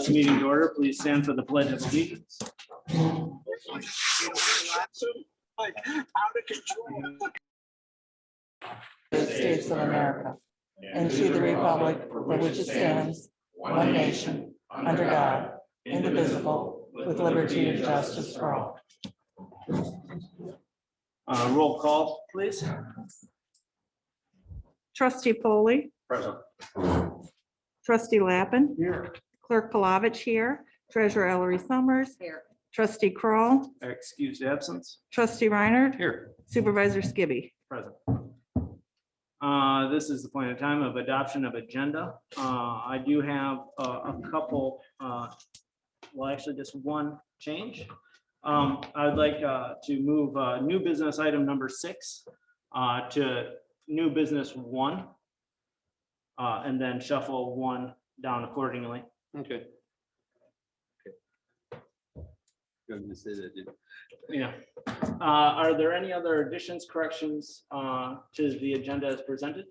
This meeting to order. Please stand for the pledge of allegiance. United States of America, and to the republic for which it stands, one nation, under God, indivisible, with liberty and justice for all. Roll call, please. Trustee Foley, Present. trustee Lappin, Here. clerk Palovich here, treasurer Ellery Summers. Here. Trustee Kroll, Excused absence. trustee Reiner, Here. supervisor Skibby. Present. This is the point of time of adoption of agenda. I do have a couple, well, actually just one change. I would like to move new business item number 6 to new business 1. And then shuffle 1 down accordingly. Okay. Going to say that, didn't Yeah. Are there any other additions, corrections to the agenda as presented?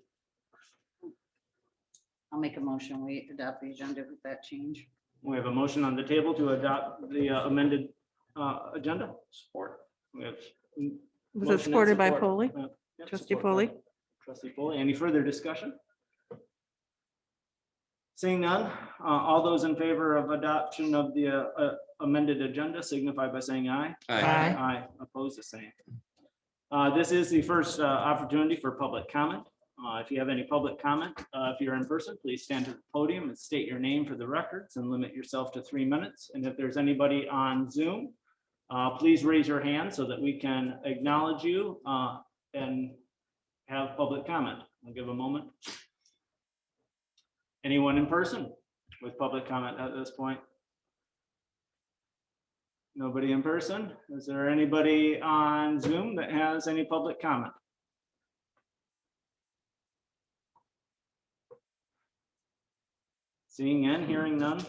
I'll make a motion. We adopt the agenda with that change. We have a motion on the table to adopt the amended agenda. Support. We have Was motion it and supported by support. Foley? Yep, Trustee support by Foley? Trustee Foley. Any further discussion? Seeing none, all those in favor of adoption of the amended agenda signify by saying aye. Aye. Aye, opposed, the same. This is the first opportunity for public comment. If you have any public comment, if you're in person, please stand to the podium and state your name for the records and limit yourself to 3 minutes. And if there's anybody on Zoom, please raise your hand so that we can acknowledge you and have public comment. I'll give a moment. Anyone in person with public comment at this point? Nobody in person? Is there anybody on Zoom that has any public comment? Seeing and hearing none,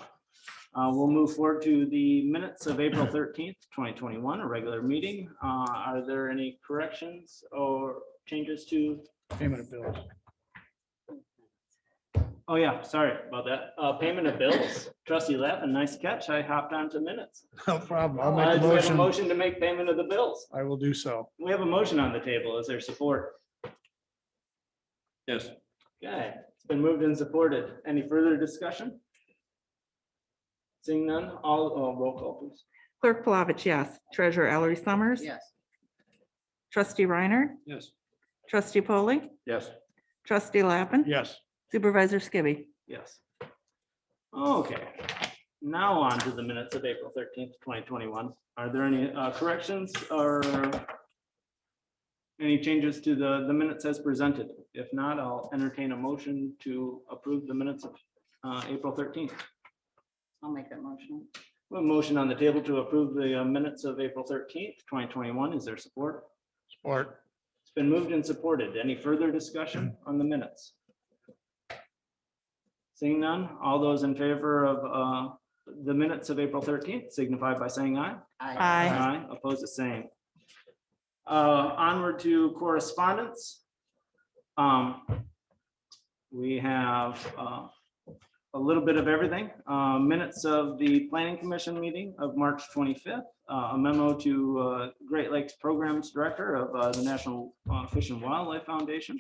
we'll move forward to the minutes of April 13th, 2021, a regular meeting. Are there any corrections or changes to? Payment of bills. Oh, yeah, sorry about that. Payment of bills. Trustee Lappin, nice catch. I hopped onto minutes. No problem. I'll make Do a we have a motion. motion to make payment of the bills? I will do so. We have a motion on the table. Is there support? Yes. Okay, it's been moved and supported. Any further discussion? Seeing none, roll call, please. Clerk Palovich, yes. Treasurer Ellery Summers. Yes. Trustee Reiner, Yes. trustee Foley, Yes. trustee Lappin, Yes. supervisor Skibby. Yes. Okay, now on to the minutes of April 13th, 2021. Are there any corrections or any changes to the minutes as presented? If not, I'll entertain a motion to approve the minutes of April 13th. I'll make that motion. We have a motion on the table to approve the minutes of April 13th, 2021. Is there support? Support. It's been moved and supported. Any further discussion on the minutes? Seeing none, all those in favor of the minutes of April 13th signify by saying aye. Aye. Aye, opposed the same. Onward to correspondence. We have a little bit of everything. Minutes of the Planning Commission meeting of March 25th. A memo to Great Lakes Programs Director of the National Fish and Wildlife Foundation,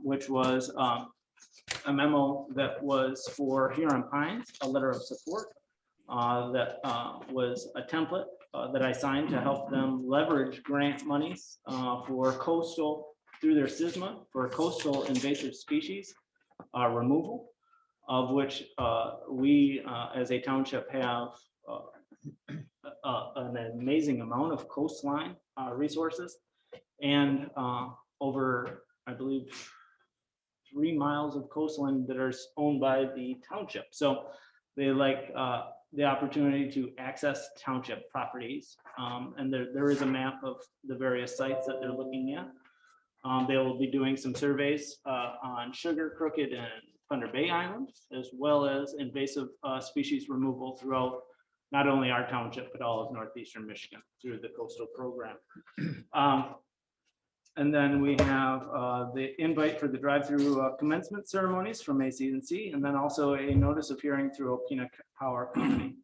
which was a memo that was for Huron Pines, a letter of support that was a template that I signed to help them leverage grant monies for coastal, through their SISMA, for coastal invasive species removal, of which we as a township have an amazing amount of coastline resources and over, I believe, 3 miles of coastline that are owned by the township. So they like the opportunity to access township properties. And there is a map of the various sites that they're looking at. They will be doing some surveys on Sugar, Crooked, and Thunder Bay Islands, as well as invasive species removal throughout not only our township, but all of northeastern Michigan through the coastal program. And then we have the invite for the drive-through commencement ceremonies from AC&C, and then also a notice of hearing through Opina Power Company.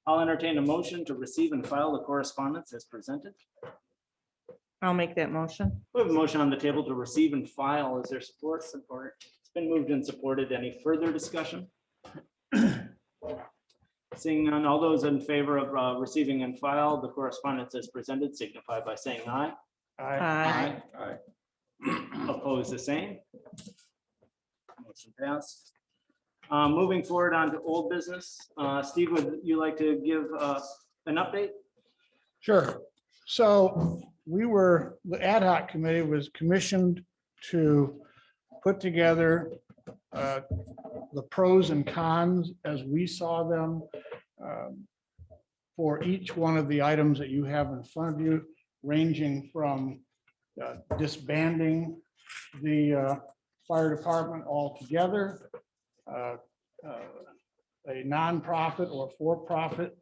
I'll entertain a motion to receive and file the correspondence as presented. I'll make that motion. We have a motion on the table to receive and file. Is there support? Support. It's been moved and supported. Any further discussion? Seeing none, all those in favor of receiving and file the correspondence as presented signify by saying aye. Aye. Oppose the same. Motion passed. Moving forward on to old business. Steve, would you like to give an update? Sure. So the ad hoc committee was commissioned to put together the pros and cons as we saw them for each one of the items that you have in front of you, ranging from disbanding the fire department altogether, a nonprofit or for-profit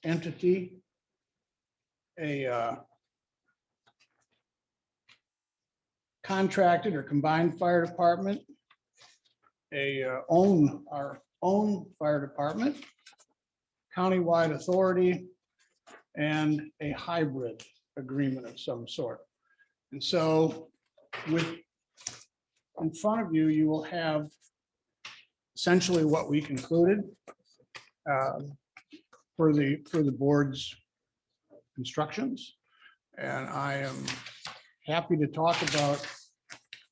entity, a contracted or combined fire department, our own fire department, countywide authority, and a hybrid agreement of some sort. And so in front of you, you will have essentially what we concluded for the board's instructions. And I am happy to talk about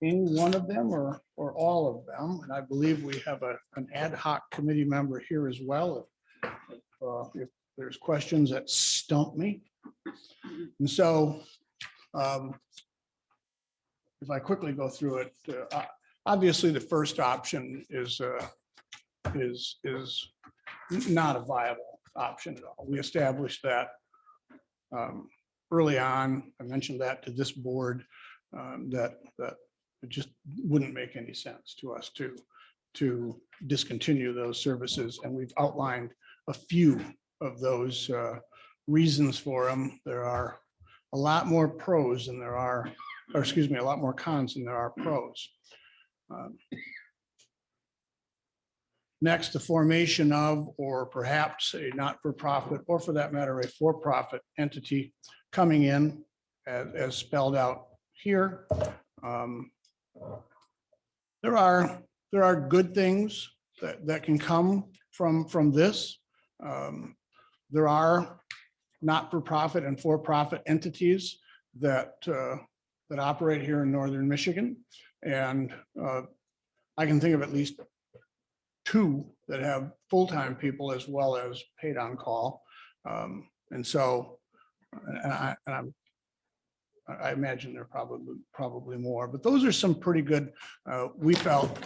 any one of them or all of them. And I believe we have an ad hoc committee member here as well. If there's questions that stump me. And so if I quickly go through it, obviously the first option is not a viable option at all. We established that early on. I mentioned that to this board, that it just wouldn't make any sense to us to discontinue those services. And we've outlined a few of those reasons for them. There are a lot more pros than there are, or excuse me, a lot more cons than there are pros. Next, the formation of, or perhaps a not-for-profit, or for that matter, a for-profit entity coming in as spelled out here. There are good things that can come from this. There are not-for-profit and for-profit entities that operate here in northern Michigan, and I can think of at least two that have full-time people as well as paid on call. And so, I imagine there are probably more, but those are some pretty good, we felt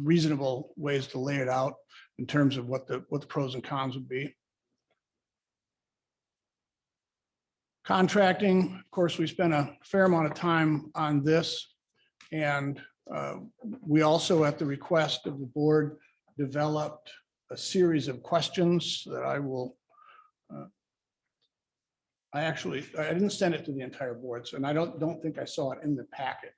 reasonable ways to lay it out in terms of what the pros and cons would be. Contracting, of course, we spent a fair amount of time on this, and we also, at the request of the board, developed a series of questions that I will. I didn't send it to the entire board, so, and I don't think I saw it in the packet,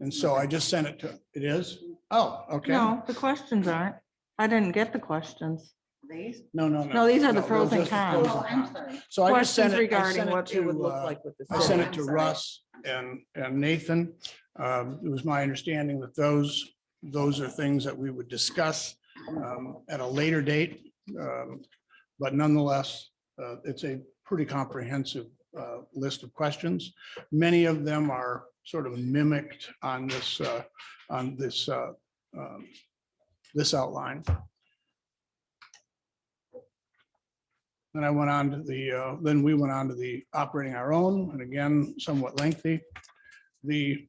and so I just sent it to. It is. Oh, okay. No, the questions aren't. I didn't get the questions. These? No, these are the no, pros those and are the pros cons. and I'm sorry. So I just sent Questions it. I regarding sent it what it would to, look like with the I sent city. it to I'm sorry. Russ and Nathan. It was my understanding that those are things that we would discuss at a later date. But nonetheless, it's a pretty comprehensive list of questions. Many of them are sort of mimicked on this outline. Then I went on to then we went on to the operating our own, and again, somewhat lengthy. The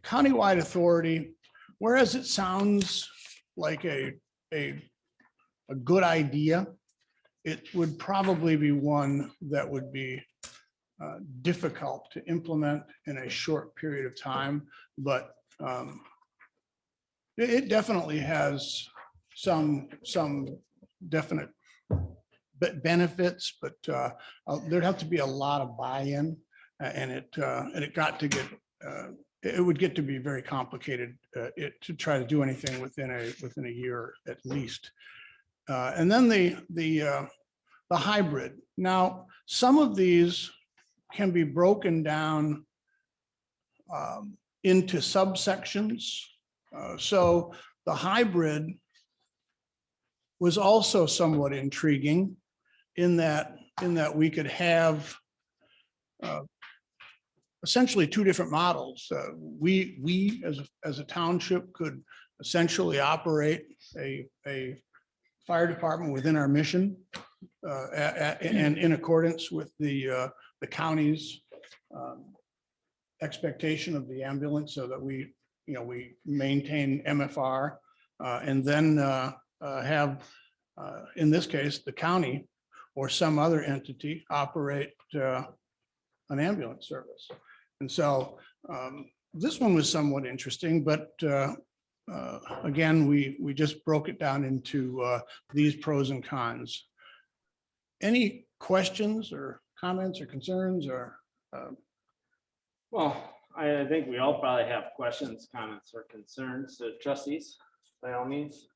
countywide authority, whereas it sounds like a good idea, it would probably be one that would be difficult to implement in a short period of time, but it definitely has some definite benefits, but there'd have to be a lot of buy-in, and it got to get it would get to be very complicated to try to do anything within a year at least. And then the hybrid. Now, some of these can be broken down into subsections. So the hybrid was also somewhat intriguing in that we could have essentially two different models. We as a township could essentially operate a fire department within our mission and in accordance with the county's expectation of the ambulance, so that we maintain MFR and then have, in this case, the county or some other entity operate an ambulance service. And so this one was somewhat interesting, but again, we just broke it down into these pros and cons. Any questions or comments or concerns or? Well, I think we all probably have questions, comments, or concerns. So trustees, by all means.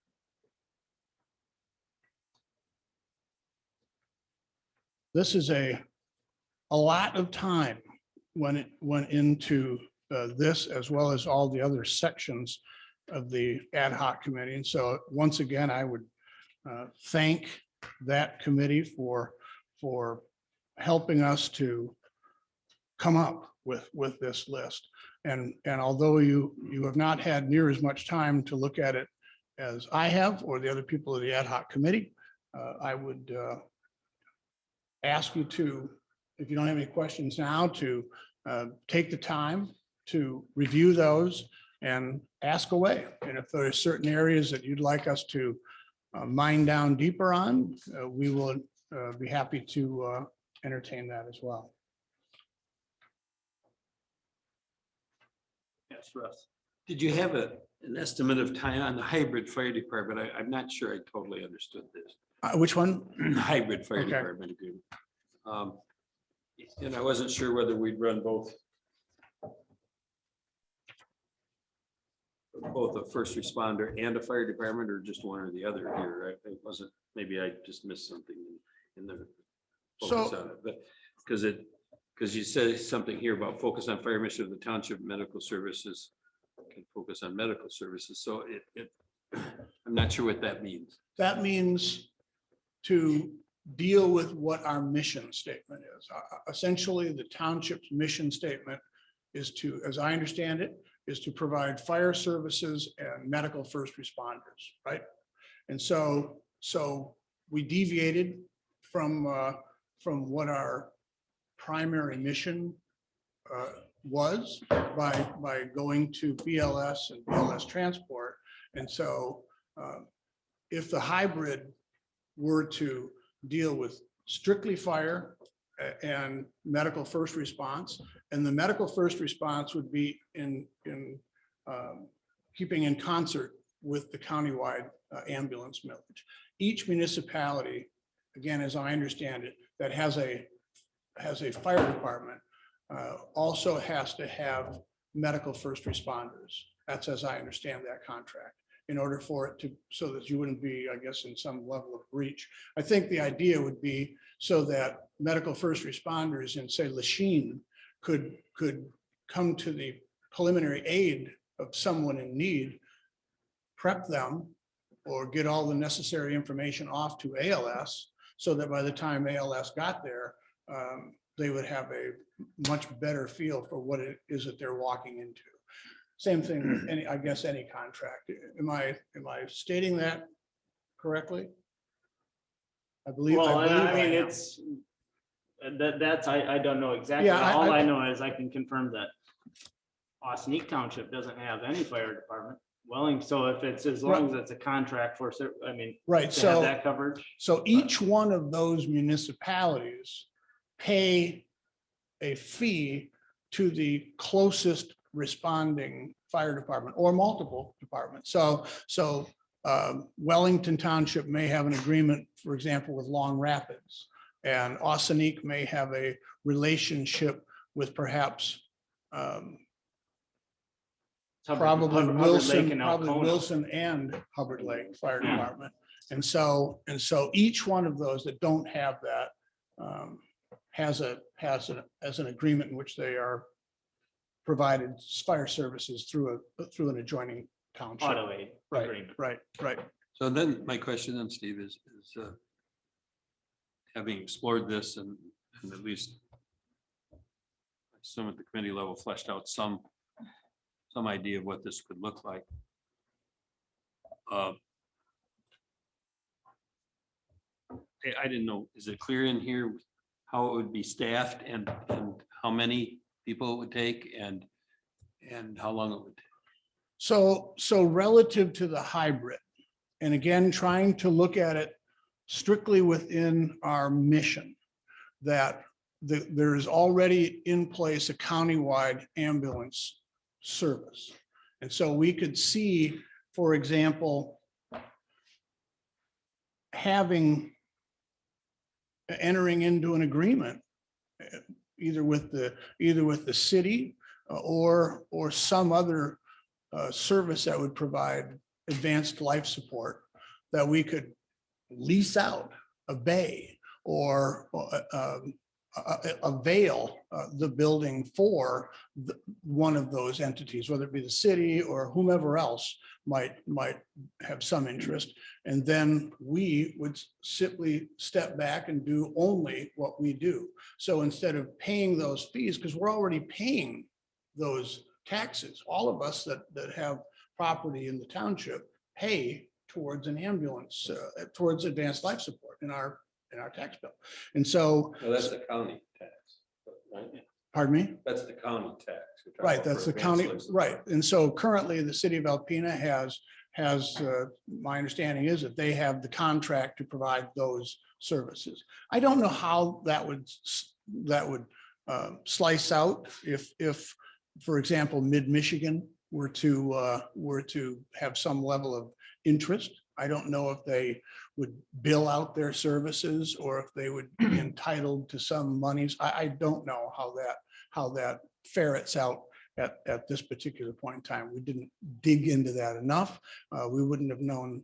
This is a lot of time when it went into this, as well as all the other sections of the ad hoc committee. And so once again, I would thank that committee for helping us to come up with this list. And although you have not had near as much time to look at it as I have, or the other people of the ad hoc committee, I would ask you to, if you don't have any questions now, to take the time to review those and ask away. And if there are certain areas that you'd like us to mine down deeper on, we will be happy to entertain that as well. Yes, Russ. Did you have an estimate of time on the hybrid fire department? I'm not sure I totally understood this. Which one? Hybrid fire Okay. department agreement. And I wasn't sure whether we'd run both a first responder and a fire department, or just one or the other here. It wasn't, maybe I just missed something in the focus on it, but because you said something here about focus on fire mission of the township, medical services, can focus on medical services. So I'm not sure what that means. That means to deal with what our mission statement is. Essentially, the township's mission statement is to, as I understand it, is to provide fire services and medical first responders, right? And so we deviated from what our primary mission was by going to BLS and BLS transport. And so if the hybrid were to deal with strictly fire and medical first response, and the medical first response would be in keeping in concert with the countywide ambulance millage. Each municipality, again, as I understand it, that has a fire department also has to have medical first responders. That's as I understand that contract, in order for it to, so that you wouldn't be, I guess, in some level of breach. I think the idea would be so that medical first responders in, say, Lachine could come to the preliminary aid of someone in need, prep them, or get all the necessary information off to ALS, so that by the time ALS got there, they would have a much better feel for what it is that they're walking into. Same thing with any, I guess, any contract. Am I stating that correctly? I believe. Well, I mean, am. it's, that's, I don't know exactly. Yeah, All I know is I can confirm that Osneek Township doesn't have any fire department. Welling, so if it's, as long as it's a contract for, I mean, Right, to have so, that coverage. so each one of those municipalities pay a fee to the closest responding fire department or multiple departments. So Wellington Township may have an agreement, for example, with Long Rapids, and Osneek may have a relationship with perhaps probably Hubbard Lake Wilson, and probably Alcona. Wilson and Hubbard Lake Fire Yeah. Department. And so each one of those that don't have that has an agreement in which they are provided fire services through an adjoining township. Auto aid Right, agreement. right. So then my question then, Steve, is having explored this and at least some at the committee level fleshed out some idea of what this could look like. I didn't know, is it clear in here how it would be staffed and how many people it would take and how long it would take? So relative to the hybrid, and again, trying to look at it strictly within our mission, that there is already in place a countywide ambulance service. And so we could see, for example, entering into an agreement either with the city or some other service that would provide advanced life support, that we could lease out a bay or avail the building for one of those entities, whether it be the city or whomever else might have some interest. And then we would simply step back and do only what we do. So instead of paying those fees, because we're already paying those taxes, all of us that have property in the township pay towards an ambulance, towards advanced life support in our tax bill. And so, Well, that's the county tax, right? pardon me? That's the county tax. Right, that's the county, right. And so currently the city of Alpena has, my understanding is that they have the contract to provide those services. I don't know how that would slice out if, for example, mid-Michigan were to have some level of interest. I don't know if they would bill out their services or if they would be entitled to some monies. I don't know how that ferrets out at this particular point in time. We didn't dig into that enough. We wouldn't have known,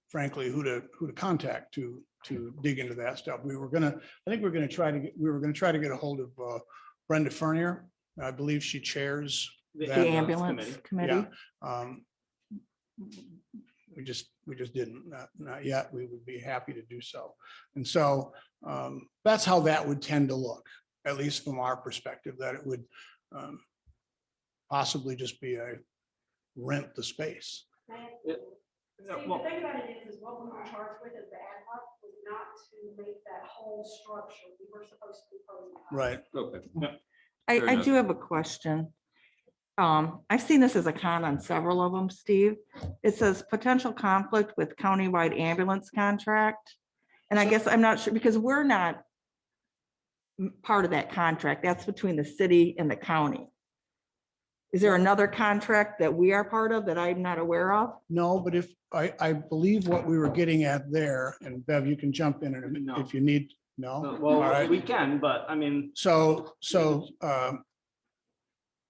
frankly, who to contact to dig into that stuff. We were gonna try to get a hold of Brenda Fernier. I believe she chairs The that ambulance committee. We just didn't, not yet. We would be happy to do so. And so that's how that would tend to look, at least from our perspective, that it would possibly just be a rent the space. Yeah, See, well- the thing about it is what we were charged with as the ad hoc was not to make that whole structure. We were supposed to be putting. Right. Okay. I Fair enough. do have a question. I've seen this as a con on several of them, Steve. It says potential conflict with countywide ambulance contract. And I guess I'm not sure because we're not part of that contract. That's between the city and the county. Is there another contract that we are part of that I'm not aware of? No, but if, I believe what we were getting at there, and Bev, you can jump in No. if you need, no? All Well, right. we can, but I mean, So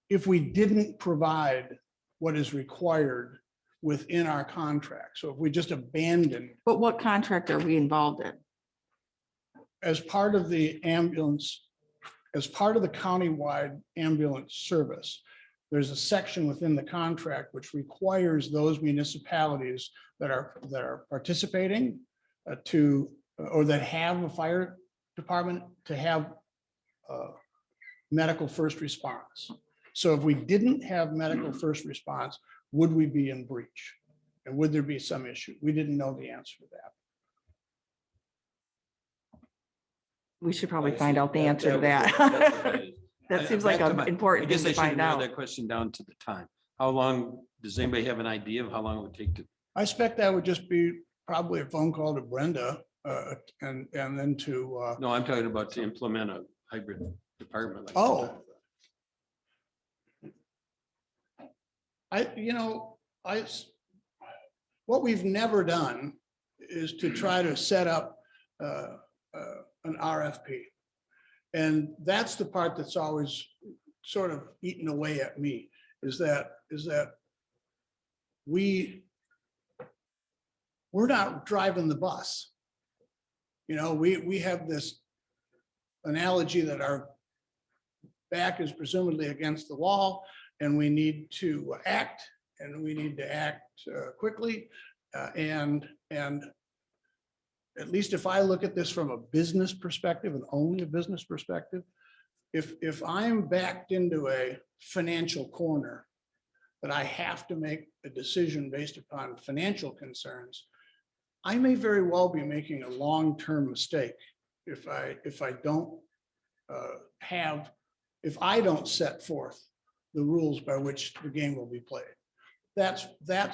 if we didn't provide what is required within our contract, so if we just abandoned But what contract are we involved in? as part of the ambulance, as part of the countywide ambulance service, there's a section within the contract which requires those municipalities that are participating or that have a fire department to have medical first response. So if we didn't have medical first response, would we be in breach? And would there be some issue? We didn't know the answer to that. We should probably find out the answer to that. That seems like an I important thing guess I to should find narrow out. that question down to the time. How long, does anybody have an idea of how long it would take to? I expect that would just be probably a phone call to Brenda and then to, No, I'm talking about to implement a hybrid department. like Oh. that. what we've never done is to try to set up an RFP. And that's the part that's always sort of eaten away at me, is that we're not driving the bus. You know, we have this analogy that our back is presumably against the wall and we need to act and we need to act quickly. And at least if I look at this from a business perspective and only a business perspective, if I'm backed into a financial corner that I have to make a decision based upon financial concerns, I may very well be making a long-term mistake if I don't if I don't set forth the rules by which the game will be played. That's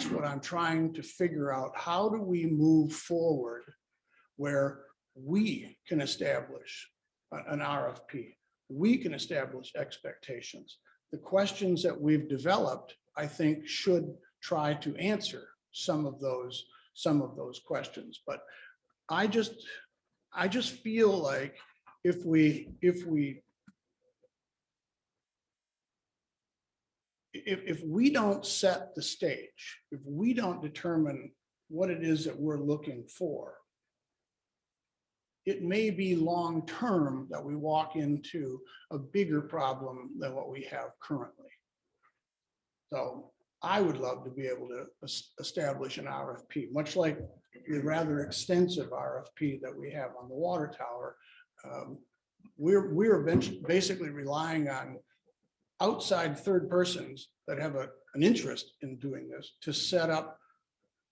what I'm trying to figure out. How do we move forward where we can establish an RFP? We can establish expectations. The questions that we've developed, I think, should try to answer some of those questions. But I just feel like if we don't set the stage, if we don't determine what it is that we're looking for, it may be long-term that we walk into a bigger problem than what we have currently. So I would love to be able to establish an RFP, much like the rather extensive RFP that we have on the water tower. We're basically relying on outside third persons that have an interest in doing this to set up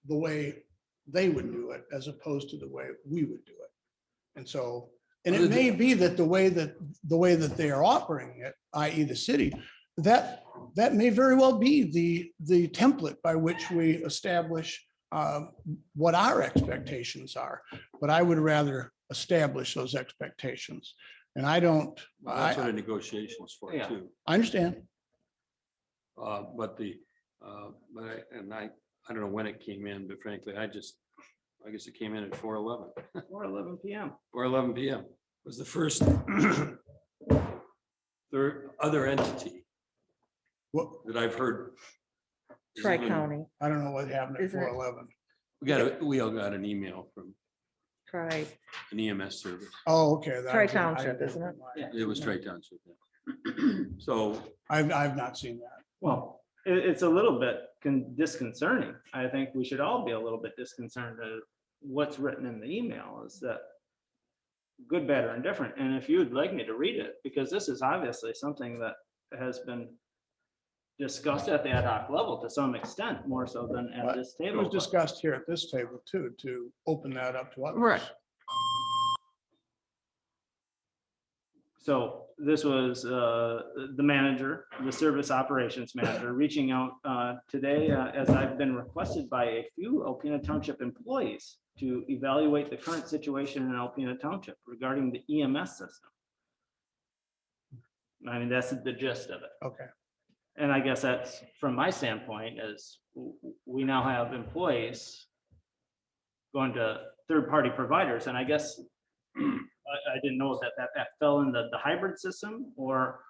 the way they would do it as opposed to the way we would do it. And so, and it may be that the way that they are offering it, i.e. the city, that may very well be the template by which we establish what our expectations are. But I would rather establish those expectations. And I don't. Well, that's what a negotiation is for too. I understand. But I don't know when it came in, but frankly, I guess it came in at 4:11. 4:11 PM. 4:11 PM was the first third other entity What, that I've heard. is even- Tri-county, I don't know what happened at Isn't it? 4:11. We all got an email from Tri, an EMS service. Oh, okay. Tri-township, isn't it? Yeah. It was Tri-Township. So I've not seen that. Well, it's a little bit disconcerting. I think we should all be a little bit disconcerted at what's written in the email. Is that good, bad, or indifferent? And if you'd like me to read it, because this is obviously something that has been discussed at the ad hoc level to some extent, more so than at this It table. was discussed here at this table too, to open that up to others. Right. So this was the manager, the service operations manager, reaching out today as I've been requested by a few Alpena Township employees to evaluate the current situation in Alpena Township regarding the EMS system. I mean, that's the gist of it. Okay. And I guess that's, from my standpoint, is we now have employees going to third-party providers, and I guess I didn't know that fell in the hybrid system or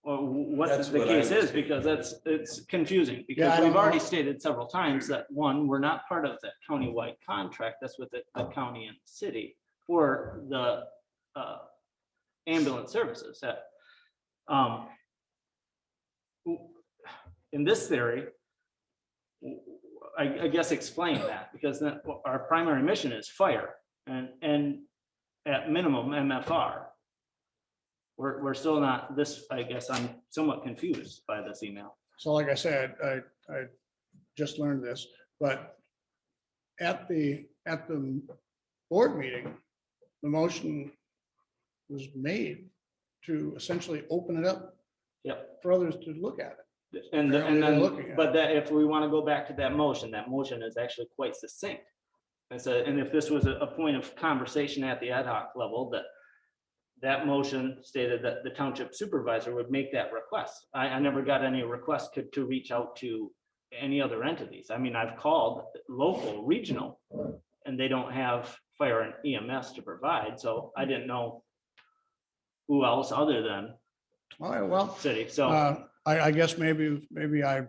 what That's the what I case is, was because it's confusing, Yeah, because I don't we've already know. stated several times that, one, we're not part of that countywide contract. That's with the county and city for the ambulance services that in this theory, I guess explain that, because then our primary mission is fire and at minimum MFR. We're still not this, I guess I'm somewhat confused by this email. So like I said, I just learned this, but at the board meeting, the motion was made to essentially open it up Yep. for others to look at it. And Apparently they're looking then, at but that if we want to go back to that motion is actually quite succinct. And if this was a point of conversation at the ad hoc level, that motion stated that the township supervisor would make that request. I never got any request to reach out to any other entities. I mean, I've called local, regional, and they don't have fire and EMS to provide, so I didn't know who else other than All right, well, city, so. I guess maybe I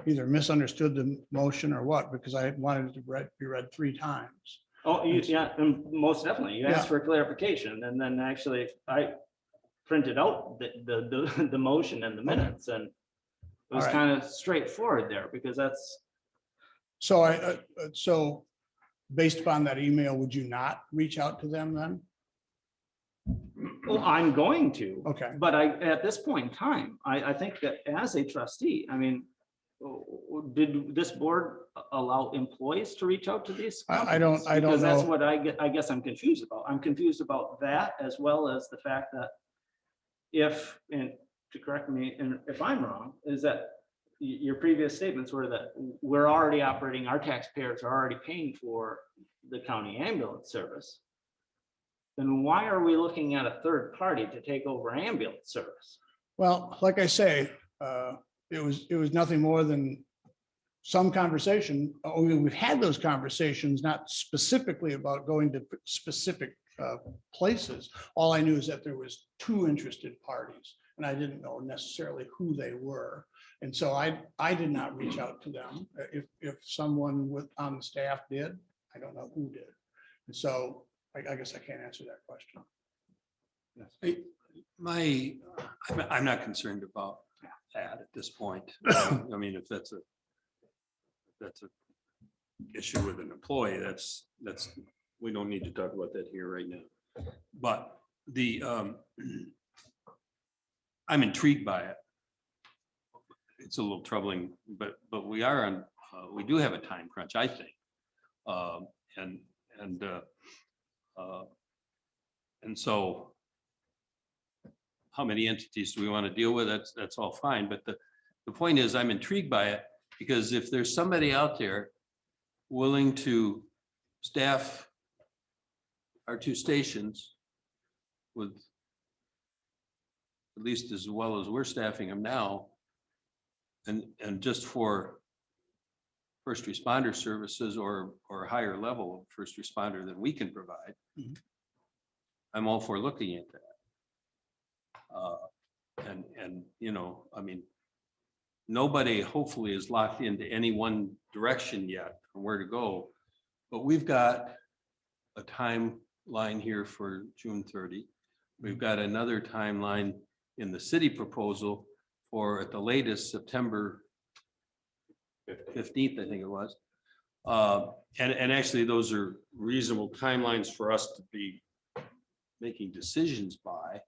either misunderstood the motion or what, because I wanted it to be read 3 times. Oh, yeah, and most definitely. You asked Yeah. for clarification and then actually I printed out the motion and the minutes and it was All right. kind of straightforward there because that's, So so based upon that email, would you not reach out to them then? well, I'm going to. Okay. But at this point in time, I think that as a trustee, I mean, did this board allow employees to reach out to these? I don't companies? Because that's know. what I guess I'm confused about. I'm confused about that as well as the fact that if, and to correct me, and if I'm wrong, is that your previous statements were that we're already operating, our taxpayers are already paying for the county ambulance service. Then why are we looking at a third party to take over ambulance service? Well, like I say, it was nothing more than some conversation. We've had those conversations, not specifically about going to specific places. All I knew is that there was 2 interested parties, and I didn't know necessarily who they were. And so I did not reach out to them. If someone on the staff did, I don't know who did. And so I guess I can't answer that question. I'm not concerned about that at this point. I mean, if that's a issue with an employee, that's, we don't need to talk about that here right now. But I'm intrigued by it. It's a little troubling, but we are on, we do have a time crunch, I think. And so how many entities do we want to deal with? That's all fine. But the point is, I'm intrigued by it because if there's somebody out there willing to staff our 2 stations with at least as well as we're staffing them now, and just for first responder services or a higher level of first responder than we can provide, I'm all for looking at that. And you know, I mean, nobody hopefully is locked into any one direction yet on where to go, but we've got a timeline here for June 30. We've got another timeline in the city proposal for at the latest September 15th, I think it was. And actually those are reasonable timelines for us to be making decisions by.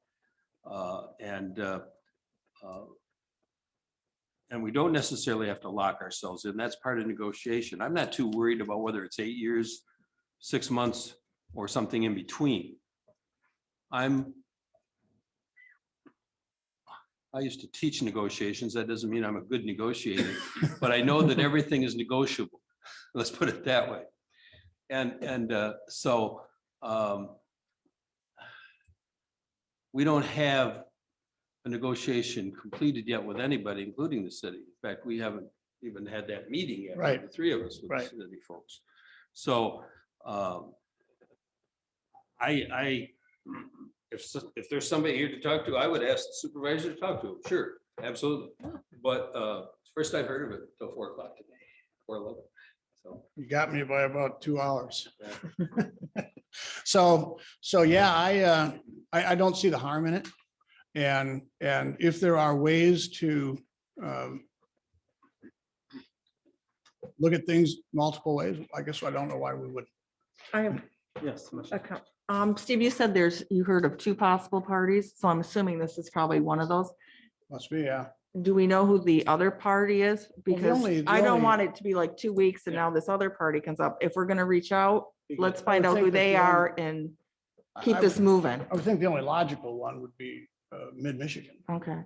And we don't necessarily have to lock ourselves in. That's part of negotiation. I'm not too worried about whether it's 8 years, 6 months, or something in between. I used to teach negotiations. That doesn't mean I'm a good negotiator, but I know that everything is negotiable. Let's put it that way. So we don't have a negotiation completed yet with anybody, including the city. In fact, we haven't even had that meeting yet. Right. The 3 of us with the Right. city folks. So if there's somebody here to talk to, I would ask the supervisor to talk to him. Sure, absolutely. But first I've heard of it till 4 o'clock today, 4:11. So You got me by about 2 hours. So yeah, I don't see the harm in it. And if there are ways to look at things multiple ways, I guess I don't know why we would. I have yes. a Steve, you said you heard of 2 possible parties, so I'm assuming this is probably one of those. Must be, yeah. Do we know who the other party is? Because the I don't only- want it to be like 2 weeks and Yeah. now this other party comes up. If we're gonna reach out, let's I find would out think who that they the are and keep I this would- moving. I would think the only logical one would be Mid-Michigan. Okay.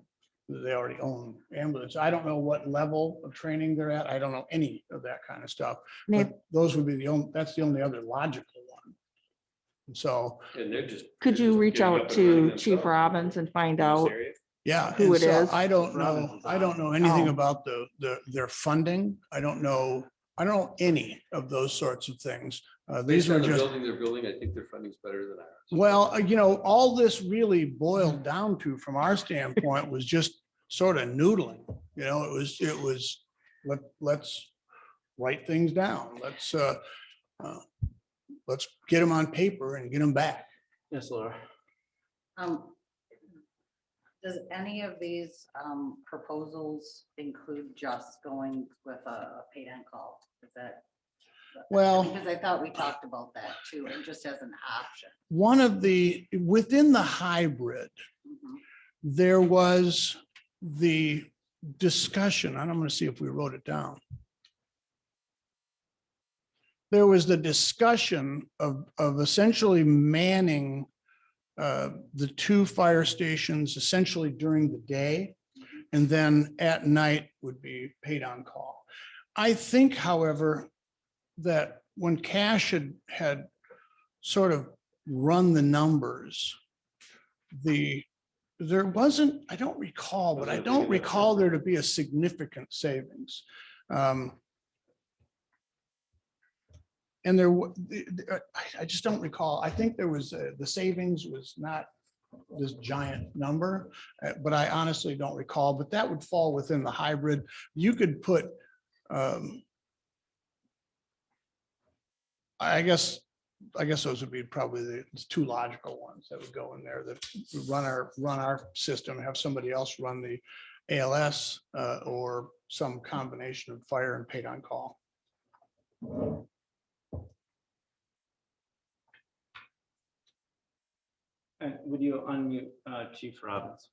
They already own ambulance. I don't know what level of training they're at. I don't know any of that kind of stuff. Maybe, But those would be that's the only other logical one. And so, and they're just. could they're you just reach getting out up and running to Chief themselves Robbins and find in this out? area. yeah. Who and it so is? I don't Robbins know. is I on. don't know anything Oh. about their funding. I don't know any of those sorts of things. These Based were on the just, building they're building, I think their funding's better than ours. well, all this really boiled down to, from our standpoint, was just sort of noodling. It was let's write things down. Let's get them on paper and get them back. Yes, Laura. Does any of these proposals include just going with a paid on call? Is that? Well, Because I thought we talked about that too, and just as an option. one of the, within the hybrid, Mhm. there was the discussion, and I'm going to see if we wrote it down. There was the discussion of essentially manning the two fire stations essentially during the day, and then at night would be paid on call. I think, however, that when Cash had sort of run the numbers, there wasn't, I don't recall, but I don't recall there to be a significant savings. And I just don't recall. I think there was, the savings was not this giant number, but I honestly don't recall, but that would fall within the hybrid. You could put, I guess those would be probably the two logical ones that would go in there, that run our system, have somebody else run the ALS, or some combination of fire and paid on call. And would you unmute Chief Robbins?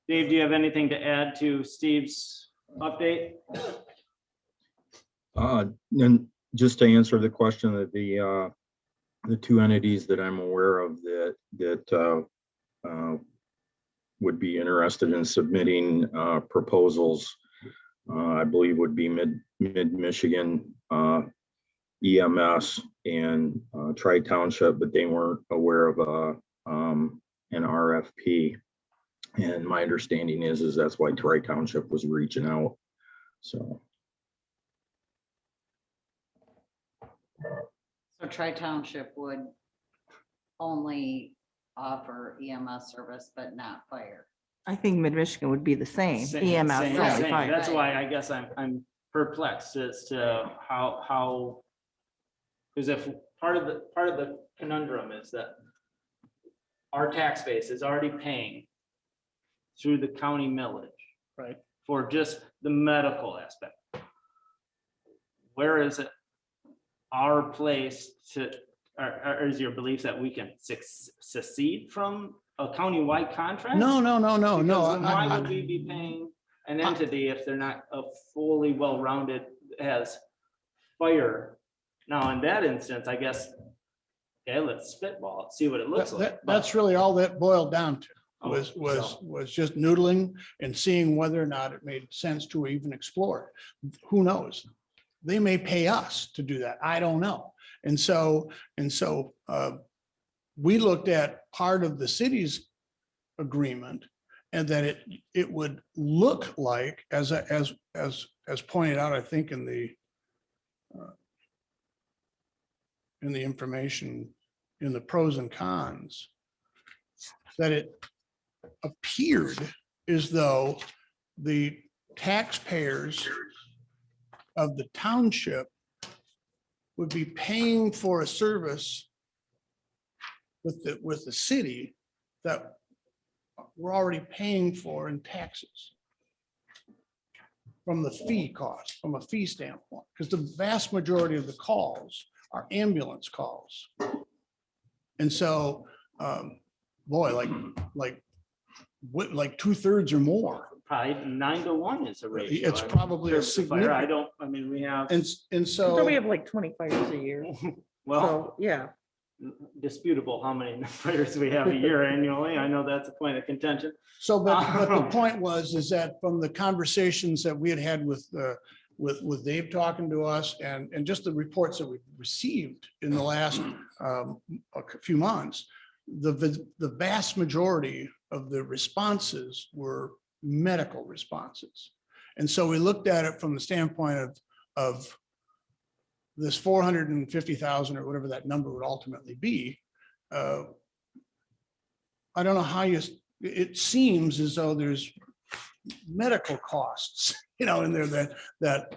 Dave, do you have anything to add to Steve's update? And just to answer the question that the two entities that I'm aware of that would be interested in submitting proposals, I believe would be Mid-Michigan EMS and Tri-Township, but they weren't aware of an RFP. And my understanding is that's why Tri-Township was reaching out. So Tri-Township would only offer EMS service, but not fire. I think Mid-Michigan would be the same, Same, EMS, same, only same. fire. That's why I guess I'm perplexed as to how, because if part of the conundrum is that our tax base is already paying through the county millage, Right. for just the medical aspect. Where is it our place to, or is your belief that we can secede from a countywide contract? No. Because then why I- would we be paying an entity if they're not a fully well-rounded as fire? Now, in that instance, I guess, okay, let's spitball it, see what it looks like. That's really all that boiled down to, Oh, was just noodling and seeing whether or not it made sense to even explore it. Who knows? They may pay us to do that. I don't know. And so we looked at part of the city's agreement, and that it would look like, as pointed out, I think in the information, in the pros and cons, that it appeared as though the taxpayers of the township would be paying for a service with the city that we're already paying for in taxes from the fee cost, from a fee standpoint, because the vast majority of the calls are ambulance calls. And so, boy, like 2/3 or more. Probably 9-to-1 is a ratio. It's probably a Service to fire, significant, we have, and So we so, have like 20 fires a year. well, So, yeah. disputable how many fires we have a year annually. I know that's a point of contention. but the point is that from the conversations that we had with Dave talking to us, and just the reports that we've received in the last a few months, the vast majority of the responses were medical responses. And so we looked at it from the standpoint of this 450,000 or whatever that number would ultimately be. I don't know how it seems as though there's medical costs, in there that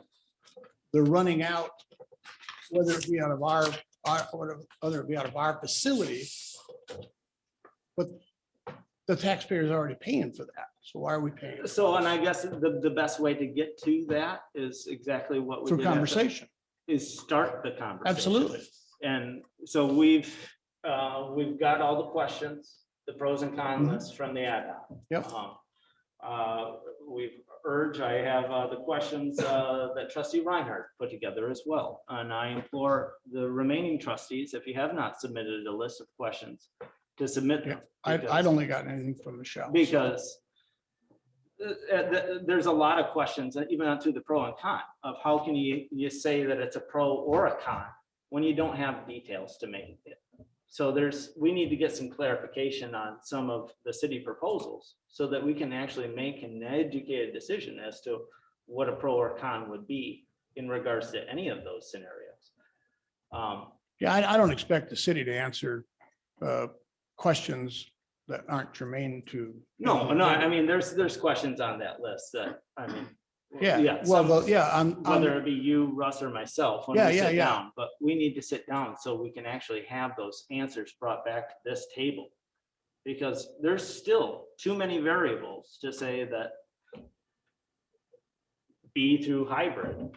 they're running out, whether it be out of whether it be out of our facility. But the taxpayer is already paying for that. So why are we paying? So, and I guess the best way to get to that is exactly what we Through did at the- conversation. is start the conversation. Absolutely. And so we've got all the questions, the pros and cons lists from the ad hoc. Yep. We've urged, I have the questions that trustee Reinhardt put together as well. And I implore the remaining trustees, if you have not submitted a list of questions, to submit them. I'd only gotten anything from Michelle. Because there's a lot of questions, even on to the pro and con of how can you say that it's a pro or a con when you don't have details to make it. So we need to get some clarification on some of the city proposals so that we can actually make an educated decision as to what a pro or con would be in regards to any of those scenarios. Yeah, I don't expect the city to answer questions that aren't germane to. No, I mean, there's questions on that list that, I mean. Yeah, well, some- yeah, Whether it be you, Russ, or myself, when Yeah, we yeah, sit yeah. down, but we need to sit down so we can actually have those answers brought back to this table. Because there's still too many variables to say that B through hybrid.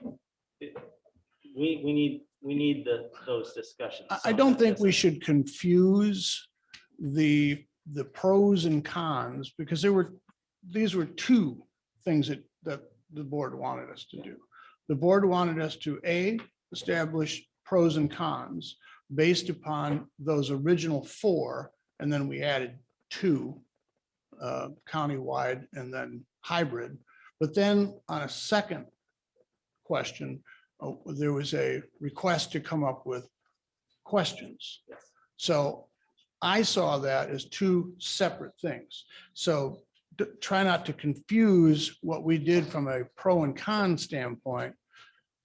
We need those discussions. I don't think we should confuse the pros and cons, because these were two things that the board wanted us to do. The board wanted us to establish pros and cons based upon those original 4, and then we added 2, countywide and then hybrid. But then on a second question, there was a request to come up with questions. Yes. So I saw that as 2 separate things. So try not to confuse what we did from a pro and con standpoint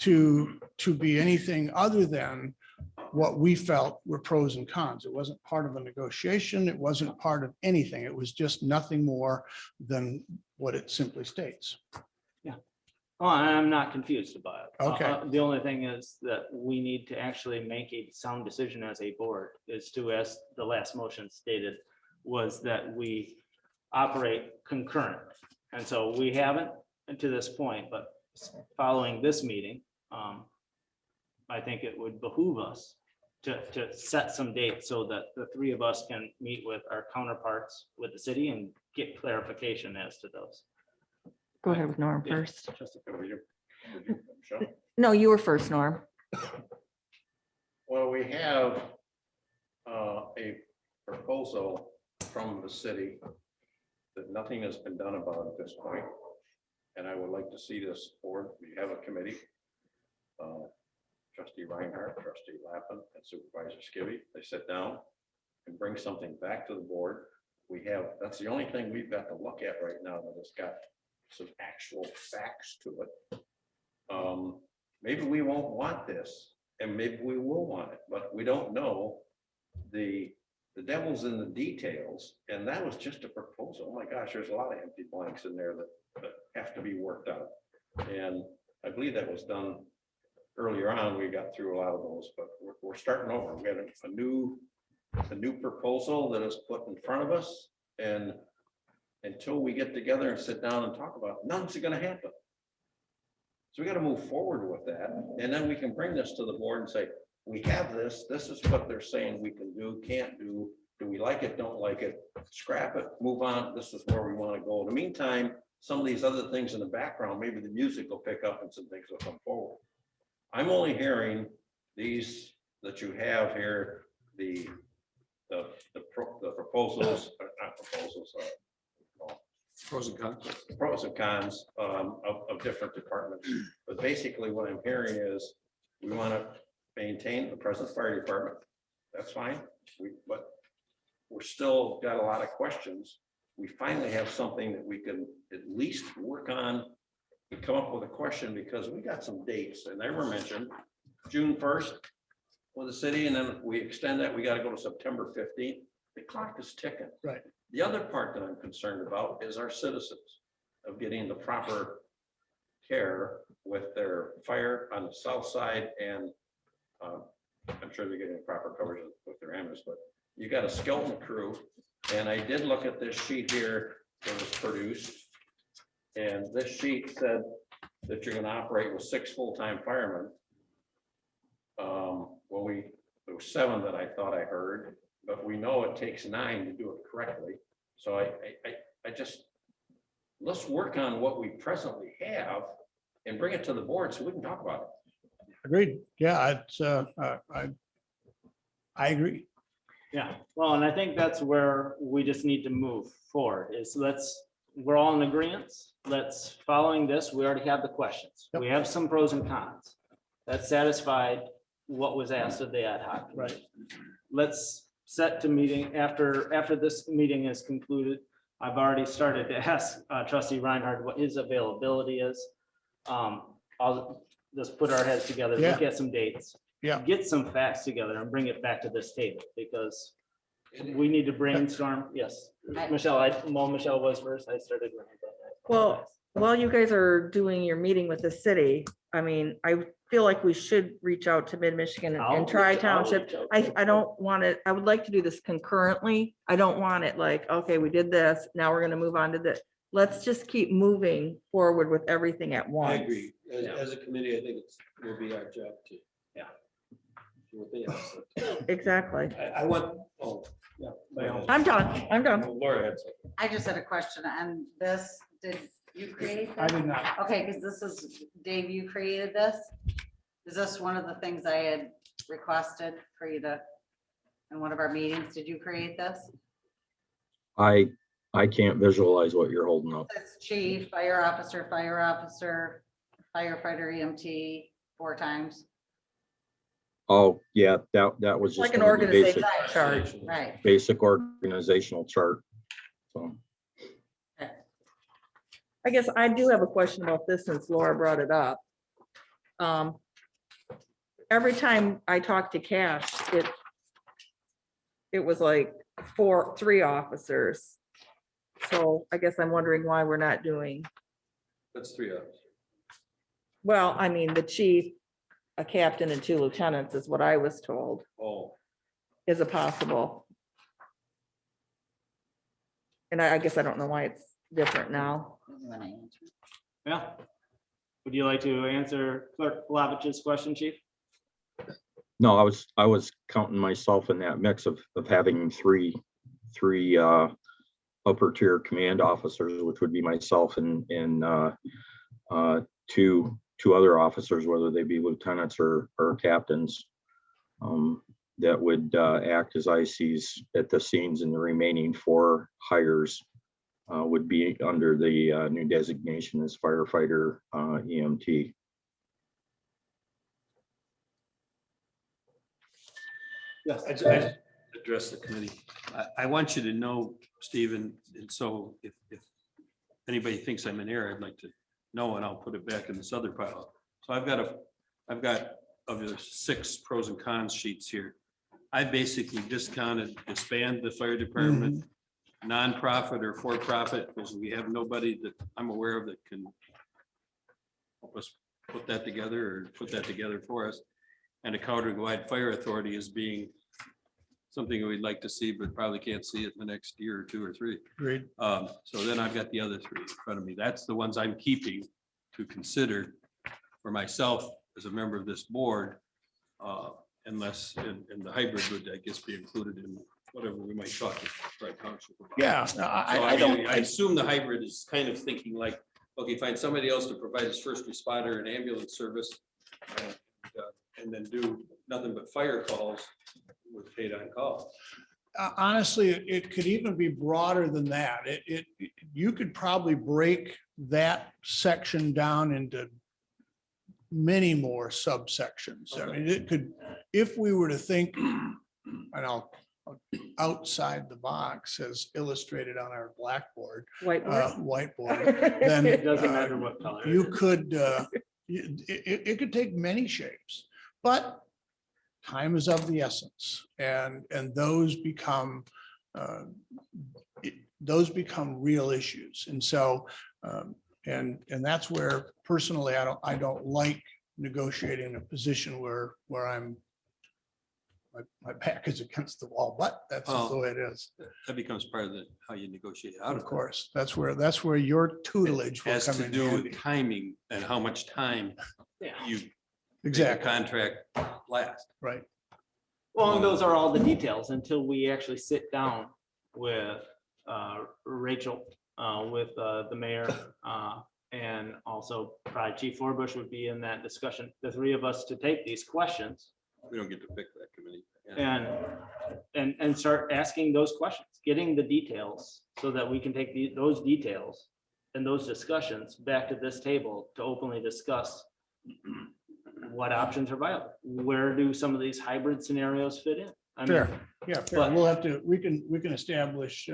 to be anything other than what we felt were pros and cons. It wasn't part of a negotiation. It wasn't part of anything. It was just nothing more than what it simply states. Oh, I'm not confused about it. Okay. The only thing is that we need to actually make a sound decision as a board is to, as the last motion stated, was that we operate concurrent. And so we haven't to this point, but following this meeting, I think it would behoove us to set some dates so that the 3 of us can meet with our counterparts with the city and get clarification as to those. Go ahead with Norm Yeah. first. Michelle? No, you were first, Norm. Well, we have a proposal from the city that nothing has been done about at this point. And I would like to see this board, we have a committee. Trustee Reinhardt, Trustee Lappin, and Supervisor Skibby, they sit down and bring something back to the board. That's the only thing we've got to look at right now that has got some actual facts to it. Maybe we won't want this, and maybe we will want it, but we don't know. The devil's in the details, and that was just a proposal. Oh my gosh, there's a lot of empty blanks in there that have to be worked out. And I believe that was done earlier on. We got through a lot of those, but we're starting over. We got a new proposal that is put in front of us, and until we get together and sit down and talk about it, nothing's gonna happen. So we gotta move forward with that, and then we can bring this to the board and say, we have this is what they're saying we can do, can't do. Do we like it, don't like it, scrap it, move on, this is where we wanna go. In the meantime, some of these other things in the background, maybe the music will pick up and some things will come forward. I'm only hearing these that you have here, the proposals, not proposals, Pros and cons. pros and cons of different departments. But basically what I'm hearing is we want to maintain the present fire department. That's fine. But we're still got a lot of questions. We finally have something that we can at least work on and come up with a question, because we got some dates and they were mentioned. June 1st with the city, and then we extend that. We got to go to September 15th. The clock is ticking. Right. The other part that I'm concerned about is our citizens of getting the proper care with their fire on the south side, and I'm sure they're getting the proper coverage with their ambulance, but you got a skeleton crew. And I did look at this sheet here that was produced. And this sheet said that you're gonna operate with 6 full-time firemen. Well, there were 7 that I thought I heard, but we know it takes 9 to do it correctly. So I just, let's work on what we presently have and bring it to the board so we can talk about it. Agreed. Yeah, it's, I agree. Yeah, well, and I think that's where we just need to move forward is we're all in agreement. Following this, we already have the questions. Yep. We have some pros and cons. That satisfied what was asked of the ad hoc. Right. Let's set to meeting after this meeting is concluded. I've already started to ask trustee Reinhardt what his availability is. I'll just put our heads together, look at some dates. Yeah. Get some facts together and bring it back to this table because we need to brainstorm. Yes, Michelle, Michelle was first. I started. Well, while you guys are doing your meeting with the city, I mean, I feel like we should reach out to Mid-Michigan and try township. I don't want it, I would like to do this concurrently. I don't want it like, okay, we did this, now we're gonna move on to this. Let's just keep moving forward with everything at I once. agree. As a committee, I think will be our job to. Yeah. do what they ask. Exactly. I want, yeah. I'm done. Laura had something. I just had a question on this. Did you create I this? did not. Okay, because this is, Dave, you created this. Is this one of the things I had requested for you to, in one of our meetings? Did you create this? I can't visualize what you're holding up. It's chief, fire officer, firefighter, EMT, 4 times. Oh, yeah, that was just Like an gonna be organization basic- chart. Right. Basic organizational chart. So, I guess I do have a question about this since Laura brought it up. Every time I talk to Cash, it was like 3 officers. So I guess I'm wondering why we're not doing, That's 3 hours. well, I mean, the chief, a captain and 2 lieutenants is what I was told Oh, is a possible. And I guess I don't know why it's different now. Yeah. Would you like to answer Clerk Palavich's question, Chief? no, I was counting myself in that mix of having three upper tier command officers, which would be myself and two other officers, whether they be lieutenants or captains, that would act as ICs at the scenes, and the remaining 4 hires would be under the new designation as firefighter EMT. Yes. I just address the committee. I want you to know, Stephen, and so if anybody thinks I'm in error, I'd like to know, and I'll put it back in this other pile. So I've got of the 6 pros and cons sheets here. I basically discounted, disband the fire department, nonprofit or for-profit, because we have nobody that I'm aware of that can help us put that together or put that together for us. And a countywide fire authority as being something we'd like to see, but probably can't see it in the next year or 2 or 3. Agreed. So then I've got the other 3 in front of me. That's the ones I'm keeping to consider for myself as a member of this board. Unless, and the hybrid would, I guess, be included in whatever we might talk to Tri-Township about. Yeah, So I don't, I assume the hybrid is kind of thinking like, okay, find somebody else to provide us first responder and ambulance service. And then do nothing but fire calls with paid on call. honestly, it could even be broader than that. You could probably break that section down into many more subsections. I mean, it could, if we were to think, and I'll outside the box as illustrated on our blackboard, whiteboard, then It doesn't matter what color. you could, it could take many shapes, but time is of the essence, and those become those become real issues. And so, and that's where personally, I don't like negotiating a position where I'm, my back is against the wall, but that's just the way it is. That becomes part of how you negotiate out Of of course, that's where your tutelage will Has come to in do handy. with timing and how much time Yeah. you make a Exactly, contract last. right. Well, and those are all the details until we actually sit down with Rachel, with the mayor, and also probably Chief Forbush would be in that discussion, the three of us to take these questions We don't get to pick that committee. Yeah. and start asking those questions, getting the details so that we can take those details and those discussions back to this table to openly discuss what options are viable. Where do some of these hybrid scenarios fit in? I mean, Fair, yeah, fair. but- We'll have to, we can establish,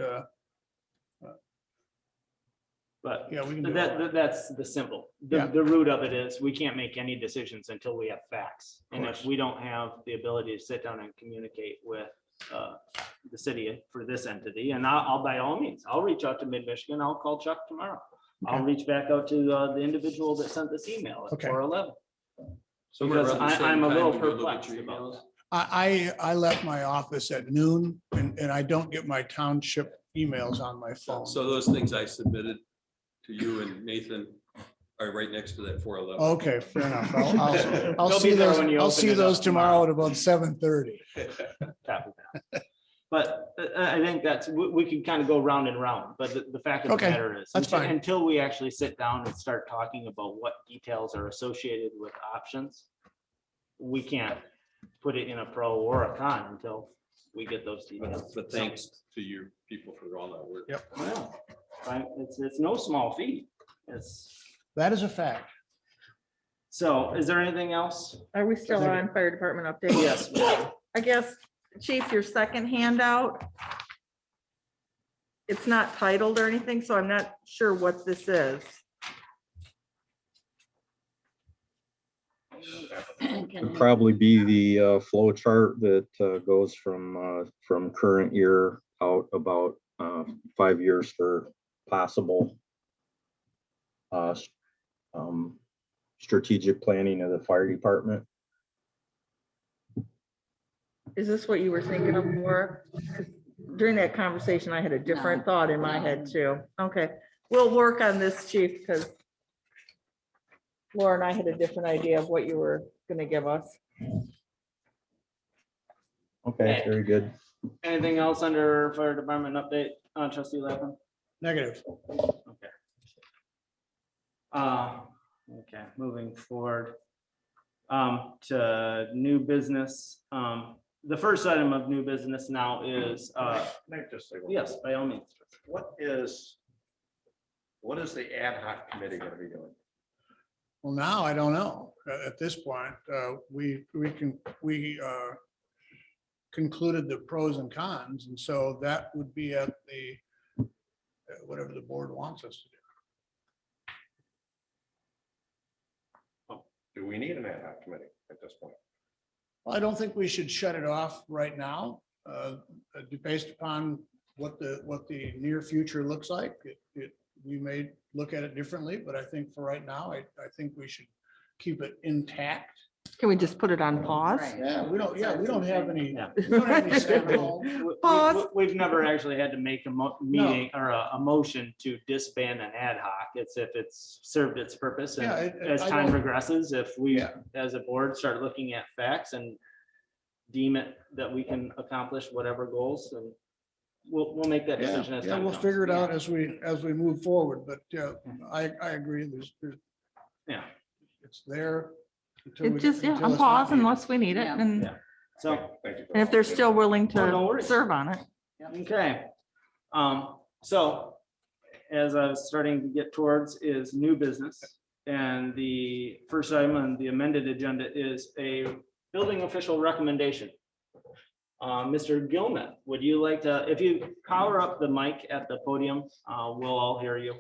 but yeah, we can do that. that's the simple. Yeah. The root of it is we can't make any decisions until we have facts. And if course. we don't have the ability to sit down and communicate with the city for this entity, and I'll by all means, I'll reach out to Mid-Michigan. I'll call Chuck tomorrow. I'll Okay. reach back out to the individual that sent this email at Okay. 4:11. Somewhere Because around the same I'm a time, little do you look at perplexed your about emails? that. I left my office at noon and I don't get my township emails on my phone. So those things I submitted to you and Nathan are right next to that 411. Okay, fair enough. I'll They'll see be there those, when you I'll open see it up those tomorrow tomorrow. at about 7:30. Copy that. But I think that's, we can kind of go round and round, but the fact of the Okay, matter is. that's fine. Until we actually sit down and start talking about what details are associated with options, we can't put it in a pro or a con until we get those details. But thanks to you people for all that work. Yep. Well, right, it's no small feat. That is a fact. So is there anything else? Are we still on fire department update? Yes. ma'am. I guess, Chief, your second handout. It's not titled or anything, so I'm not sure what this is. It'd probably be the flow chart that goes from current year out about 5 years for possible strategic planning of the fire department. Is this what you were thinking of, Laura? During that conversation, I had a different thought in my head too. Okay, we'll work on this, Chief, because Laura and I had a different idea of what you were gonna give us. Okay, very good. Anything else under fire department update, trustee Lappin? Negative. Okay. Okay, moving forward. To new business. The first item of new business now is, Can I just say one yes, by all means. What is the ad hoc committee gonna be doing? Well, now I don't know. At this point, we concluded the pros and cons, and so that would be at the whatever the board wants us to do. Do we need an ad hoc committee at this point? Well, I don't think we should shut it off right now, based upon what the near future looks like. We may look at it differently, but I think for right now, I think we should keep it intact. Can we just put it on pause? Yeah, we don't have any. Yeah. we don't have any scheduled- Pause. We've never actually had to make a meeting or a motion to disband an ad hoc. It's if it's served its purpose and Yeah, as I time don't- progresses, if we, Yeah. as a board, start looking at facts and deem it that we can accomplish whatever goals, and we'll make that decision as Yeah, time we'll comes. figure it out as we move forward, but I agree, there's, Yeah, it's there. until we- It just, yeah, until I'm it's not paused needed. unless we need it, and Yeah. so, Thank you. and if they're still willing Oh, no to worries. serve on it. okay. So as I was starting to get towards is new business. And the first item on the amended agenda is a building official recommendation. Mr. Gilman, would you like to, if you power up the mic at the podium, we'll all hear you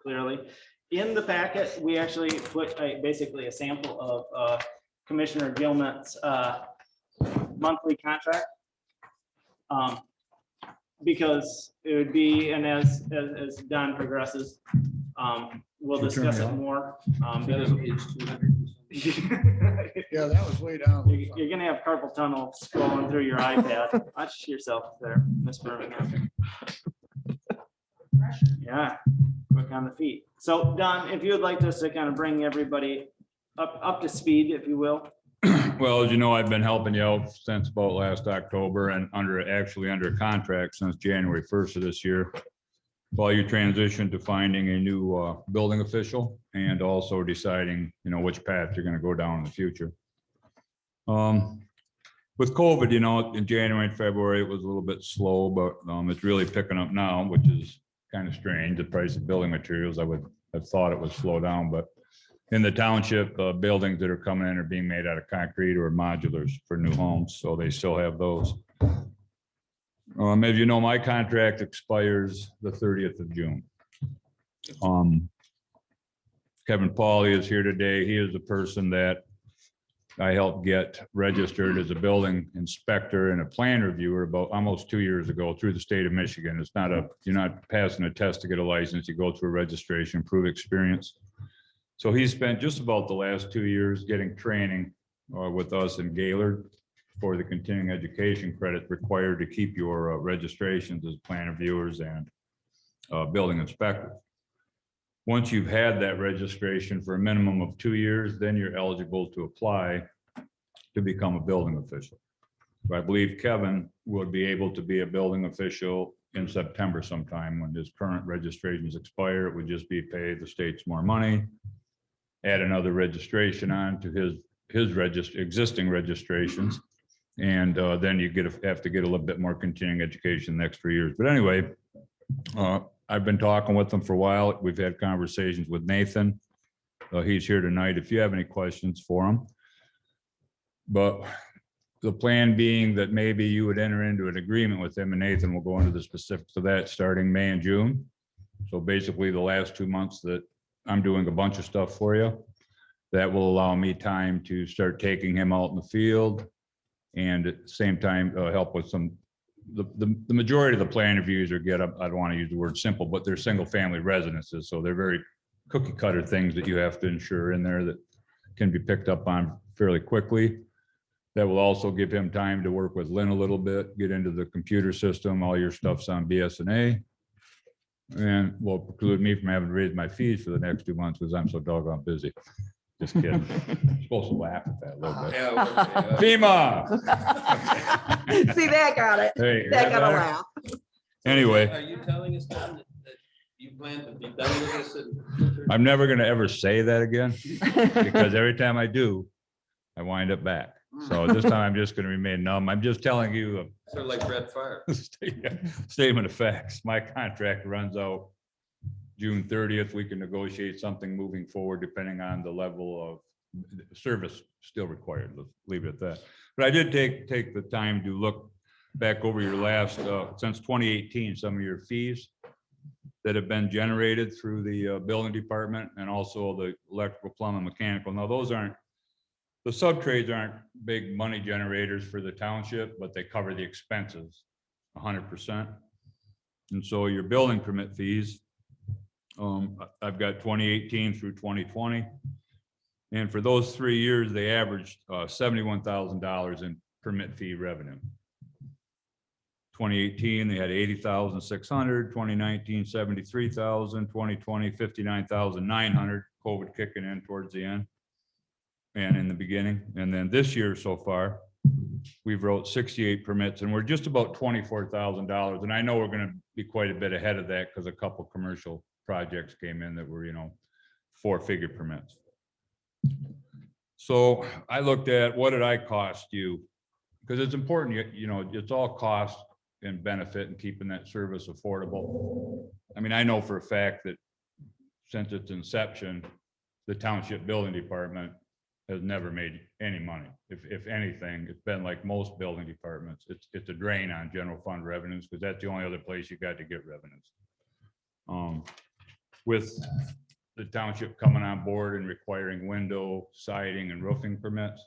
clearly. In the packet, we actually put basically a sample of Commissioner Gilman's monthly contract. because it would be, and as Don progresses, we'll Did you turn discuss me it off? more. That is page 200. Yeah, that was way down. You're gonna have carpal tunnel scrolling through your iPad. Watch yourself there, Miss Birmingham. Yeah, quick on the feet. So Don, if you would like us to kind of bring everybody up to speed, if you will. Well, as you know, I've been helping you out since about last October and actually under contract since January 1st of this year. While you transition to finding a new building official and also deciding, which path you're going to go down in the future. With COVID, in January and February, it was a little bit slow, but it's really picking up now, which is kind of strange. The price of building materials, I would have thought it would slow down, but in the township, buildings that are coming in are being made out of concrete or modulars for new homes, so they still have those. As you know, my contract expires the 30th of June. Kevin Pauly is here today. He is the person that I helped get registered as a building inspector and a plan reviewer about almost 2 years ago through the state of Michigan. It's not you're not passing a test to get a license. You go through a registration, prove experience. So he spent just about the last 2 years getting training with us in Gaylord for the continuing education credit required to keep your registrations as plan reviewers and building inspectors. Once you've had that registration for a minimum of 2 years, then you're eligible to apply to become a building official. I believe Kevin would be able to be a building official in September sometime when his current registrations expire. It would just be pay the states more money, add another registration on to his existing registrations. And then you have to get a little bit more continuing education the next 3 years. But anyway, I've been talking with them for a while. We've had conversations with Nathan. He's here tonight if you have any questions for him. But the plan being that maybe you would enter into an agreement with him, and Nathan will go into the specifics of that starting May and June. So basically the last 2 months that I'm doing a bunch of stuff for you, that will allow me time to start taking him out in the field. And at the same time, help with the majority of the plan reviews I don't want to use the word simple, but they're single family residences. So they're very cookie cutter things that you have to ensure in there that can be picked up on fairly quickly. That will also give him time to work with Lynn a little bit, get into the computer system. All your stuff's on BSNA. And will preclude me from having to raise my fees for the next 2 months because I'm so doggone busy. Just kidding. You're supposed to laugh at that a little bit. FEMA. See, that got it. Hey, That got a laugh. anyway, Are you telling us, Tom, that you plan to be done with this? I'm never going to ever say that again because every time I do, I wind up back. So this time I'm just going to remain numb. I'm just telling you Sort of like Brett Favre. a statement of facts. My contract runs out June 30th. We can negotiate something moving forward depending on the level of service still required. Let's leave it at that. But I did take the time to look back over your last, since 2018, some of your fees that have been generated through the building department and also the electrical, plumbing, mechanical. Now the sub trades aren't big money generators for the township, but they cover the expenses 100%. And so your building permit fees, I've got 2018 through 2020. And for those 3 years, they averaged $71,000 in permit fee revenue. 2018, they had 80,600, 2019, 73,000, 2020, 59,900, COVID kicking in towards the end and in the beginning. And then this year so far, we've wrote 68 permits and we're just about $24,000. And I know we're going to be quite a bit ahead of that because a couple of commercial projects came in that were, 4-figure permits. So I looked at what did I cost you? Because it's important, it's all cost and benefit and keeping that service affordable. I mean, I know for a fact that since its inception, the township building department has never made any money. If anything, it's been like most building departments. It's a drain on general fund revenues because that's the only other place you got to get revenues. With the township coming on board and requiring window, siding, and roofing permits,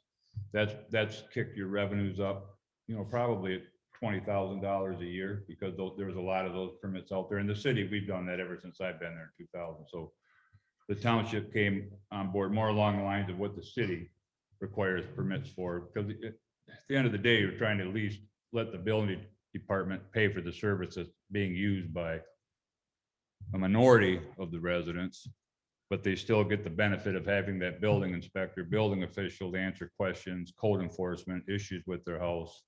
that's kicked your revenues up, probably $20,000 a year, because there's a lot of those permits out there. In the city, we've done that ever since I've been there in 2000. So the township came on board more along the lines of what the city requires permits for, because at the end of the day, you're trying to at least let the building department pay for the service that's being used by a minority of the residents, but they still get the benefit of having that building inspector, building official to answer questions, code enforcement, issues with their house,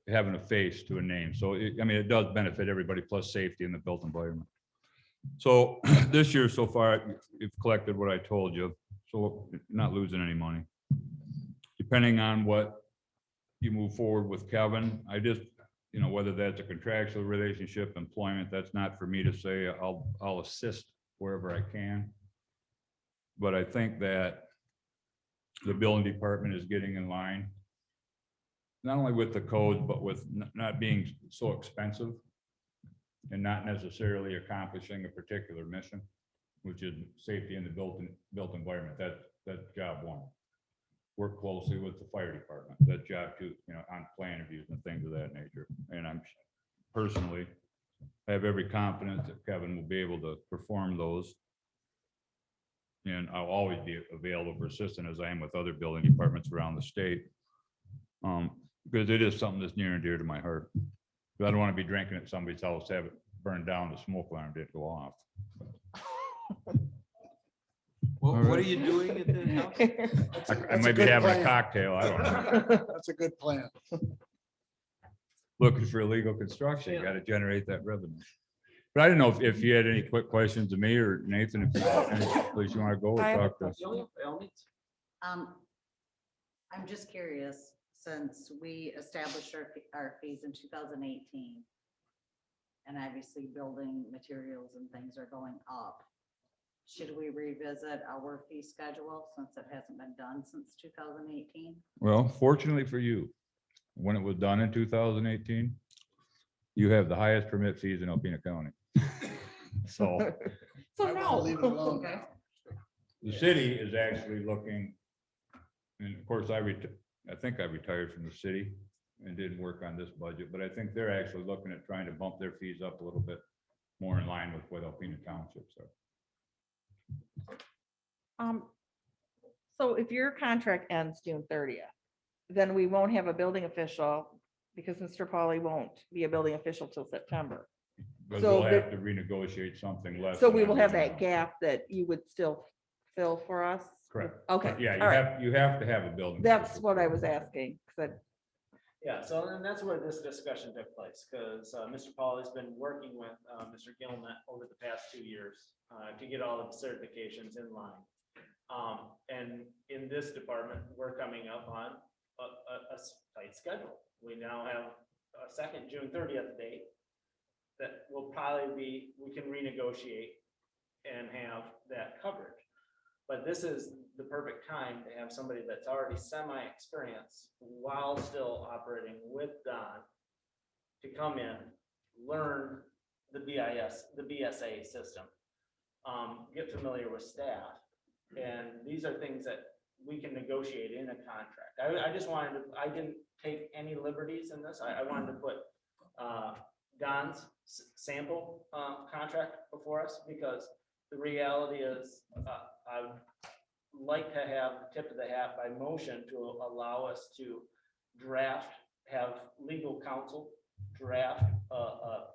having a face to a name. So I mean, it does benefit everybody, plus safety in the built environment. So this year so far, you've collected what I told you, so you're not losing any money. Depending on what you move forward with Kevin, I just, whether that's a contractual relationship, employment, that's not for me to say. I'll assist wherever I can. But I think that the building department is getting in line, not only with the codes, but with not being so expensive and not necessarily accomplishing a particular mission, which is safety in the built environment. That's job one. Work closely with the fire department. That's job two, on plan reviews and things of that nature. And I'm personally have every confidence that Kevin will be able to perform those. And I'll always be available for assistance, as I am with other building departments around the state. Because it is something that's near and dear to my heart. But I don't want to be drinking at somebody's house, have it burned down, the smoke alarm didn't go off. Well, All what are right. you doing at the house? I might be having a cocktail, I don't know. That's a good plan. Looking for illegal construction, you got to generate that revenue. But I don't know if you had any quick questions of me or Nathan, if you have any place you want to go or I have a talk to us. I'm just curious, since we established our fees in 2018, and obviously building materials and things are going up, should we revisit our fee schedule since it hasn't been done since 2018? Well, fortunately for you, when it was done in 2018, you have the highest permit fees in Alpena County. So So I will no. leave it alone now. the city is actually looking, and of course, I think I retired from the city and didn't work on this budget, but I think they're actually looking at trying to bump their fees up a little bit more in line with what Alpena Townships are. So if your contract ends June 30th, then we won't have a building official because Mr. Pauly won't be a building official till September. But So we'll the- have to renegotiate something less. So than we will I'm have doing that now. gap that you would still fill for us? Correct. Okay. Yeah, all right. you have to have a building. That's official. what I was asking, because Yeah, so and that's where this discussion took place, because Mr. Paul has been working with Mr. Gilman over the past 2 years to get all of the certifications in line. And in this department, we're coming up on a tight schedule. We now have a second June 30th date that will probably be, we can renegotiate and have that coverage. But this is the perfect time to have somebody that's already semi-experienced while still operating with Don to come in, learn the BSA system, get familiar with staff. And these are things that we can negotiate in a contract. I just wanted to, I didn't take any liberties in this. I wanted to put Don's sample contract before us, because the reality is I'd like to have the tip of the hat by motion to allow us to draft, have legal counsel draft a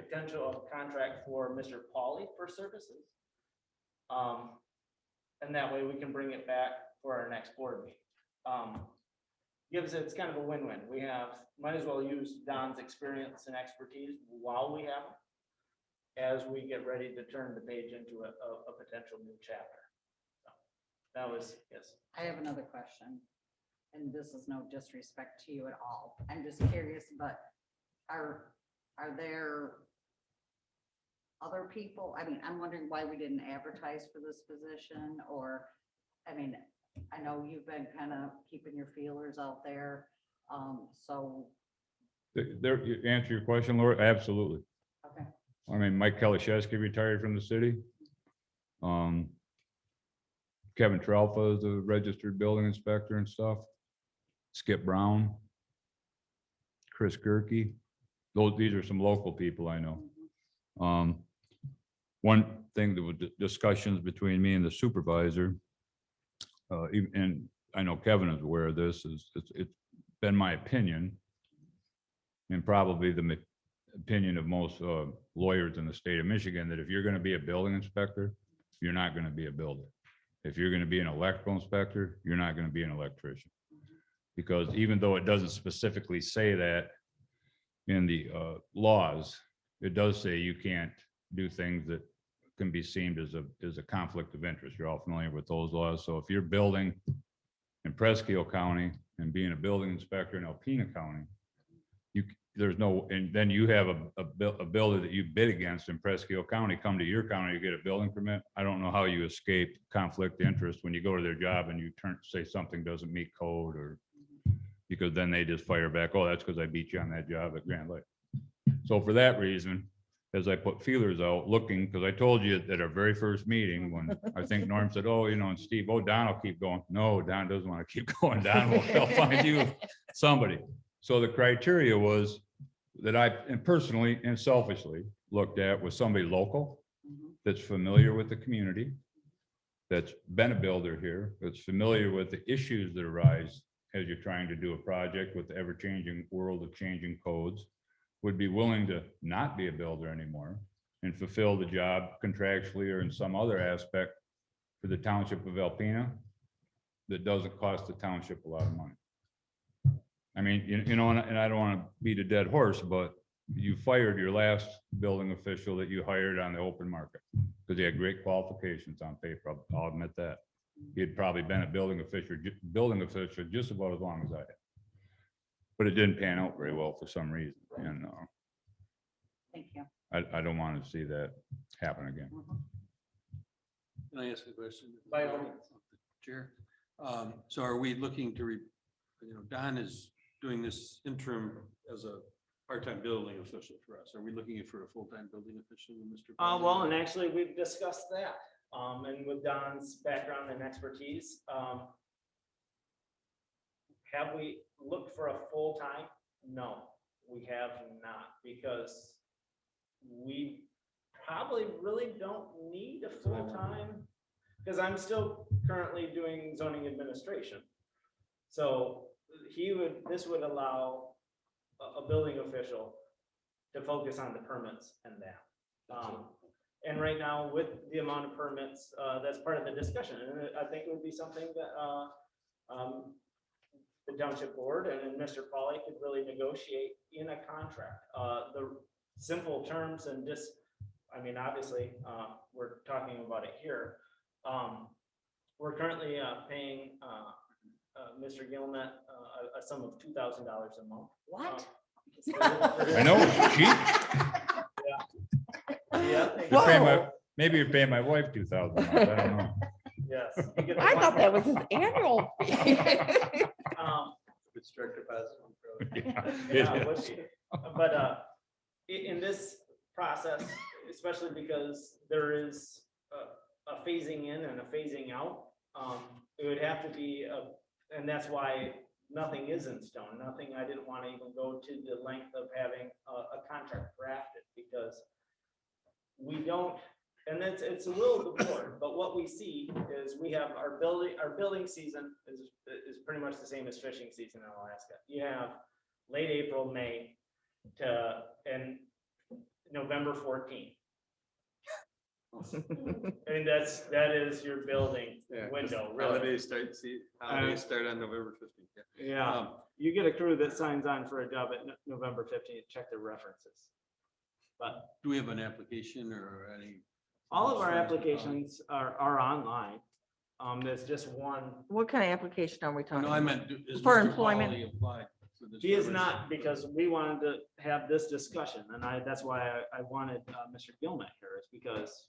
potential contract for Mr. Pauly for services. And that way we can bring it back for our next board meeting. It's kind of a win-win. We might as well use Don's experience and expertise while we have him, as we get ready to turn the page into a potential new chapter. So that was, yes. I have another question, and this is no disrespect to you at all. I'm just curious, but are there other people? I mean, I'm wondering why we didn't advertise for this position, or, I mean, I know you've been kind of keeping your feelers out there. So, There, you answer your question, Laura? Absolutely. okay. I mean, Mike Kalashewski retired from the city. Kevin Tralfa is a registered building inspector and stuff. Skip Brown. Chris Gerke. These are some local people I know. One thing that was discussions between me and the supervisor, and I know Kevin is aware of this, is it's been my opinion, and probably the opinion of most lawyers in the state of Michigan, that if you're going to be a building inspector, you're not going to be a builder. If you're going to be an electrical inspector, you're not going to be an electrician. Because even though it doesn't specifically say that in the laws, it does say you can't do things that can be seen as a conflict of interest. You're all familiar with those laws. So if you're building in Presque Isle County and being a building inspector in Alpena County, there's no, and then you have a builder that you bid against in Presque Isle County, come to your county to get a building permit. I don't know how you escape conflict of interest when you go to their job and you say something doesn't meet code, or because then they just fire back, oh, that's because I beat you on that job at Grand Lake. So for that reason, as I put feelers out looking, because I told you at our very first meeting, when I think Norm said, oh, and Steve, oh, Don will keep going. No, Don doesn't want to keep going. Don will, they'll find you somebody. So the criteria was that I, and personally and selfishly looked at, was somebody local that's familiar with the community, that's been a builder here, that's familiar with the issues that arise as you're trying to do a project with the ever-changing world of changing codes, would be willing to not be a builder anymore and fulfill the job contractually or in some other aspect for the township of Alpena that doesn't cost the township a lot of money. I mean, and I don't want to beat a dead horse, but you fired your last building official that you hired on the open market because he had great qualifications on paper. I'll admit that. He had probably been a building official just about as long as I had. But it didn't pan out very well for some reason. And Thank you. I don't want to see that happen again. Can I ask a question? By all means. Chair. So are we looking to, Don is doing this interim as a part-time building official for us. Are we looking for a full-time building official, Mr.? Well, and actually, we've discussed that. And with Don's background and expertise, have we looked for a full-time? No, we have not, because we probably really don't need a full-time, because I'm still currently doing zoning administration. So this would allow a building official to focus on the permits and that. And right now, with the amount of permits, that's part of the discussion. And I think it would be something that the township board and Mr. Pauly could really negotiate in a contract. The simple terms and just, I mean, obviously, we're talking about it here. We're currently paying Mr. Gilmet a sum of $2,000 a month. What? I know, it's cheap. Yeah. Maybe you're paying my wife $2,000. I don't know. Yes. I thought that was his annual fee. It's direct deposit. Yeah, it would be. But in this process, especially because there is a phasing in and a phasing out, it would have to be and that's why nothing is in stone. Nothing. I didn't want to even go to the length of having a contract drafted, because we don't. And it's the will of the board, but what we see is we have our building season is pretty much the same as fishing season in Alaska. You have late April, May and November 14th. And that is your building window. Really. Holidays start on November 15th. Yeah, you get a crew that signs on for a job at November 15th, check their references. But Do we have an application or any? all of our applications are online. There's just one. What kind of application are we talking No, about? I meant. is For Mr. employment? Pauly applied for this He is position? not, because we wanted to have this discussion, and that's why I wanted Mr. Gilmet here, is because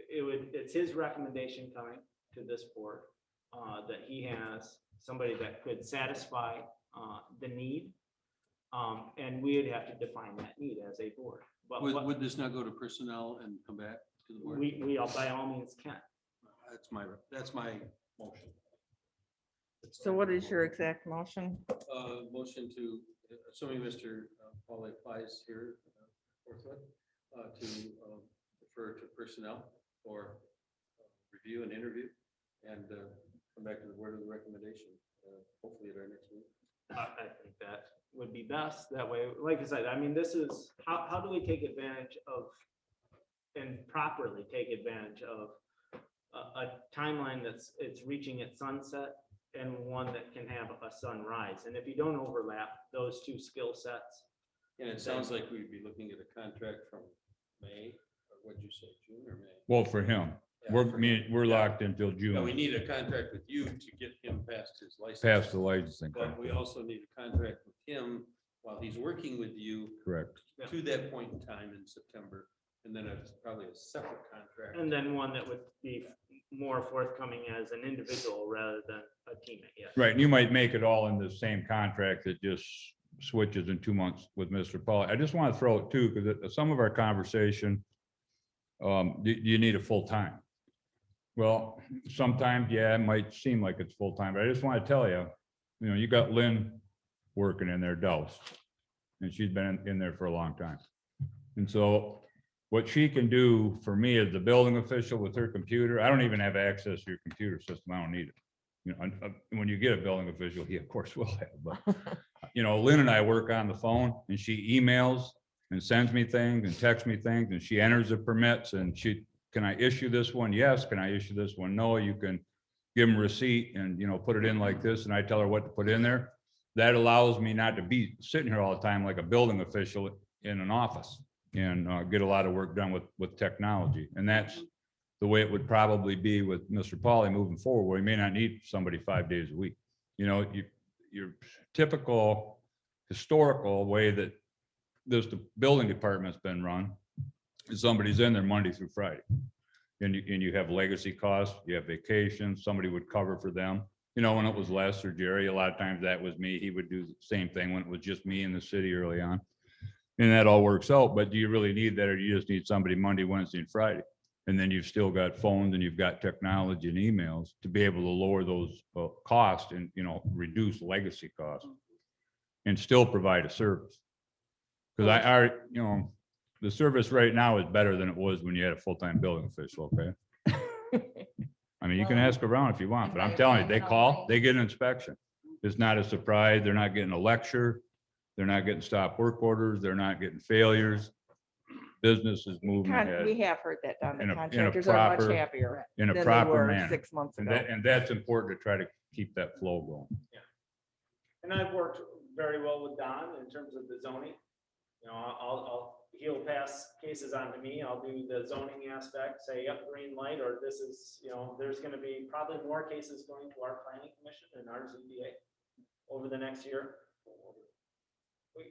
it's his recommendation coming to this board that he has somebody that could satisfy the need, and we would have to define that need as a board. But Would this not go to personnel and come back to the board? we all by all means can. That's my motion. So what is your exact motion? Motion to assuming Mr. Pauly applies here forthwith, to refer to personnel for review and interview and come back to the board with a recommendation, hopefully at our next meeting. I think that would be best. That way, like I said, I mean, this is, how do we take advantage of and properly take advantage of a timeline it's reaching its sunset and one that can have a sunrise? And if you don't overlap those two skill sets, And it sounds like we'd be looking at a contract from May, or what'd you say, June or May? Well, for him, we're locked until Yeah, we June, need a contract with you to get him past his license. past the licensing. But we also need a contract with him while he's working with you Correct. to that point in time in September. And then probably a separate contract. and then one that would be more forthcoming as an individual rather than a teammate. Yes. Right, and you might make it all in the same contract that just switches in 2 months with Mr. Paul. I just want to throw it too, because some of our conversation, do you need a full-time? Well, sometimes, yeah, it might seem like it's full-time, but I just want to tell you, you got Lynn working in there, Douse, and she's been in there for a long time. And so what she can do for me as the building official with her computer, I don't even have access to your computer system. I don't need it. When you get a building official, he of course will have, but Lynn and I work on the phone and she emails and sends me things and texts me things and she enters the permits and can I issue this one? Yes. Can I issue this one? No. You can give them a receipt and, put it in like this and I tell her what to put in there. That allows me not to be sitting here all the time like a building official in an office and get a lot of work done with technology. And that's the way it would probably be with Mr. Pauly moving forward, where he may not need somebody 5 days a week. Your typical historical way that the building department's been run is somebody's in there Monday through Friday. And you have legacy costs, you have vacations, somebody would cover for them. When it was Les or Jerry, a lot of times that was me. He would do the same thing when it was just me in the city early on. And that all works out, but do you really need that, or do you just need somebody Monday, Wednesday, and Friday? And then you've still got phones and you've got technology and emails to be able to lower those costs and, reduce legacy costs and still provide a service. Because the service right now is better than it was when you had a full-time building official, okay? I mean, you can ask around if you want, but I'm telling you, they call, they get an inspection. It's not a surprise. They're not getting a lecture. They're not getting stop work orders. They're not getting failures. Business is moving ahead We have heard that down. in The a contractors are much proper- happier in than a they proper were manner. 6 months And ago. that's important to try to keep that flow going. And I've worked very well with Don in terms of the zoning. He'll pass cases on to me. I'll do the zoning aspect, say, yep, green light, or this is, there's gonna be probably more cases going to our planning commission and our ZBA over the next year.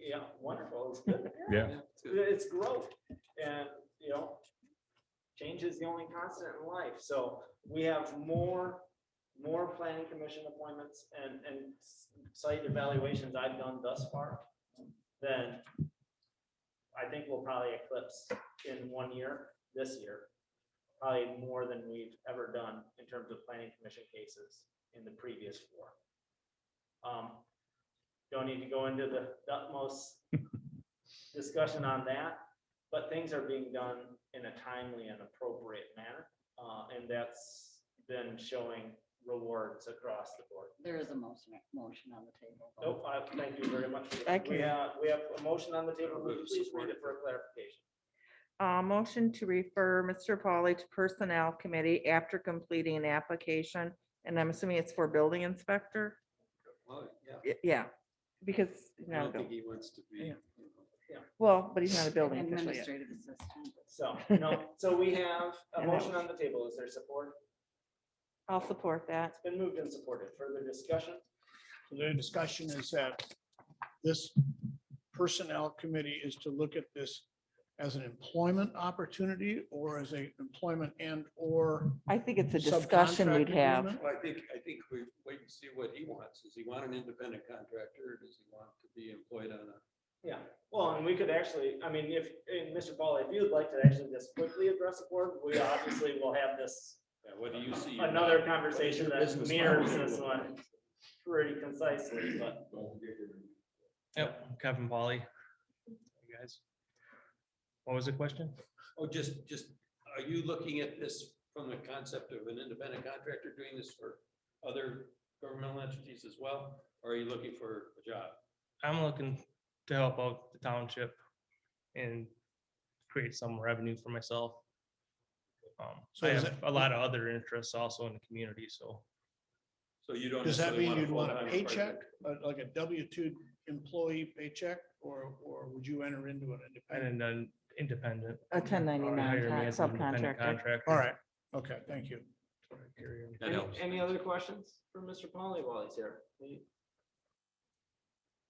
Yeah, wonderful. It's good. Yeah. It's growth and, change is the only constant in life. So we have more planning commission appointments and site evaluations I've done thus far than I think we'll probably eclipse in 1 year, this year, probably more than we've ever done in terms of planning commission cases in the previous 4. Don't need to go into the utmost discussion on that, but things are being done in a timely and appropriate manner. And that's been showing rewards across the board. There is a motion on the table. Nope, thank you very much. Thank you. We have a motion on the table. Will you please read it for a clarification? Motion to refer Mr. Pauly to Personnel Committee after completing an application, and I'm assuming it's for building inspector? Well, yeah, Yeah, because, I don't think he wants to be. Yeah. Well, but he's not a building official yet. Administrative assistant. So we have a motion on the table. Is there support? I'll support that. It's been moved and supported. Further discussion? The discussion is that this personnel committee is to look at this as an employment opportunity or as a employment and or I think it's a discussion we'd subcontract have. agreement? Well, I think we wait and see what he wants. Does he want an independent contractor or does he want to be employed on a? Yeah, well, and we could actually, I mean, Mr. Paul, if you would like to actually just quickly address the board, we obviously will have this What do you see? another conversation that business mirrors model? this one pretty concisely, but Yep, Kevin Polly. You guys. What was the question? Oh, just, are you looking at this from the concept of an independent contractor doing this for other governmental entities as well? Or are you looking for a job? I'm looking to help out the township and create some revenue for myself. So I is have a lot of other interests also in the community, so. So you don't. Does that necessarily mean you'd want a full-time paycheck, part-time? like a W-2 employee paycheck, or would you enter into an independent? And then independent. A 1099 Hire me as an independent subcontractor. contractor. All right, okay, thank you. That Any, helps. any other questions for Mr. Polly while he's here?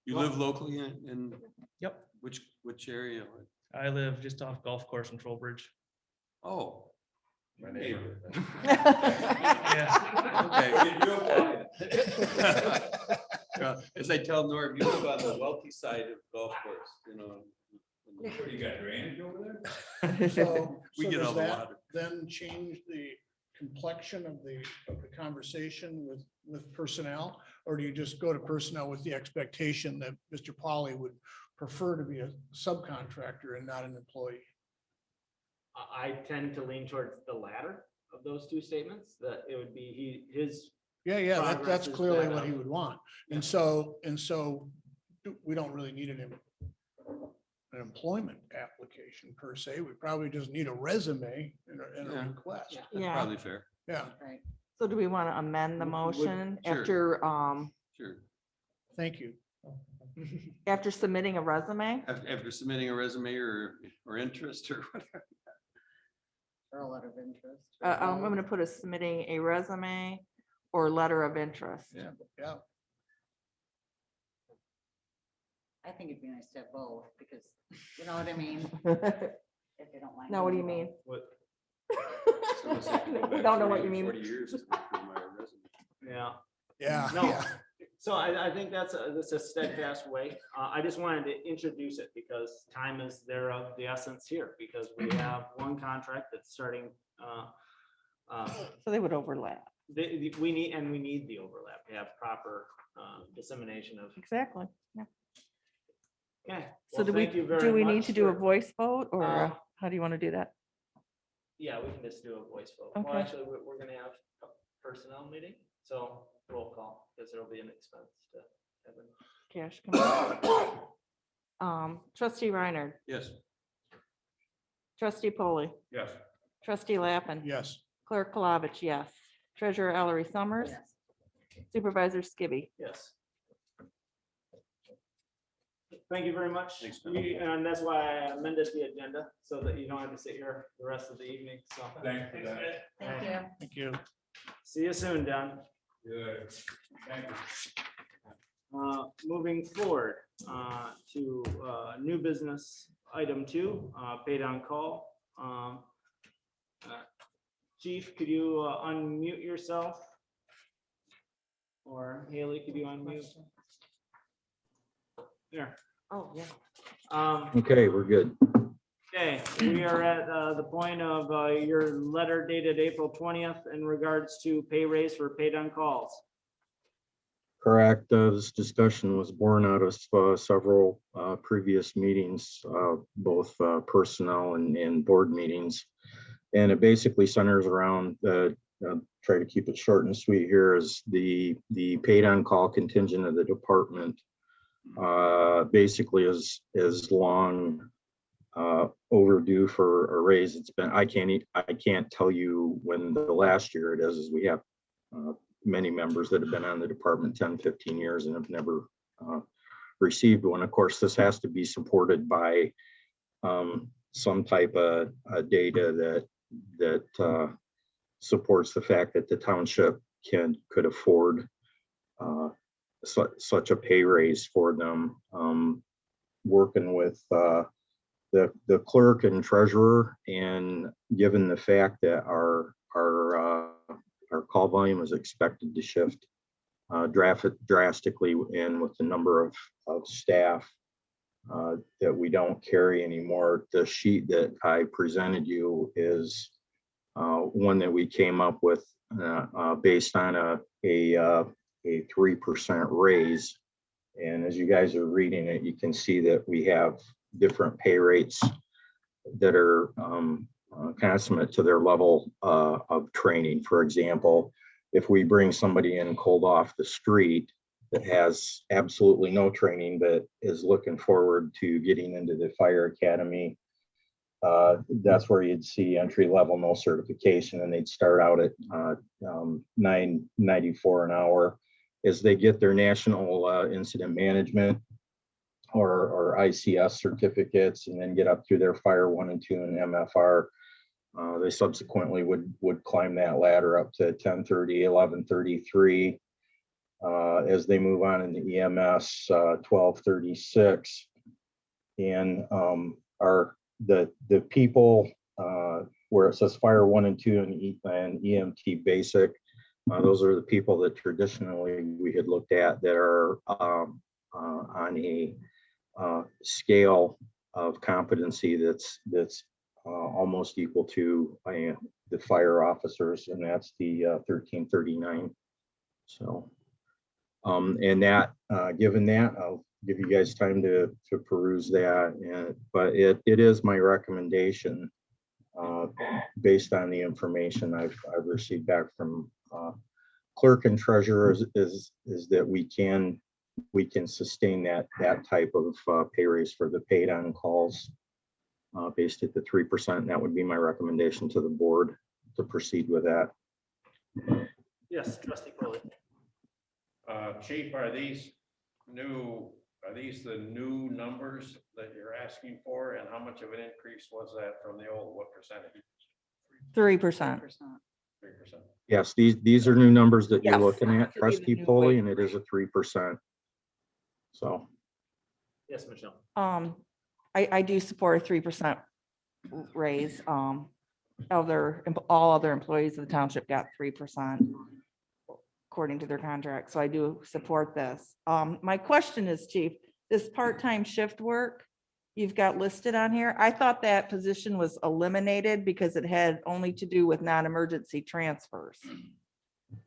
You live locally in Yep, which area? I live just off Golf Course and Trowbridge. Oh. My neighbor. Yeah. As I tell Norm, you live on the wealthy side of golf course, you know. You got drainage over there? So We get does all the that water. then change the complexion of the conversation with personnel? Or do you just go to personnel with the expectation that Mr. Polly would prefer to be a subcontractor and not an employee? I tend to lean towards the latter of those two statements, that it would be his. Yeah, Progress that's is clearly that, what he would want. Yeah. And so we don't really need an employment application per se. We probably just need a resume and a Yeah. request. Yeah. That's Yeah. probably fair. Yeah, Right. So do we want to amend the Would- motion sure. after, Sure. thank you. after submitting a resume? After submitting a resume or interest or whatever. For a lot of interest. I'm going to put a submitting a resume or letter of interest. Yeah. Yeah, I think it'd be nice to have both, because, you know what I mean? If you don't mind. Now, what do you doing mean? What, So it's like go We back don't know 40 what you mean. 40 years to look through my resume. yeah. yeah. No. yeah. So I think that's a steadfast way. I just wanted to introduce it because time is there of the essence here, because we have one contract that's starting. So they would overlap. We need the overlap to have proper dissemination of. Exactly. Yeah. Okay. So well, do we, thank you very do we need much to do a for- voice vote or Uh, how do you want to do that? Yeah, we can just do a voice vote. Well, Okay. actually, we're gonna have a personnel meeting, so roll call, because there'll be an expense to have it. Cash. come in. Trustee Reiner, Yes. trustee Polly, Yes. trustee Lappin. Yes, Clerk Palovich, yes. Treasurer Ellery Summers, Yes. Supervisor Skibby. Yes. Thank you very much. Thanks, Ben. And that's why I amended the agenda, so that you don't have to sit here the rest of the evening, so. Thanks for that. Thank you. thank you. See you soon, Don. Good. Thank you. Moving forward to new business, item 2, paid on call. Chief, could you unmute yourself? Or Haley, could you unmute? There. Oh, yeah. Okay, we're good. Okay, we are at the point of your letter dated April 20th in regards to pay raise for paid on calls. Correct. This discussion was born out of several previous meetings, both personnel and board meetings. And it basically centers around, try to keep it short and sweet here, is the paid on call contingent of the department. Basically is long overdue for a raise. It's been, I can't tell you when the last year it is, as we have many members that have been on the department 10, 15 years and have never received one. Of course, this has to be supported by some type of data that supports the fact that the township could afford such a pay raise for them. Working with the clerk and treasurer, and given the fact that our call volume is expected to shift drastically, and with the number of staff that we don't carry anymore, the sheet that I presented you is one that we came up with based on a 3% raise And as you guys are reading it, you can see that we have different pay rates that are consummate to their level of training. For example, if we bring somebody in cold off the street that has absolutely no training, but is looking forward to getting into the fire academy, that's where you'd see entry level, no certification, and they'd start out at $9.94 an hour. As they get their national incident management or ICS certificates, and then get up through their fire 1 and 2 and MFR, they subsequently would climb that ladder up to 1030, 1133. As they move on in the EMS, 1236. And are the people where it says fire 1 and 2 and EMT basic, those are the people that traditionally we had looked at that are on a scale of competency that's almost equal to the fire officers, and that's the 1339. So and that given that, I'll give you guys time to peruse that, but it is my recommendation based on the information I've received back from clerk and treasurer is that we can sustain that type of pay raise for the paid on calls based at the 3%. And that would be my recommendation to the board to proceed with that. Yes, trustee Foley. Chief, are these the new numbers that you're asking for? And how much of an increase was that from the old, what percentage? 3%. 3%. Yes, these are new numbers that you're Yes. looking at, To be the trustee new Foley, wage and it is a 3%. So Yes, Michelle. I do support a 3% raise. All other employees of the township got 3% according to their contract. So I do support this. My question is, Chief, this part-time shift work you've got listed on here, I thought that position was eliminated because it had only to do with non-emergency transfers.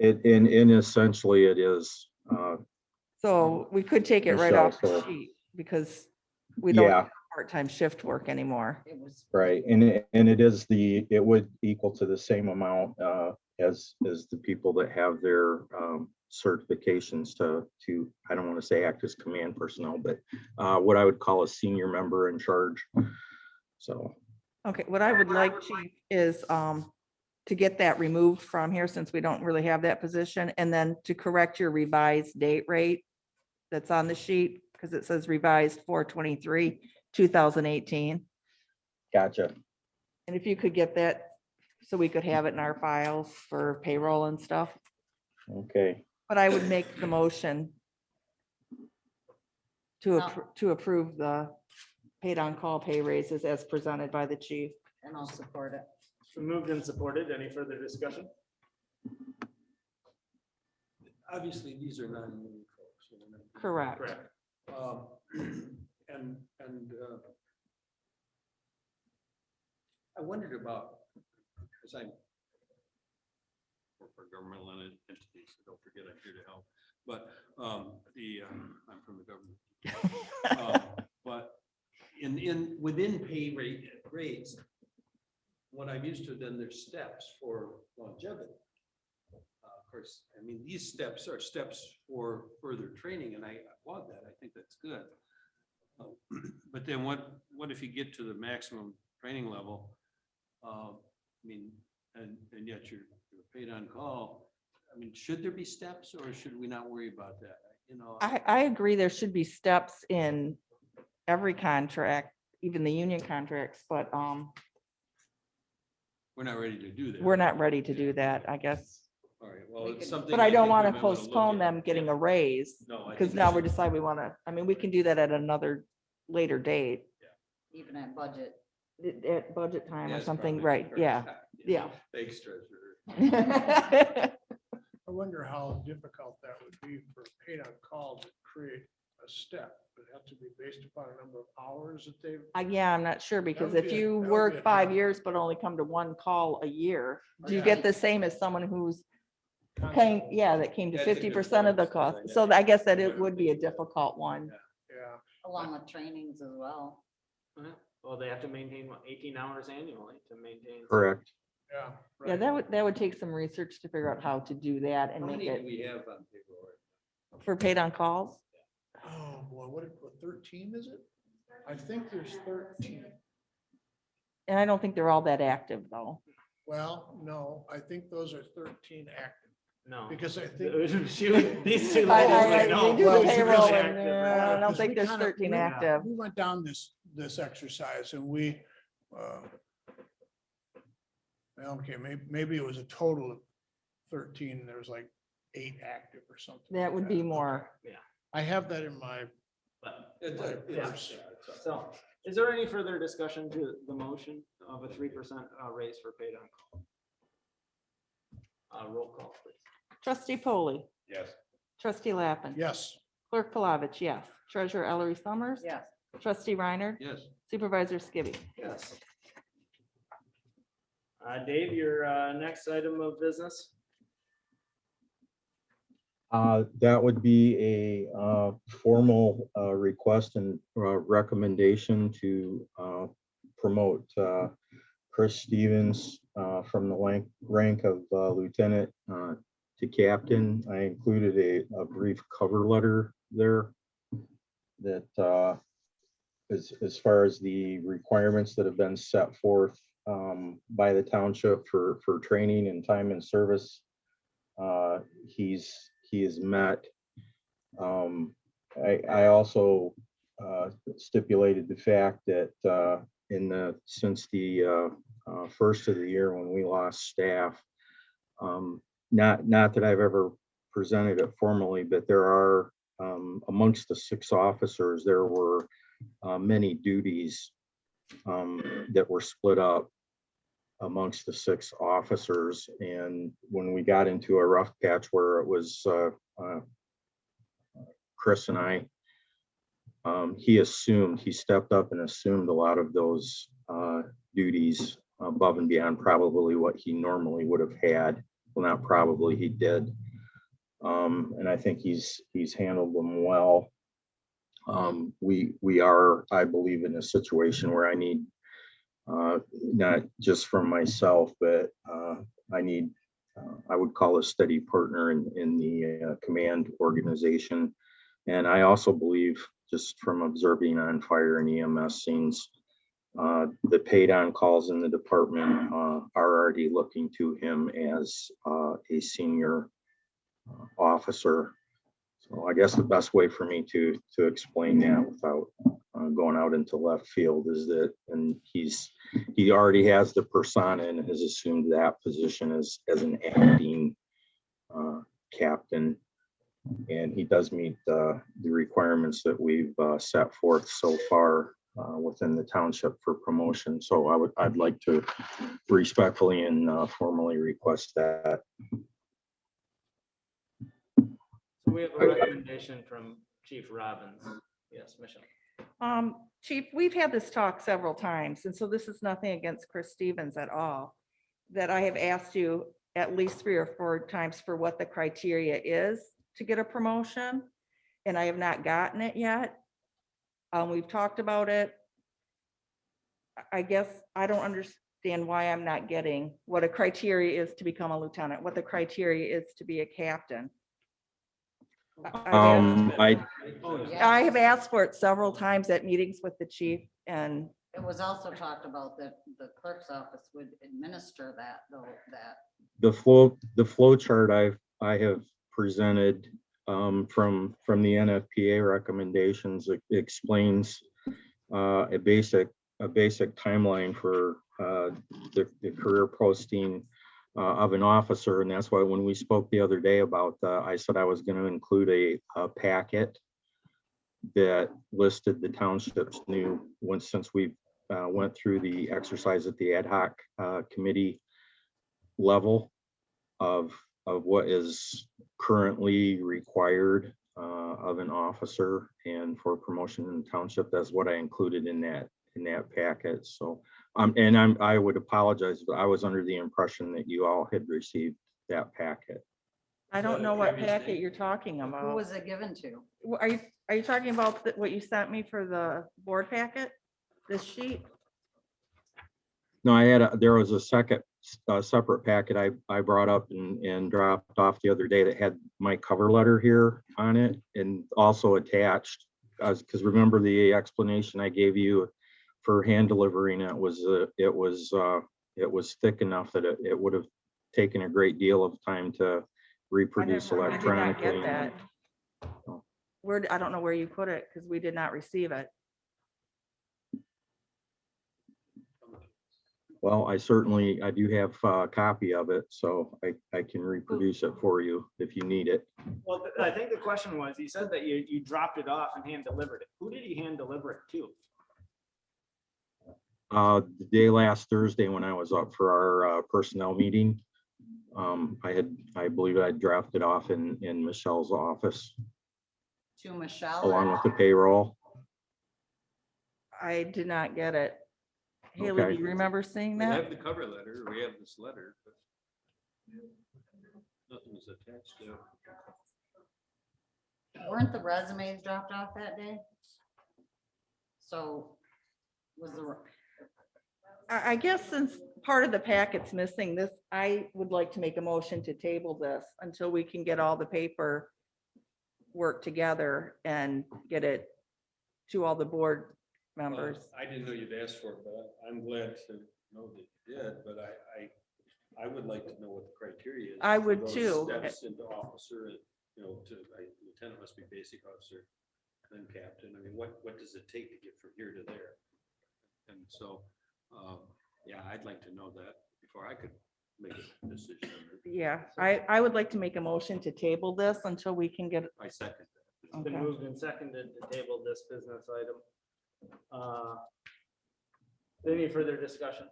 in essentially it is. So we could take it right off the Michelle, so- sheet because we don't Yeah. have part-time shift work anymore. It was. Right, and it would equal to the same amount as the people that have their certifications to I don't want to say act as command personnel, but what I would call a senior member in charge. So Okay, what I would like, Chief, is to get that removed from here since we don't really have that position, and then to correct your revised date rate that's on the sheet, because it says revised 4/23/2018. gotcha. And if you could get that, so we could have it in our files for payroll and stuff. Okay, But I would make the motion to No. to approve the paid on call pay raises as presented by the chief. And I'll support it. So moved and supported. Any further discussion? Obviously, these are non-union folks. Correct. Correct. And I wondered about, because I'm work for governmental entities, so don't forget I'm here to help, but I'm from the government. But within pay rates, what I'm used to, then there's steps for longevity. Of course, I mean, these steps are steps for further training, and I applaud that. I think that's good. But then what if you get to the maximum training level? I mean, and yet you're paid on call. I mean, should there be steps or should we not worry about that? I agree there should be steps in every contract, even the union contracts, but we're not ready to do that. we're not ready to do that, I guess. All right, well, We it's can- something. But I don't think want we to might wanna look postpone at. them getting a raise No, I because think now we we should. decide we want to, I mean, we can do that at another later date, Even at budget. at budget time Yeah, or it's something, probably right? fair. Yeah, yeah. Thanks, treasurer. I wonder how difficult that would be for paid on call to create a step. Would it have to be based upon a number of hours that they've. Yeah, I'm not sure because would if be a- you that would be work a 5 tough- years but only come to one call a year, do you Yeah. get the same as someone who's that came to That's a 50% of the good cost. point. So I guess that it would be a difficult one. Yeah. Along with trainings as well. Well, they have to maintain what, 18 hours annually to maintain. Correct. Yeah. Yeah, right. that would take some research to figure out how to do that and How make many do it we have on payroll? for paid on calls. Oh, boy, what 13 is it? I think there's 13. And I don't think they're all that active though. Well, no, I think those are 13 active, No. because I think. These two I- ladies I- would know. they do the Well, who's payroll really and, active, I right? don't Because think we there's kinda- 13 we- active. We went down this exercise and we, okay, maybe it was a total of 13. There was like 8 active or something. That like would be more. I have that in my, But, yeah. so, is there any further discussion to the motion of a 3% raise for paid on call? Roll call, please. Trustee Polly, Yes. trustee Lappin. yes. Clerk Palovich, yes. Treasurer Ellery Summers. Yes. Trustee Reiner. Yes. Supervisor Skibby. Yes. Dave, your next item of business? That would be a formal request and recommendation to promote Chris Stevens from the rank of lieutenant to captain. I included a brief cover letter there that as far as the requirements that have been set forth by the township for training and time and service. He is met. I also stipulated the fact that since the first of the year when we lost staff, not that I've ever presented it formally, but there are amongst the 6 officers, there were many duties that were split up amongst the 6 officers. And when we got into a rough patch where it was Chris and I, he stepped up and assumed a lot of those duties above and beyond probably what he normally would have had. Well, not probably, he did. And I think he's handled them well. We are, I believe, in a situation where I need not just from myself, but I need, I would call a steady partner in the command organization. And I also believe, just from observing on fire and EMS scenes, the paid on calls in the department are already looking to him as a senior officer. So I guess the best way for me to explain that without going out into left field is that, and he already has the persona and has assumed that position as an acting captain. And he does meet the requirements that we've set forth so far within the township for promotion. So I'd like to respectfully and formally request that. So we have a recommendation from Chief Robbins. Yes, Michelle. Chief, we've had this talk several times, and so this is nothing against Chris Stevens at all. That I have asked you at least 3 or 4 times for what the criteria is to get a promotion, and I have not gotten it yet. We've talked about it. I guess I don't understand why I'm not getting what a criteria is to become a lieutenant, what the criteria is to be a captain. I have asked for it several times at meetings with the chief, and It was also talked about that the clerk's office would administer that, though, that. The flow chart I have presented from the NFPA recommendations explains a basic timeline for the career posting of an officer. And that's why when we spoke the other day about, I said I was going to include a packet that listed the township's new, since we went through the exercise at the ad hoc committee level of what is currently required of an officer and for promotion in the township. That's what I included in that packet. So I would apologize, but I was under the impression that you all had received that packet. I don't know what Previous packet date? you're talking Who about. was it given to? Are you talking about what you sent me for the board packet? This sheet? No, there was a second, separate packet I brought up and dropped off the other day that had my cover letter here on it and also attached. Because remember the explanation I gave you for hand delivering, it was thick enough that it would have taken a great deal of time to reproduce I did not electronically. get that. I don't know where you put it because we did not receive it. Well, I do have a copy of it, so I can reproduce it for you if you need it. Well, I think the question was, you said that you dropped it off and hand delivered it. Who did you hand deliver it to? The day last Thursday when I was up for our personnel meeting, I believe I dropped it off in Michelle's office To Michelle? along with the payroll. I did not get it. Haley, Okay. do you remember seeing We that? have the cover letter, we have this letter, but nothing was attached to it. Weren't the resumes dropped off that day? So was the, I guess since part of the packet's missing this, I would like to make a motion to table this until we can get all the paper work together and get it to all the board members. I didn't know you'd ask for it, but I'm glad to know that you did, but I would like to know what the criteria is. I for would those too. Steps into officer, lieutenant must be basic officer, then captain. I mean, what does it take to get from here to there? And so, yeah, I'd like to know that before I could make a decision. Yeah, I would like to make a motion to table this until we can get, I second that. It's been Okay. moved and seconded to table this business item. Any further discussion?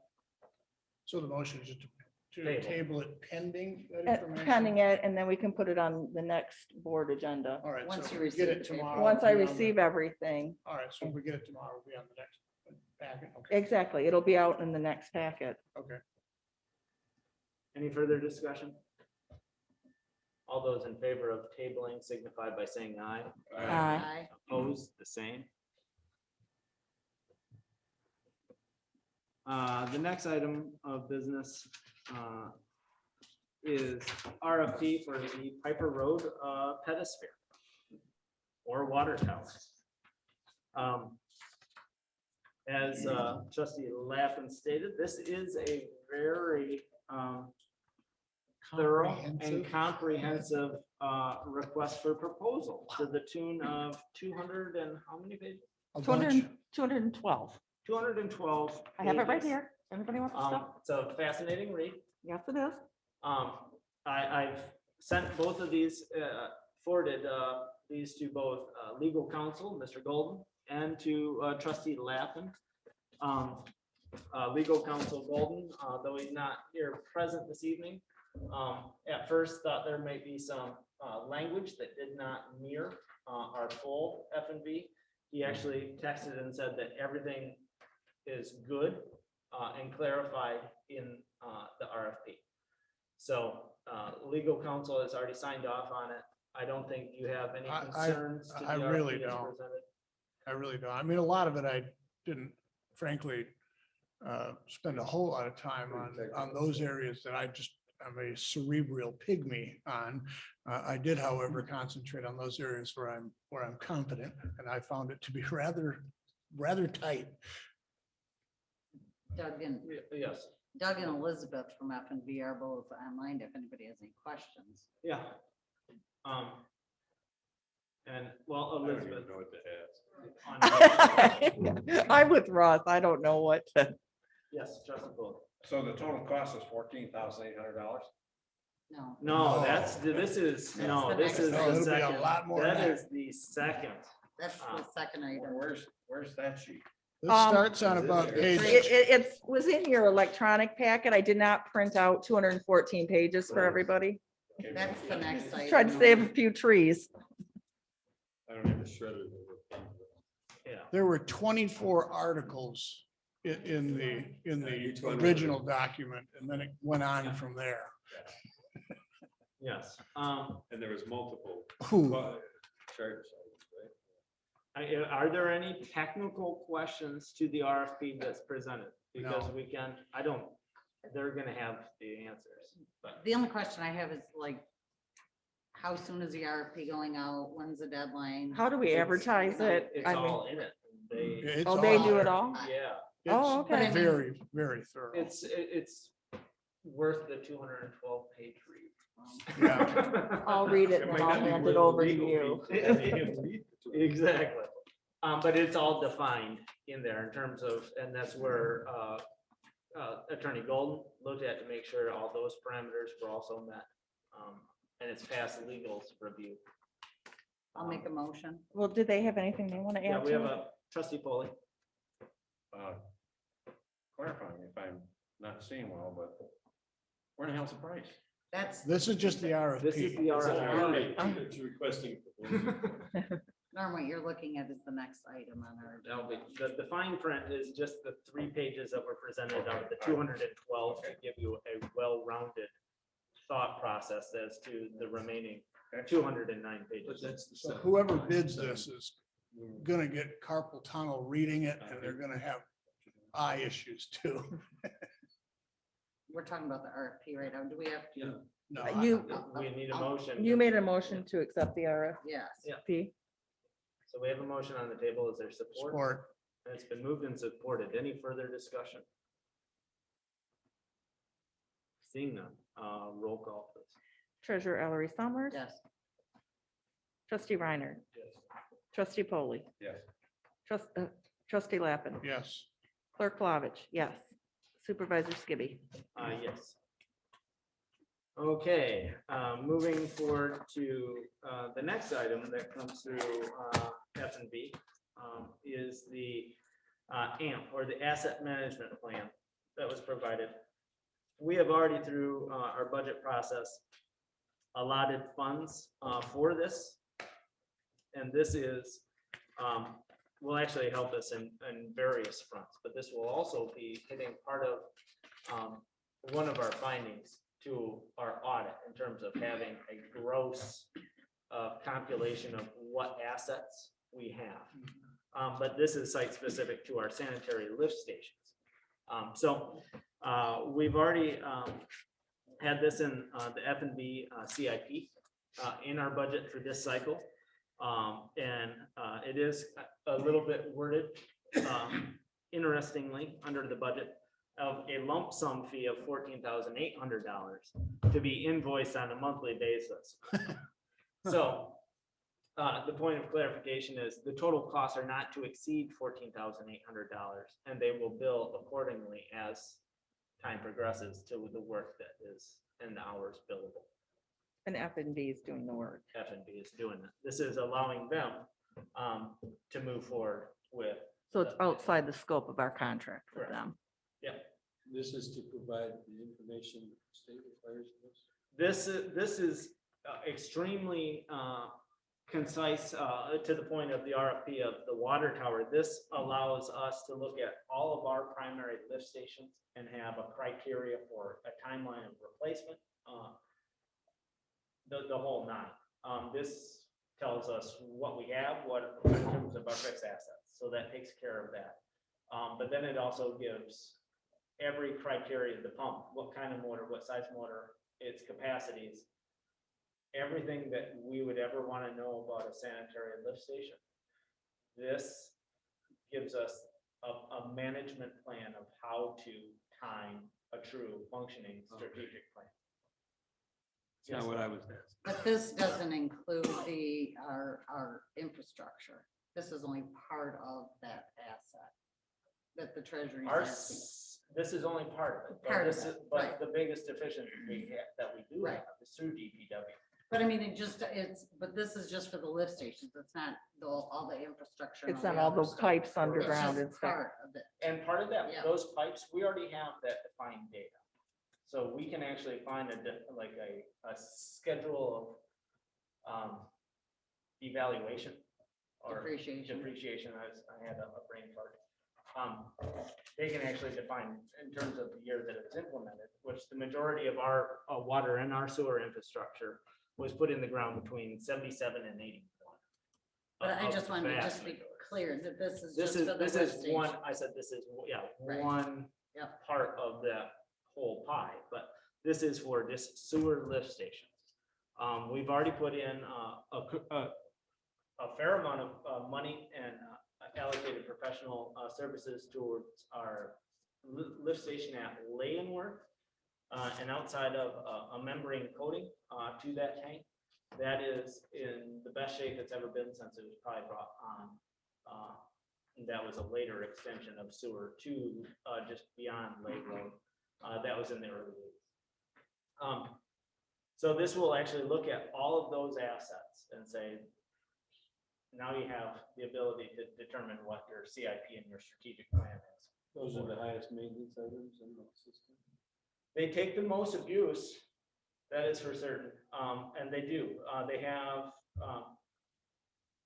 So the motion is to Table. table it pending that information? pending it, and then we can put it on the next board agenda. All right. Once so you if we receive get the it paper. tomorrow. Once I it'll be on the- receive everything, All right, so if we get it tomorrow, it'll be on the next packet. Okay, exactly, it'll be out in the next packet. okay. Any further discussion? All those in favor of tabling signify by saying aye. Aye. Opposed, the same. The next item of business is RFP for the Piper Road pedosphere or water tower. As trustee Lappin stated, this is a very thorough and comprehensive request for proposal to the tune of 200 and how many pages? A 200 bunch. 212. 212. I have it right pages. here. Everybody wants the stuff? It's a fascinating read. Yes, it is. I've sent both of these, forwarded these to both legal counsel, Mr. Golden, and to trustee Lappin. Legal counsel Golden, though he's not here present this evening, at first thought there might be some language that did not mirror our full F and V. He actually texted and said that everything is good and clarified in the RFP. So legal counsel has already signed off on it. I don't think you have any concerns. to the I really RFP as don't. presented. I really don't. I mean, a lot of it I didn't frankly spend a whole lot of time on those areas that I'm a cerebral pygmy on. I did, however, concentrate on those areas where I'm confident, and I found it to be rather tight. Doug and Yes, Elizabeth from F and V are both online if anybody has any questions. yeah. And well, I don't even Elizabeth. know what to ask. I'm with Ross. I don't know what to. Yes, trustee Golden. So the total cost is $14,800? No. No, No. this is, That's no, the this next is No, the it'll be a second. lot more than That that. is the second. That's the second item. Where's that sheet? This Um, starts on about page, It was in your electronic packet. I did not print out 214 pages for everybody. That's the next item. Tried to save a few trees. I don't have a shredder. Yeah. there were 24 articles in the Each one was original document, and then it went on from there. Yes. And there was multiple Ooh. charter sites, right? Are there any technical questions to the RFP that's presented? Because No. we can, they're gonna have the answers, but The only question I have is like, how soon is the RFP going out? When's the deadline? How do we advertise it? it's I mean, all in it. They, It's oh, they all do it there. all? yeah, Oh, It's okay. Very, very thorough. it's worth the 212 page read. Yeah. I'll read it and then I'll hand it over to you. Exactly. But it's all defined in there in terms of, and that's where Attorney Golden looked at to make sure all those parameters were also met. And it's passed legal's review. I'll make a motion. Well, do they have anything they want to Yeah, add we have to it? a trustee Polly. Clarifying if I'm not seeing well, but where the hell's the price? That's This is just the This is RFP. the RFP. It's requesting. Norm, what you're looking at is the next item on our. That'll be, the fine print is just the 3 pages that were presented out of the 212 to give you a well-rounded thought process as to the remaining 209 pages. So whoever bids this is gonna get carpal tunnel reading it, and they're gonna have eye issues too. We're talking about the RFP right now. Do we have to? No, We need a motion. You made a motion to accept the RFP. Yes. Yeah. So we have a motion on the table. Is there support? Support. And it's been moved and supported. Any further discussion? Seeing none, roll call please. Treasurer Ellery Summers. Yes. Trustee Reiner. Trustee Polly. Yes. Trustee Lappin. Yes. Clerk Flavich, yes. Supervisor Skibby. Yes. Okay, moving forward to the next item that comes through F and B is the AMP, or the Asset Management Plan that was provided. We have already through our budget process allotted funds for this. And this is, will actually help us in various fronts, but this will also be hitting part of one of our findings to our audit in terms of having a gross compilation of what assets we have. But this is site specific to our sanitary lift stations. So we've already had this in the F and B CIP in our budget for this cycle. And it is a little bit worded interestingly under the budget of a lump sum fee of $14,800 to be invoiced on a monthly basis. So the point of clarification is the total costs are not to exceed $14,800, and they will bill accordingly as time progresses to the work that is in the hours billable. And F and B is doing the work. F and B is doing it. This is allowing them to move forward with. So it's outside the scope of our contract with Correct. them. This is to provide the information the state requires of us. This is extremely concise to the point of the RFP of the water tower. This allows us to look at all of our primary lift stations and have a criteria for a timeline of replacement. The whole nine. This tells us what we have, what in terms of our fixed assets. So that takes care of that. But then it also gives every criteria of the pump, what kind of motor, what size motor, its capacities, everything that we would ever want to know about a sanitary lift station. This gives us a management plan of how to time a true functioning strategic plan. That's not what I was asking. But this doesn't include our infrastructure. This is only part of that asset that the treasury. This is only part of it. but Part of this it, is- But right. the biggest deficiency that we do Right. have is through DPW. But I mean, but this is just for the lift stations. It's not all the infrastructure. and It's the not all other those stuff. pipes It's underground just and stuff. part of it. And part of that, Yeah. those pipes, we already have that defined data. So we can actually find a schedule of evaluation or Depreciation. depreciation. I had a brain fart. they can actually define in terms of the year that it's implemented, which the majority of our water and our sewer infrastructure was put in the ground between 77 and 81. But I of just the wanted to vast just be majority. clear that this is This just is, for the this lift is one, station. I said, this is, yeah, Right. one Yep. part of that whole pie, but this is for just sewer lift stations. We've already put in a fair amount of money and allocated professional services towards our lift station at Leyenworth. And outside of a membrane coating to that tank, that is in the best shape it's ever been since it was probably brought on. And that was a later extension of sewer to just beyond Lake Road. That was in the early days. So this will actually look at all of those assets and say, now you have the ability to determine what your CIP and your strategic plan is. Those are the highest maintenance items in the system. They take the most abuse, that is for certain, and they do. They have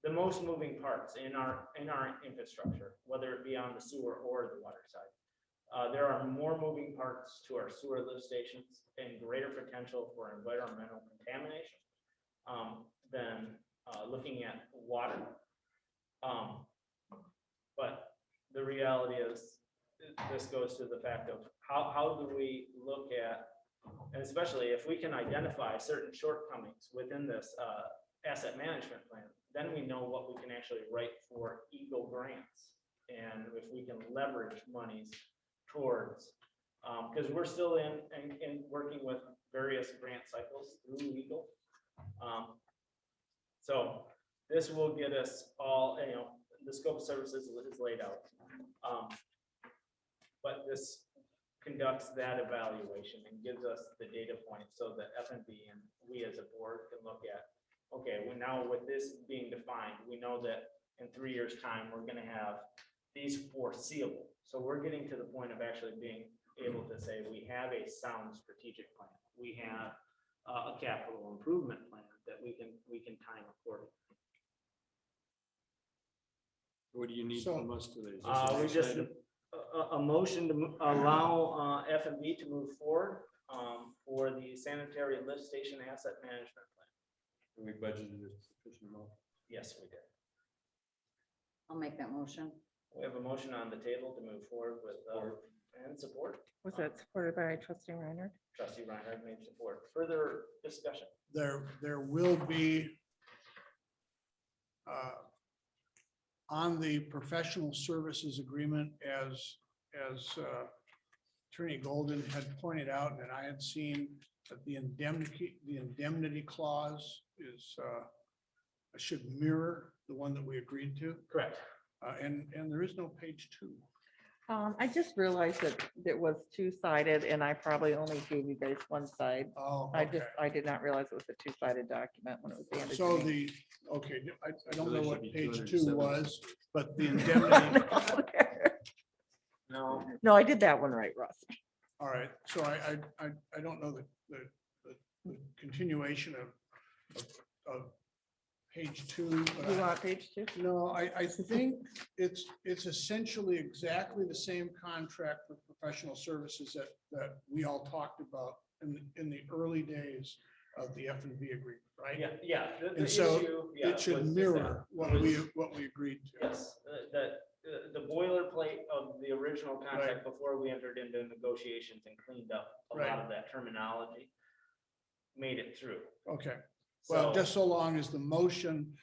the most moving parts in our infrastructure, whether it be on the sewer or the water side. There are more moving parts to our sewer lift stations and greater potential for environmental contamination than looking at water. But the reality is, this goes to the fact of how do we look at, and especially if we can identify certain shortcomings within this asset management plan, then we know what we can actually write for Eagle grants. And if we can leverage monies towards, because we're still in working with various grant cycles through Eagle. So this will get us all, the scope of services is laid out. But this conducts that evaluation and gives us the data points so that F&B and we as a board can look at, okay, well, now with this being defined, we know that in 3 years' time, we're gonna have these foreseeable. So we're getting to the point of actually being able to say, we have a sound strategic plan. We have a capital improvement plan that we can time accordingly. What do you need So- from us today? Is this We an just, action item? a motion to allow F&B to move forward for the sanitary lift station asset management plan. We budgeted a sufficient amount. Yes, we did. I'll make that motion. We have a motion on the table to move forward with, and support. Was that supported by trustee Reiner? Trustee Reinhardt made support. Further discussion? There will be on the professional services agreement, as Attorney Golden had pointed out, and I had seen that the indemnity clause is should mirror the one that we agreed to, Correct. and there is no page 2. I just realized that it was two-sided and I probably only gave you guys one side. Oh, I did not realize it was a two-sided document when it was handed So to me. I don't know what Really should be page 2 207. was, but the indemnity, No, No, I did that one right, Russ. all right, so I don't know the continuation of page 2. but You I- want page 2? No, I think it's essentially exactly the same contract for professional services that we all talked about in the early days of the F&B agreement, right? yeah. the And so issue, yeah, It should was just mirror that. what we agreed to. Yes, the boilerplate of the original contract before we entered into negotiations and cleaned up a lot of that terminology made it through. Okay, well, So- just so long as the motion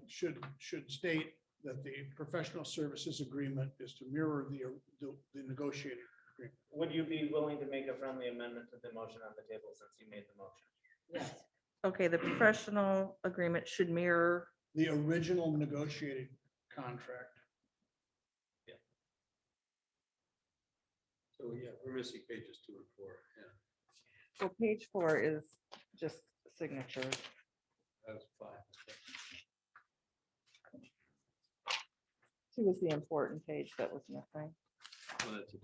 should state that the professional services agreement is to mirror the negotiated agreement. Would you be willing to make a friendly amendment to the motion on the table since you made the motion? Yes. Okay, the professional agreement should mirror, The original negotiated contract. So, yeah, we're missing pages 2 and 4. Yeah, so page 4 is just signature. that's fine. 2 was the important page that was missing. Well, that's a-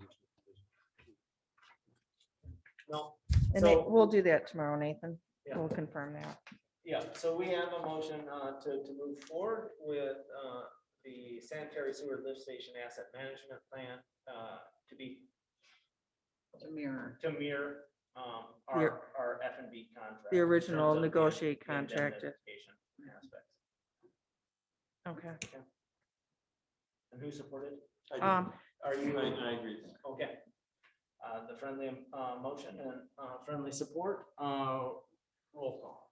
No. And So- we'll do that tomorrow, Nathan. Yeah. We'll confirm that. Yeah, so we have a motion to move forward with the sanitary sewer lift station asset management plan to mirror our F and B contract. The in original terms of the negotiate contract. indemnification aspects. Okay. And who supported? Are I you? agree. Okay. The friendly motion and friendly support, roll call.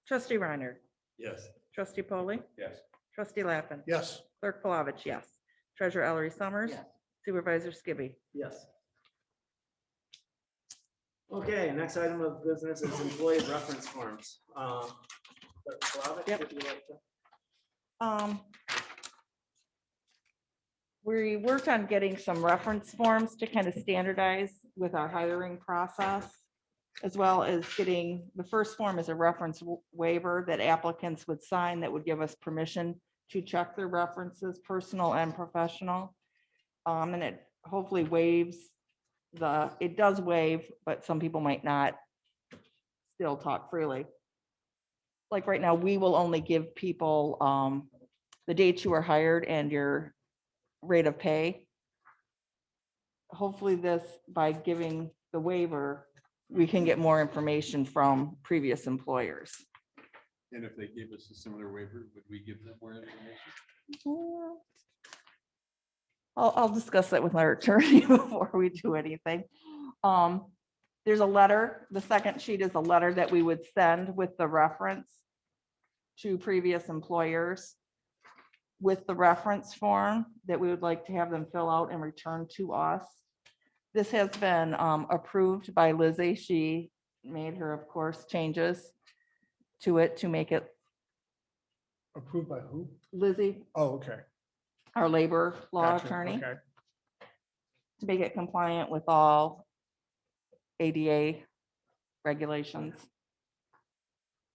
Trustee Reiner, Yes. trustee Polly, Yes. trustee Lappin, Yes, clerk Palovich, yes. Treasurer Ellery Summers, Yes. supervisor Skibby. Yes. Okay, next item of business is employee reference forms. Clerk Palovich, Yep. would you like to? We worked on getting some reference forms to kind of standardize with our hiring process, as well as getting, the first form is a reference waiver that applicants would sign that would give us permission to check their references, personal and professional. And it hopefully waives it does waive, but some people might not still talk freely. Like right now, we will only give people the dates you were hired and your rate of pay. Hopefully this, by giving the waiver, we can get more information from previous employers. And if they gave us a similar waiver, would we give them more information? I'll discuss that with our attorney before we do anything. There's a letter, the second sheet is a letter that we would send with the reference to previous employers with the reference form that we would like to have them fill out and return to us. This has been approved by Lizzie. She made her, of course, changes to it to make it, approved by who? Lizzie, Oh, okay. our labor law Gotcha, attorney, okay. to make it compliant with all ADA regulations.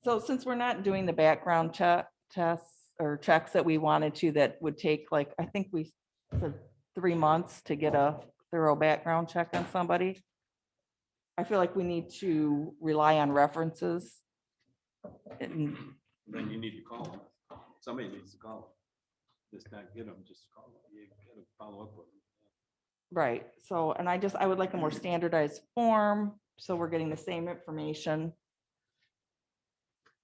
So since we're not doing the background tests or checks that we wanted to, that would take like, I think we said 3 months to get a thorough background check on somebody. I feel like we need to rely on references. And Then you need to call them. Somebody needs to call them. Just not get them, just call them. You gotta follow up with them. right, so, and I would like a more standardized form, so we're getting the same information.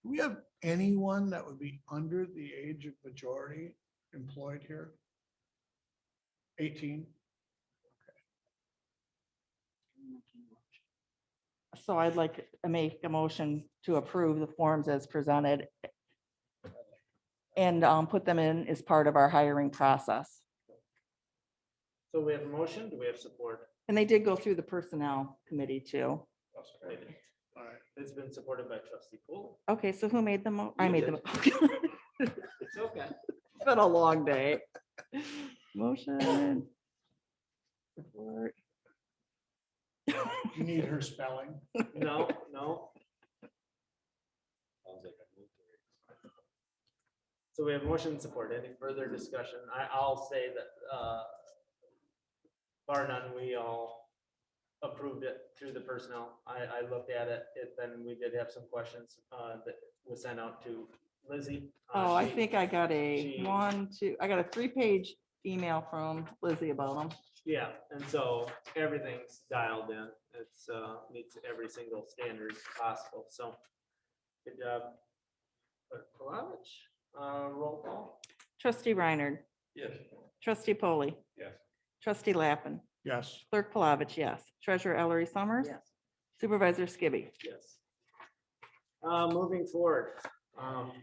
Do we have anyone that would be under the age of majority employed here? 18? So I'd like to make a motion to approve the forms as presented and put them in as part of our hiring process. So we have a motion, do we have support? And they did go through the personnel committee too. Maybe. All right. It's been supported by trustee Poole. Okay, so who made I You made did. the. It's okay. It's been a long day. Motion. Support. You need her spelling. No. Sounds like a military. So we have motion and support. Any further discussion? I'll say that bar none, we all approved it through the personnel. I looked at it, then we did have some questions that was sent out to Lizzie. Oh, I She- think I got she- I got a 3-page email from Lizzie about them. Yeah, and so everything's dialed in. It's meets every single standard possible. So good job. Clerk Palovich, roll call. Trustee Reiner, Yes. trustee Polly, Yes. trustee Lappin, Yes. clerk Palovich, yes. Treasurer Ellery Summers. Yes. Supervisor Skibby. Yes. Moving forward, I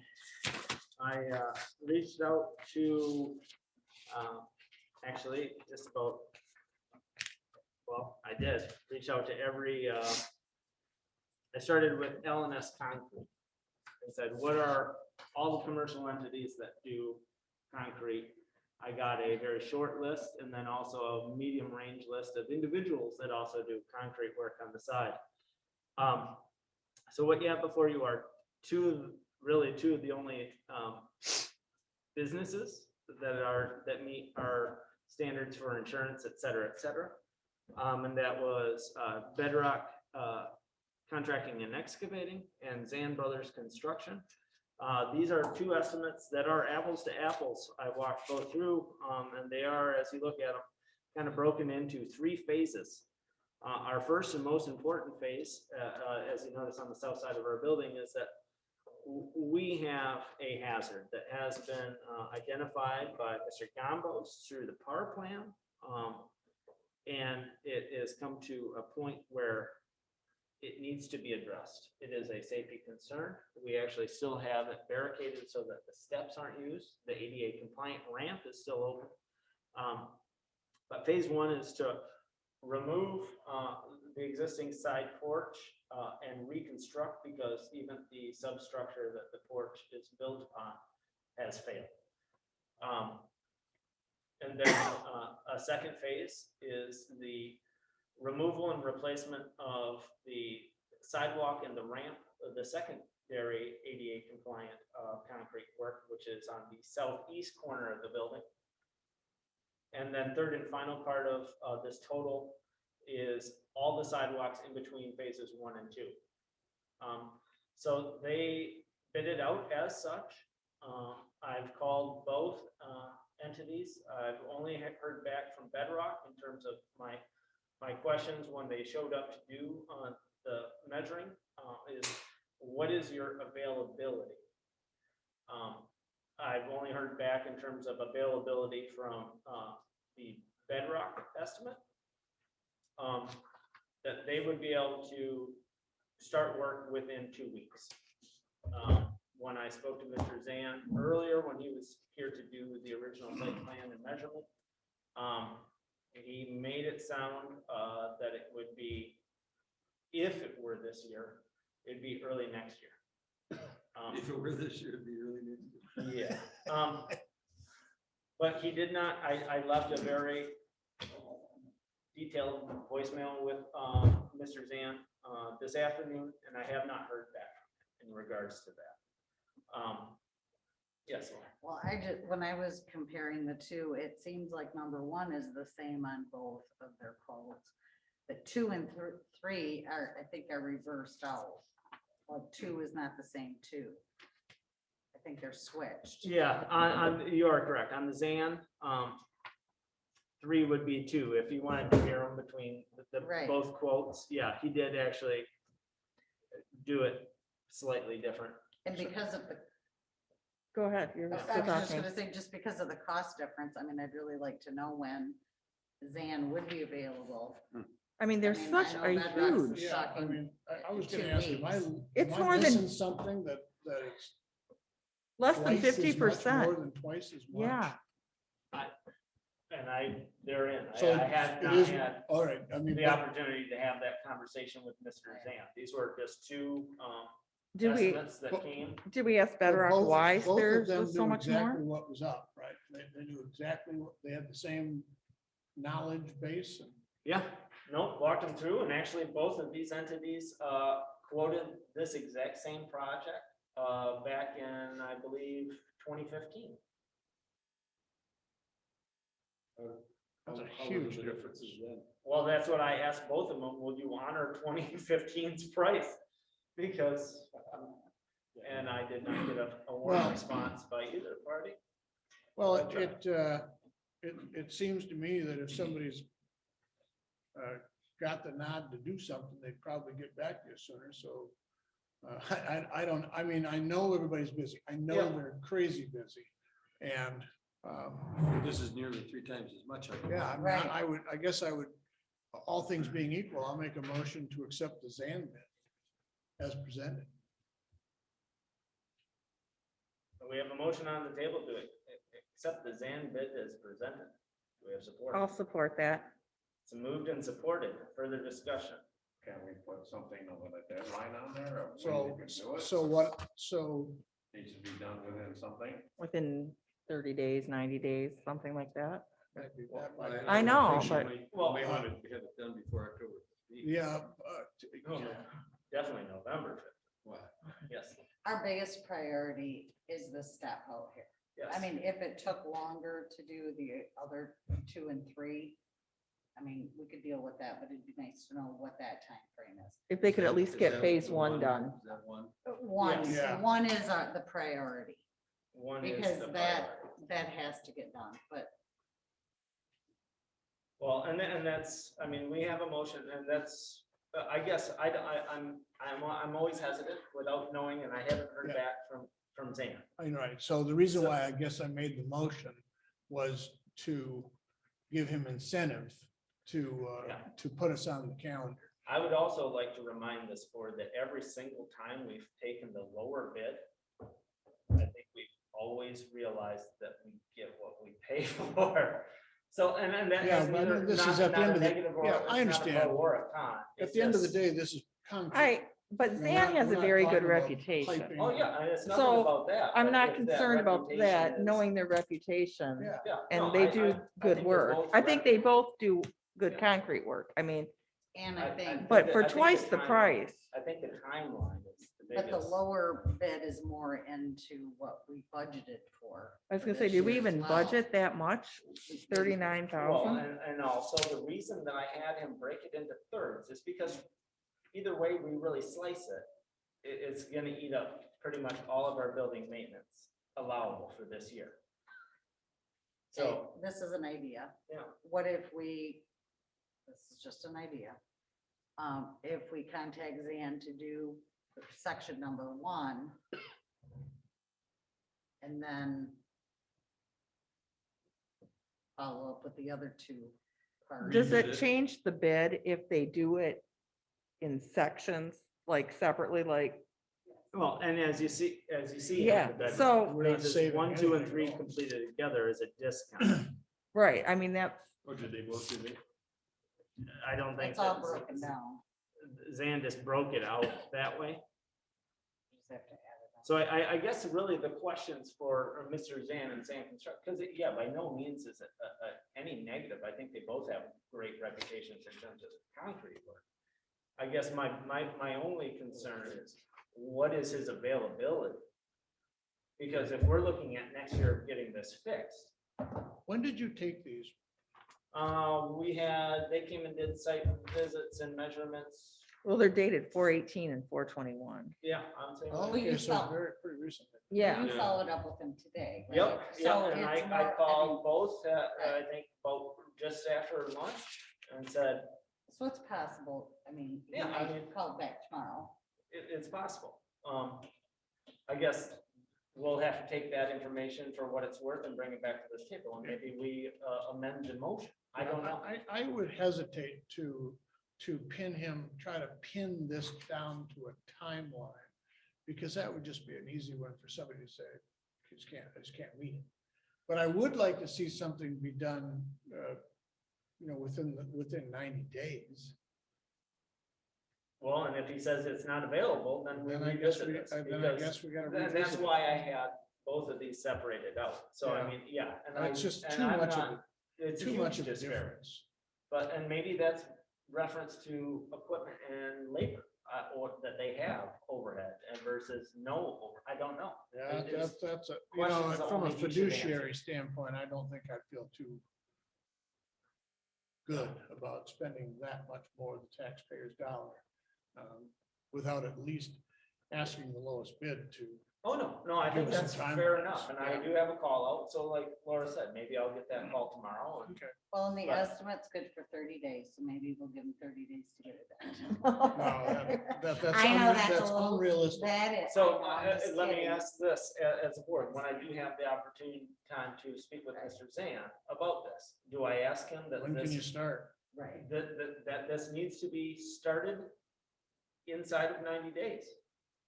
reached out to, actually, just about, well, I did reach out to every, I started with LNS Concrete and said, what are all the commercial entities that do concrete? I got a very short list and then also a medium range list of individuals that also do concrete work on the side. So what you have before you are two of the only businesses that meet our standards for insurance, et cetera, et cetera. And that was Bedrock Contracting and Excavating and Zan Brothers Construction. These are two estimates that are apples to apples. I walked both through, and they are, as you look at them, kind of broken into three phases. Our first and most important phase, as you notice on the south side of our building, is that we have a hazard that has been identified by Mr. Gombos through the power plan. And it has come to a point where it needs to be addressed. It is a safety concern. We actually still have it barricaded so that the steps aren't used. The ADA compliant ramp is still open. But phase one is to remove the existing side porch and reconstruct, because even the substructure that the porch is built upon has failed. And then a second phase is the removal and replacement of the sidewalk and the ramp, the secondary ADA compliant concrete work, which is on the southeast corner of the building. And then third and final part of this total is all the sidewalks in between phases 1 and 2. So they bid it out as such. I've called both entities. I've only heard back from Bedrock in terms of my questions when they showed up to do the measuring is, what is your availability? I've only heard back in terms of availability from the Bedrock estimate, that they would be able to start work within 2 weeks. When I spoke to Mr. Zan earlier, when he was here to do the original site plan and measurement, he made it sound that it would be, if it were this year, it'd be early next year. If it were this year, it'd be really neat. Yeah. But he did not, I left a very detailed voicemail with Mr. Zan this afternoon, and I have not heard back in regards to that. Yes. Laura. Well, when I was comparing the two, it seems like number one is the same on both of their quotes. The 2 and 3 are, I think, are reversed out. Like 2 is not the same 2. I think they're switched. Yeah, you are correct. On the Zan, 3 would be 2. If you wanted to compare them between the Right. both quotes, yeah, he did actually do it slightly different. And because of the, Go ahead. You're I still was just talking. gonna say, just because of the cost difference, I mean, I'd really like to know when Zan would be available. I mean, there's I mean, such I a know Bedrock's huge, Yeah, I Shocking. mean, I was gonna In 2 ask, am I, weeks. It's am I more than- missing something that it's less than twice as much, 50%. more than twice as much? Yeah. And they're in. So I had it not is- had All right, I mean, the but- opportunity to have that conversation with Mr. Zan. These were just two Did we, estimates that came. did we ask Bedrock both- why both of theirs them was so knew much exactly more? what was up, right? They knew exactly what, they had the same knowledge base and Yeah, no, walked them through, and actually both of these entities quoted this exact same project back in, I believe, 2015. that's a How huge little the difference. is then? Well, that's what I asked both of them. Will you honor 2015's price? Because, and I did not get a warm Well- response by either party. Well, But, it seems to me that if somebody's got the nod to do something, they'd probably get back to you sooner, so. I don't, I mean, I know everybody's busy. I know Yeah. they're crazy busy. And, This is nearly 3 times as much. I think. yeah, I mean, Right. I guess I would, all things being equal, I'll make a motion to accept the Zan bid as presented. We have a motion on the table to accept the Zan bid as presented. Do we have support? I'll support that. It's moved and supported. Further discussion. Can we put something with a deadline on there? Or when So, you can do it? so what, so, Needs to be done within something. Within 30 days, 90 days, something like that. that Well, might be- I know, think she but- might- Well, May want to have it done before October. 15th. Yeah, Oh, definitely November 5th. Why? Yes, Our biggest priority is the step out here. yes. I mean, if it took longer to do the other 2 and 3, I mean, we could deal with that, but it'd be nice to know what that time frame is. If they could at least get phase one done. Is that one? One, Yeah. one is the priority, One is because the that, priority. that has to get done, but Well, and that's, I mean, we have a motion and that's, I guess, I'm always hesitant without knowing, and I haven't heard Yeah. back from Zan. Right, so the reason why I guess I made the motion was to give him incentive Yeah. to put us on the calendar. I would also like to remind this board that every single time we've taken the lower bid, I think we've always realized that we get what we pay for. So, and then that Yeah, is but neither, this is not at the not end a of the- negative or. yeah, it's I not a understand. pro or a con. At It's the end of the just- day, this is concrete. But We're Zan not- has we're a not very good talking about reputation. piping. Oh, yeah, and it's nothing So, about that. I'm but not if that concerned about reputation that, is- knowing their reputation. Yeah. Yeah, no, And they I do think good they're work. both I think they rep- both do good Yeah. concrete work. I mean, and I I think, think but that- for I think twice the time- price. I think the timeline is the but the biggest. lower bid is more into what we budgeted for. I was for gonna say, this did we year as even well. budget that much? 39,000? Well, and also the reason that I had him break it into thirds is because either way we really slice it, it's gonna eat up pretty much all of our building maintenance allowable for this year. Okay, So, this is an idea. yeah, What if we, this is just an idea. If we contact Zan to do section number 1. And then follow up with the other 2 parts. Does Redo it it. change the bid if they do it in sections, like separately, like, well, and as you see. Yeah, so- We're not phases saving 1, 2, and anything 3 at all. completed together is a discount. right, I mean, that's, Or did they both do that? I don't think. It's all that broken down. Zan just broke it out that way. Just have to add it up. So I guess really the questions for Mr. Zan and Zan Construct, because yeah, by no means is it any negative. I think they both have great reputations in terms of concrete work. I guess my only concern is, what is his availability? Because if we're looking at next year getting this fixed, When did you take these? they came and did site visits and measurements. well, they're dated 4/18 and 4/21. Yeah, I'm saying. Oh, you okay, so felt- very, pretty recently. Yeah, You followed up with him today. right? Yep, So yep, and it's I more- called both, I think, both just after lunch and said, So it's possible, I mean, you Yeah, I might mean- call back tomorrow. it's possible. I guess we'll have to take that information for what it's worth and bring it back to this table, and maybe we amend the motion. I don't know. I would hesitate to pin him, try to pin this down to a timeline. Because that would just be an easy one for somebody to say, I just can't meet it. But I would like to see something be done, within 90 days. Well, and if he says it's not available, then we Then I guess revisit we, this. then I because- guess we gotta And that's revisit it. why I had both of these separated out. So I Yeah. mean, yeah. and It's I- just and too I'm much of not- a, It's a too huge much of a disparity. difference. But, and maybe that's reference to equipment and labor, or that they have overhead and versus no, I don't know. Yeah, It's- that's a, questions that from a only he should fiduciary answer. standpoint, I don't think I feel too good about spending that much more of the taxpayers' dollar, without at least asking the lowest bid to. Oh, no, I think Give us that's some time fair on enough, this, and I yeah. do have a call out, so like Laura said, maybe I'll get that call tomorrow. and- Okay. Well, and the But- estimate's good for 30 days, so maybe we'll give him 30 days to get it done. That's I know that's a that's little- unrealistic. That is. So I know, I'm just let me kidding. ask this, as a board, when I do have the opportunity time to speak with Mr. Zan about this, do I ask him that When can you this, start? Right. that this needs to be started inside of 90 days?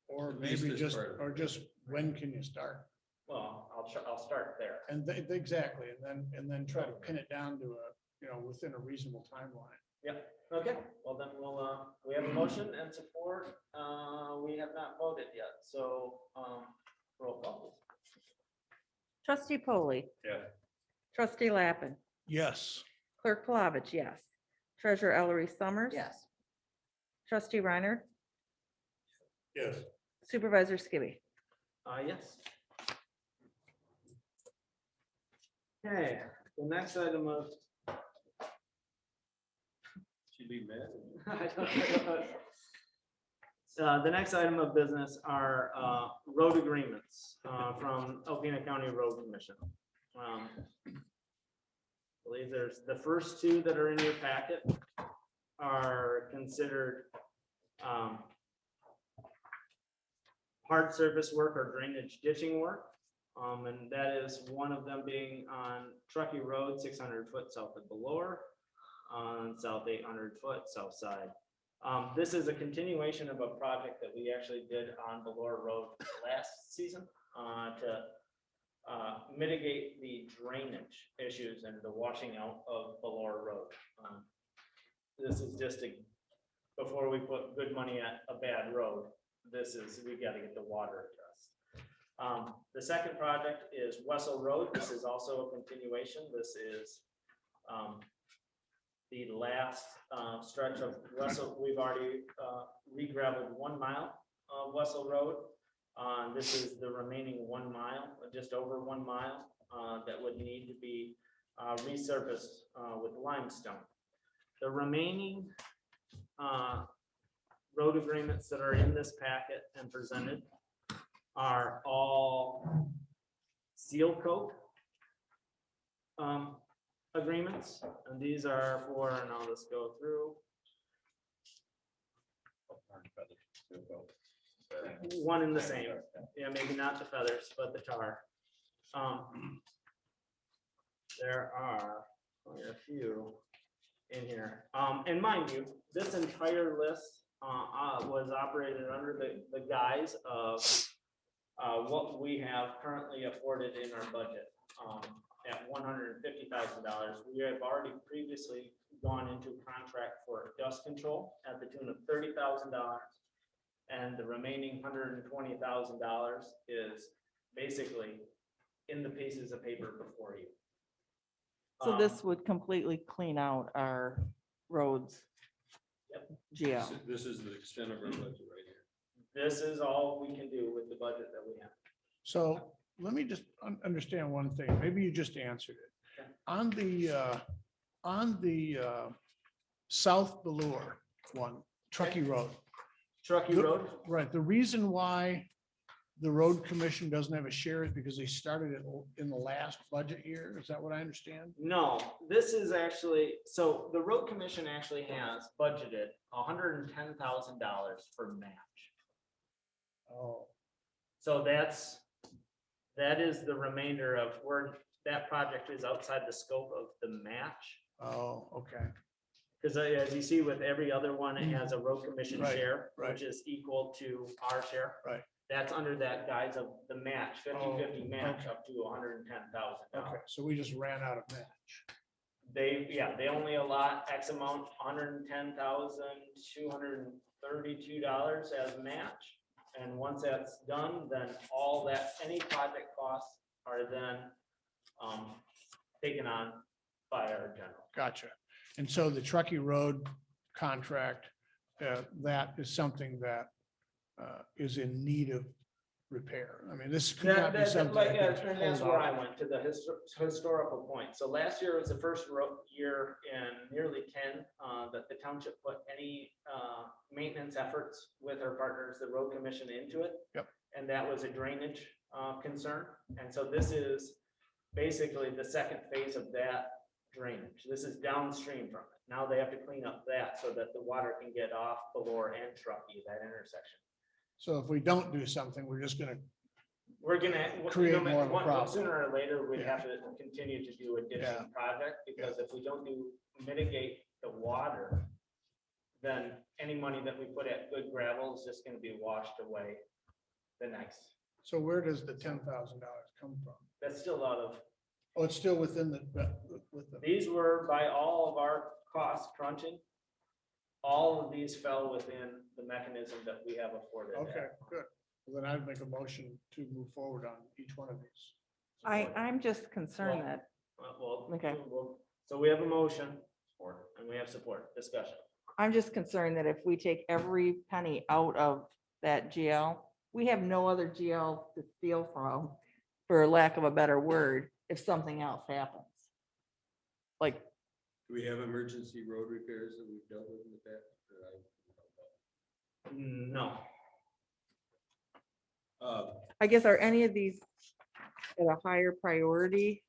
Or At least maybe as just, part of it. or just, when can you start? Well, I'll start there. And exactly, and then try to pin it down to within a reasonable timeline. Okay, well then we have a motion and support. We have not voted yet, so, roll call. trustee Polly, Yeah. trustee Lappin, Yes. clerk Palovich, yes. Treasurer Ellery Summers. Yes. Trustee Reiner, Yes. supervisor Skibby. Yes. Okay, the next item of be mad. The next item of business are road agreements from Alpena County Road Commission. I believe there's the first two that are in your packet are considered hard surface work or drainage ditching work. And that is one of them being on Truckee Road, 600 foot south of Belore, on south 800 foot south side. This is a continuation of a project that we actually did on Belore Road last season to mitigate the drainage issues and the washing out of Belore Road. This is just before we put good money at a bad road, we got to get the water addressed. The second project is Wessel Road. This is also a continuation. This is the last stretch of Wessel. We've already re-gravelled 1 mile of Wessel Road. This is the remaining 1 mile, just over 1 mile, that would need to be resurfaced with limestone. The remaining road agreements that are in this packet and presented are all seal coat agreements, and these are for, and I'll just go through. One and the same, yeah, maybe not the feathers, but the tar. There are only a few in here, and mind you, this entire list was operated under the guise of what we have currently afforded in our budget at $150,000. We have already previously gone into contract for dust control at the tune of $30,000. And the remaining $120,000 is basically in the pieces of paper before you. So this would completely clean out our roads. Yep. GL. This is the extent of our budget right here. This is all we can do with the budget that we have. So let me just understand one thing. Maybe you just answered it. Okay. On the South Belore one, Truckee Road. Truckee Road, Right. The reason why the road commission doesn't have a share is because they started it in the last budget year. Is that what I understand? no, this is actually, so the road commission actually has budgeted $110,000 for match. Oh, So that is the remainder of where that project is outside the scope of the match. oh, okay. Because as you see with every other one, it has a road commission Right, share, right. which is equal to our share. Right. That's under that guise of the match, 50-50 match okay. up to $110,000. Okay, so we just ran out of match. They only allot X amount, $110,232 as match. And once that's done, then all that, any project costs are then taken on by our general. Gotcha. And so the Truckee Road contract, that is something that is in need of repair. I mean, this could not be something. that gets And that's pulled where out. I went to the historical point. So last year was the first year in nearly 10 that the township put any maintenance efforts with our partners, the road commission, into it. Yep. And that was a drainage concern. And so this is basically the second phase of that drainage. This is downstream from it. Now they have to clean up that so that the water can get off Belore and Truckee, that intersection. So if we don't do something, we're just gonna, We're gonna. Create more of a problem. Sooner or later, we'd Yeah. have to continue to do a Yeah. ditching project, because if we don't mitigate the water, then any money that we put at good gravel is just gonna be washed away the next. so where does the $10,000 come from? That's still out of, Oh, it's still within with the, these were by all of our cost crunching. All of these fell within the mechanism that we have afforded. okay, good. Well, then I'd make a motion to move forward on each one of these. I'm just concerned that, Well, Okay. so we have a motion and we have support, discussion. I'm just concerned that if we take every penny out of that GL, we have no other GL to steal from, for lack of a better word, if something else happens. Like, Do we have emergency road repairs that we've dealt with in the past? No. I guess are any of these at a higher priority?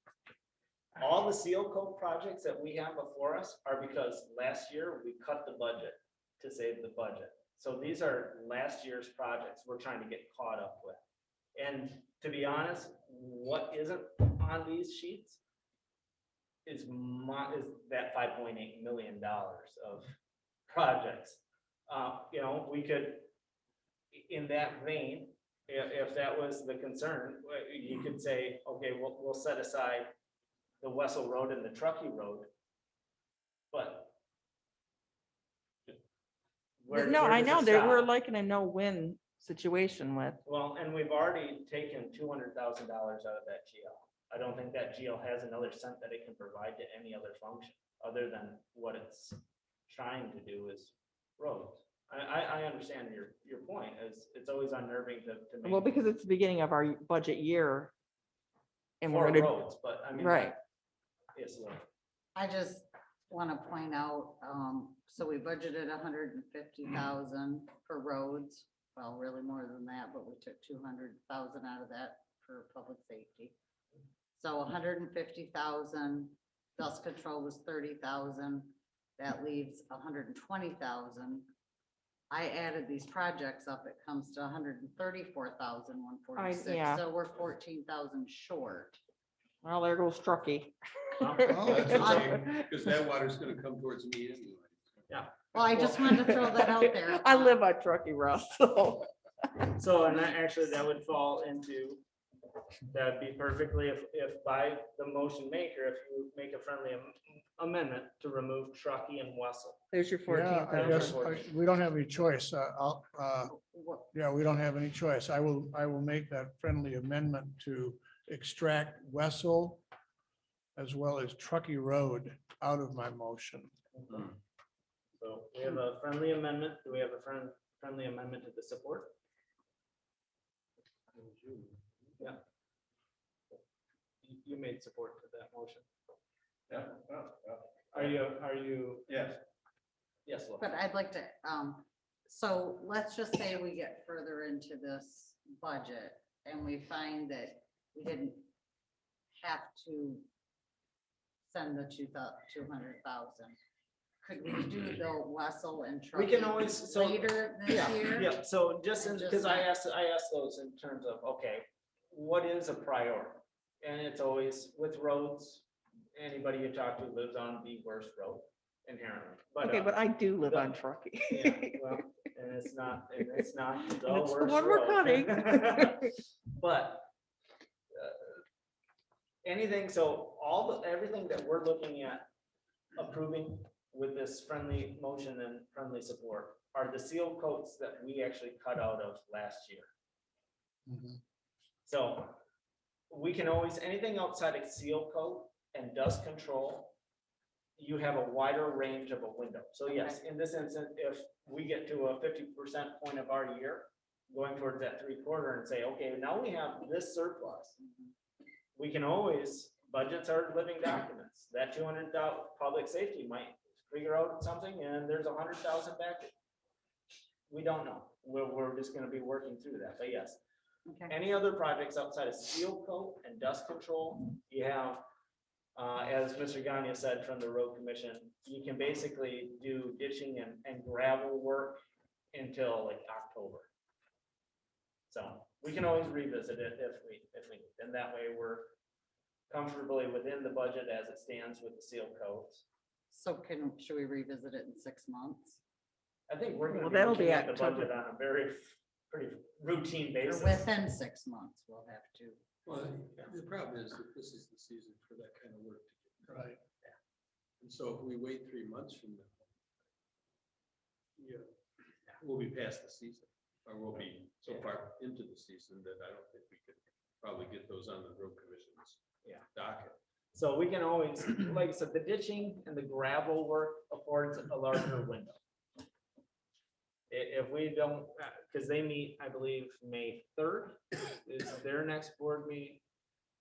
All the seal coat projects that we have before us are because last year we cut the budget to save the budget. So these are last year's projects we're trying to get caught up with. And to be honest, what isn't on these sheets is that $5.8 million of projects. You know, we could, in that vein, if that was the concern, you could say, okay, we'll set aside the Wessel Road and the Truckee Road. But No, I does it know that we're stop? like in a no-win situation with. Well, and we've already taken $200,000 out of that GL. I don't think that GL has another cent that it can provide to any other function, other than what it's trying to do is roads. I understand your point, is it's always unnerving to make. Well, because it's the beginning of our budget year. And For we're gonna, roads, but I mean. right, Yes, Lord. I just want to point out, so we budgeted 150,000 for roads. Well, really more than that, but we took 200,000 out of that for public safety. So 150,000, dust control was 30,000. That leaves 120,000. I added these projects up, it comes to 134,146. yeah. So we're 14,000 short. well, there goes Truckee. Oh, That's okay, because that water's gonna come towards me anyway. Well, I just wanted to throw that out there. I live on Truckee, Russ, so. So, and that actually, that would fall into, that'd be perfectly, if by the motion maker, if you make a friendly amendment to remove Truckee and Wessel. There's your Yeah, I guess 14,000. we don't have any choice. What- Yeah, we don't have any choice. I will make that friendly amendment to extract Wessel as well as Truckee Road out of my motion. So we have a friendly amendment. Do we have a friendly amendment to the support? Yeah. You made support to that motion. Yeah. Are you? Yes. Yes, Laura. But I'd like to, so let's just say we get further into this budget and we find that we didn't have to send the 200,000. Could we do the Wessel and We Truckee can always, so. later this Yeah, year? yeah, so just And because just I not- asked those in terms of, okay, what is a priority? And it's always with roads, anybody you talk to lives on the worst road inherently. Okay, but I do live on the- Truckee. Yeah, well, and it's not the And it's the worst one we're road. cutting. But anything, so everything that we're looking at approving with this friendly motion and friendly support are the seal coats that we actually cut out of last year. Mhm. So we can always, anything outside of seal coat and dust control, you have a wider range of a window. So yes, in this instance, if we get to a 50% point of our year, going towards that 3/4 and say, okay, now we have this surplus. We can always, budgets are living documents. That 200,000 public safety might figure out something and there's 100,000 back. We don't know. We're just gonna be working through that, but yes. Okay. Any other projects outside of seal coat and dust control, you have, as Mr. Gagne said from the road commission, you can basically do ditching and gravel work until like October. So we can always revisit it if we, and that way we're comfortably within the budget as it stands with the seal coats. So should we revisit it in 6 months? I think we're gonna Well, be that'll looking be at the October. budget on a pretty routine Or basis. within 6 months, we'll have to. Well, the problem is that this is the season for that kind of work. Right. And so if we wait 3 months from now, yeah, we'll be past the season, or we'll be so far into the season that I don't think we could probably get those on the road commission's docket. So we can always, like I said, the ditching and the gravel work affords a larger window. If we don't, because they meet, I believe, May 3rd is their next board meeting.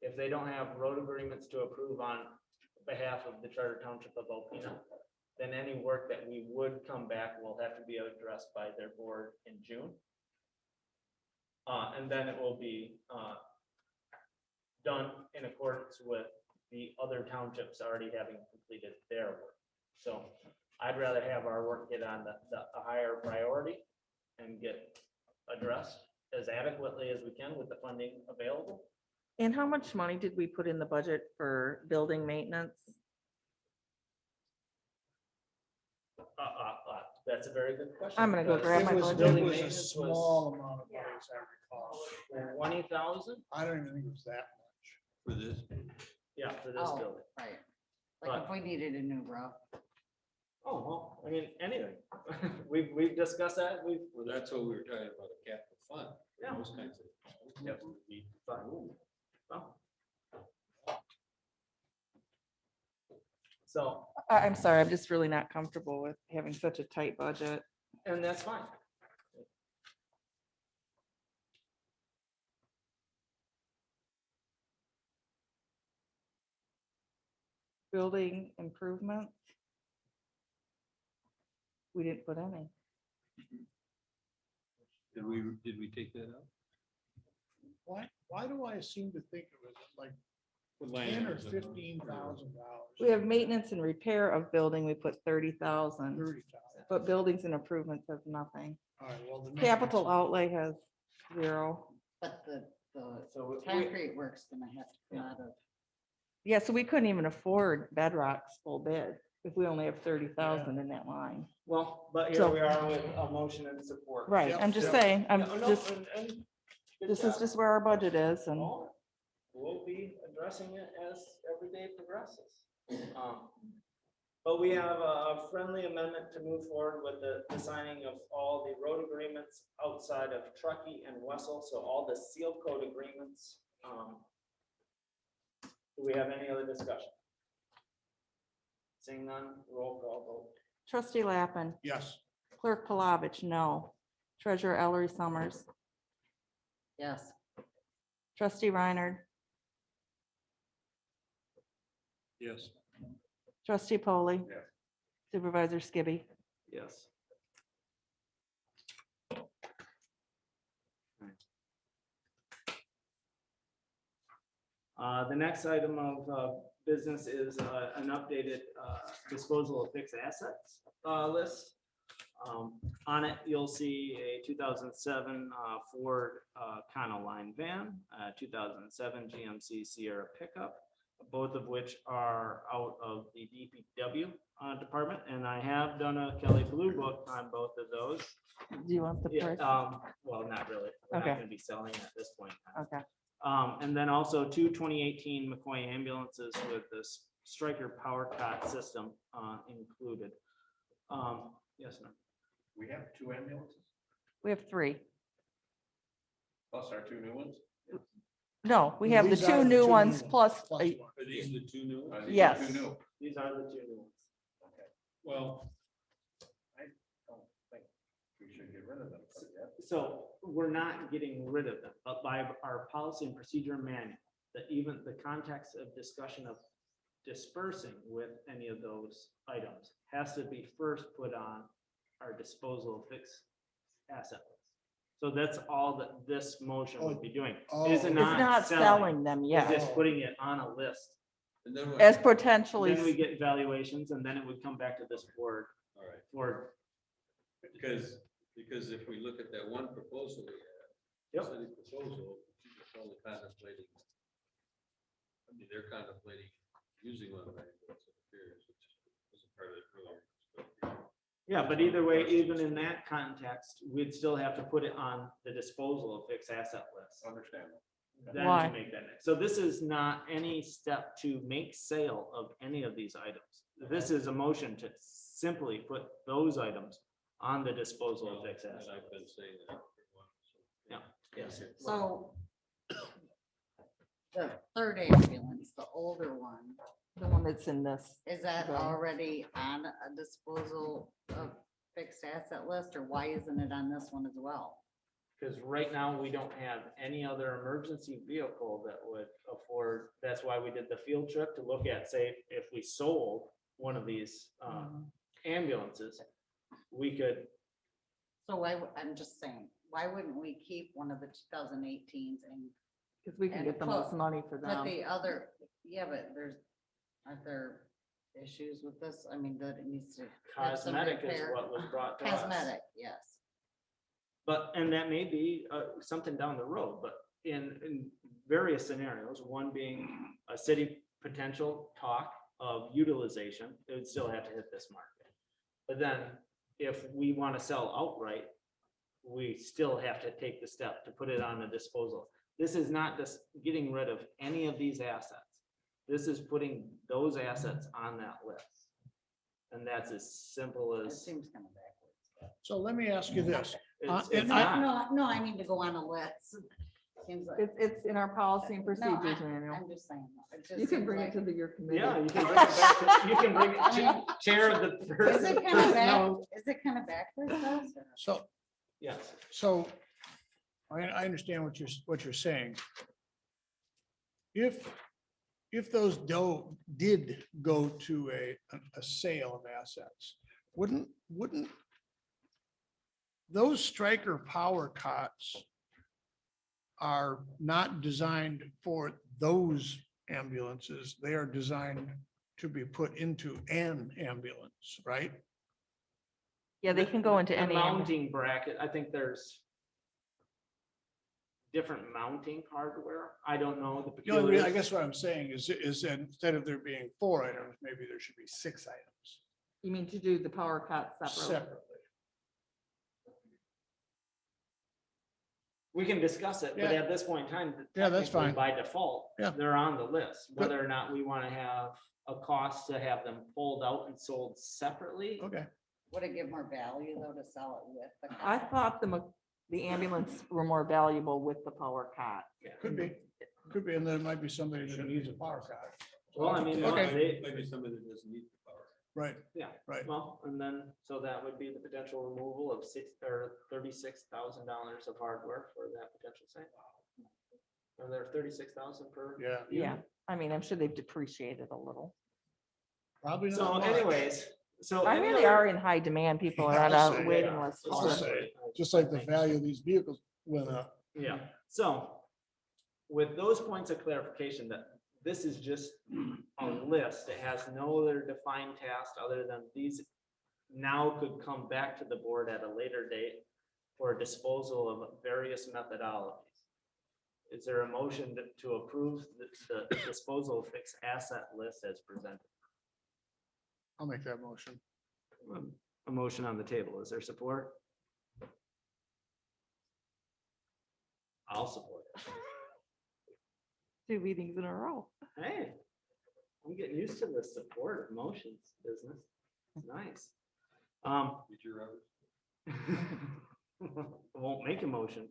If they don't have road agreements to approve on behalf of the Charter Township of Alpena, then any work that we would come back will have to be addressed by their board in June. And then it will be done in accordance with the other townships already having completed their work. So I'd rather have our work get on the higher priority and get addressed as adequately as we can with the funding available. And how much money did we put in the budget for building maintenance? That's a very good question. I'm gonna go grab my It was budget. Building a maintenance was small amount of money, as I recall. 20,000? I don't even think it was that much. For this, Yeah, for this Oh, building. right. Like if we needed a new roof. Oh, well, I mean, anything. We've discussed that. well, that's what we were talking about, a capital fund, Yeah. those kinds of. Yep. Well. So, I'm sorry, I'm just really not comfortable with having such a tight budget. and that's fine. Building improvements. We didn't put any. Did we take that out? Why do I seem to think it was like 10 or 15,000 dollars? We have maintenance and repair of building, we put 30,000, 30,000. but buildings and improvements have nothing. All right, well, the Capital outlay has 0. But the So concrete work's gonna have to come out of. Yeah, so we couldn't even afford Bedrock's full bid if we only have 30,000 in that line. well, but here So- we are with a motion and support. Right, Yep, I'm just yep. saying, I'm No, no, just, and good this is job. just where our budget is and. Well, we'll be addressing it as every day progresses. But we have a friendly amendment to move forward with the signing of all the road agreements outside of Truckee and Wessel, so all the seal code agreements. Do we have any other discussion? Seeing none, roll call vote. Trustee Lappin, Yes, Clerk Palovich, no. Treasurer Ellery Summers, Yes, Trustee Reiner, Yes. Trustee Polly. Yes. Supervisor Skibby. Yes. The next item of business is an updated disposal of fixed assets list. On it, you'll see a 2007 Ford Econoline van, 2007 GMC Sierra pickup, both of which are out of the DPW department, and I have done a Kelly Blue Book on both of those. Do you want the Yeah, price? well, not really. We're not Okay. gonna be selling at this point. Okay. And then also two 2018 McCoy ambulances with this Striker power cot system included. Yes, ma'am. We have 2 ambulances, We have 3. plus our 2 new ones. No, we have the These are 2 the new 2 ones new plus, plus a- one. Are these the two new ones? Are these Yes. 2 new? These are the two new ones. Okay. Well, I don't think we should get rid of them. yet. So we're not getting rid of them, but by our policy and procedure manual, that even the context of discussion of dispersing with any of those items has to be first put on our disposal of fixed asset list. So that's all that this motion would be doing. Oh, Is it's it's not selling them It's yet just putting it on a list. and then what? as Then we potentially, get valuations and then it would come back to this board All right, for, because if we look at that one proposal we had. Yep. City proposal, it's only contemplating. I mean, they're contemplating using one of the ambulance interference, which wasn't part of it earlier. yeah, but either way, even in that context, we'd still have to put it on the disposal of fixed asset list. Understand. Then Why? to make that next. So this is not any step to make sale of any of these items. This is a motion to simply put those items on the disposal of fixed And asset. I've been saying that. for a while, so. Yeah, yes. so. The third ambulance, the older one, the one that's in this. is that Okay. already on a disposal of fixed asset list, or why isn't it on this one as well? Because right now, we don't have any other emergency vehicle that would afford, that's why we did the field trip to look at, say, if we sold one of these ambulances, we could, So I'm just saying, why wouldn't we keep one of the 2018s and Because we can And get the put- most money for put them. the other, yeah, but aren't there issues with this? I mean, that it needs to have some cosmetic is repair. what was brought to us. Cosmetic, yes. But, and that may be something down the road, but in various scenarios, one being a city potential talk of utilization, it would still have to hit this market. But then if we want to sell outright, we still have to take the step to put it on a disposal. This is not just getting rid of any of these assets. This is putting those assets on that list. And that's as simple It as. seems kind of backwards. So let me ask you this. It's and not. No, I mean to go on a list. Seems like. It's in our policy and No, procedures manual. I'm just saying. It just You can seems bring it like- to your committee. Yeah, you can bring it back, you can bring it to chair of the. Is it kind of back, No. is it kind of backwards though? So, Yes, so I understand what you're saying. If those did go to a sale of assets, wouldn't those striker power cots are not designed for those ambulances. They are designed to be put into an ambulance, right? Yeah, they can go into the any. mounting bracket, I think there's different mounting hardware. I don't know the The only reason, I peculiar. guess what I'm saying is that instead of there being 4 items, maybe there should be 6 items You mean to do the power cut separately? separately. We can discuss it, but Yeah. at this point in time. Yeah, that's technically, fine. By default, Yeah. they're on the list, whether or not we want to have a cost to have them pulled out and sold separately. Okay, Would it give more value though to sell it with the? I car? thought the ambulance were more valuable with the power cot. could be, and there might be somebody that needs a power cot. Well, I mean, Okay. Maybe somebody that doesn't need the power. Right, yeah, right. well, and then, so that would be the potential removal of $36,000 of hardware for that potential sale. Are there 36,000 per? Yeah. Yeah, I mean, I'm sure they've depreciated a little. Probably not. So much. anyways, so. I any really other- are in high demand. People are on I'll a say, waiting yeah. list. I'll for it. say, just like the value of these vehicles went up. Yeah, so with those points of clarification that this is just a list, it has no other defined task other than these now could come back to the board at a later date for disposal of various methodologies. Is there a motion to approve the disposal of fixed asset list as presented? I'll make that motion. A motion on the table. Is there support? I'll support it. 2 meetings in a row. Hey, I'm getting used to the support of motions business. It's nice. Did you ever? Won't make a motion.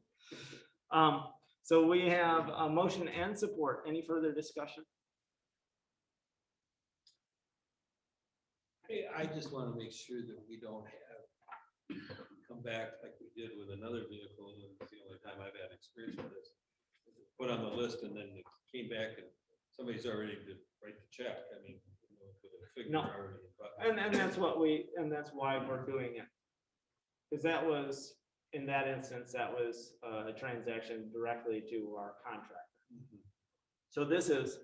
So we have a motion and support. Any further discussion? I just want to make sure that we don't have come back like we did with another vehicle. And it's the only time I've had experience with this. Put on the list and then it came back and somebody's already to write the check. I mean, you know, with a figure No. already. And that's that's why we're doing it. Because that was, in that instance, that was a transaction directly to our contractor. So this is,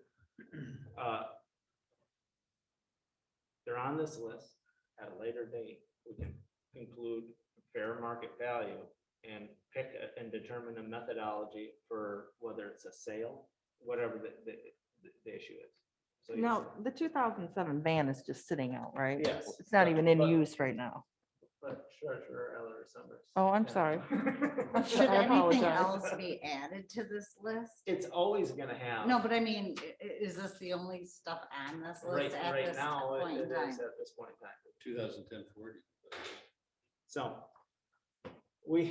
they're on this list at a later date. We can include fair market value and pick and determine a methodology for whether it's a sale, whatever the issue is. So yes. Now, the 2007 van is just sitting out, right? Yes. It's not even in But- use right now. But Treasurer Eller Summers. Oh, I'm sorry. Should I anything apologize. else be added to this list? It's always gonna have. No, but I mean, is this the only stuff on this Right, list at right this now, it point in is time? at this point in time. 2010 40. So we, I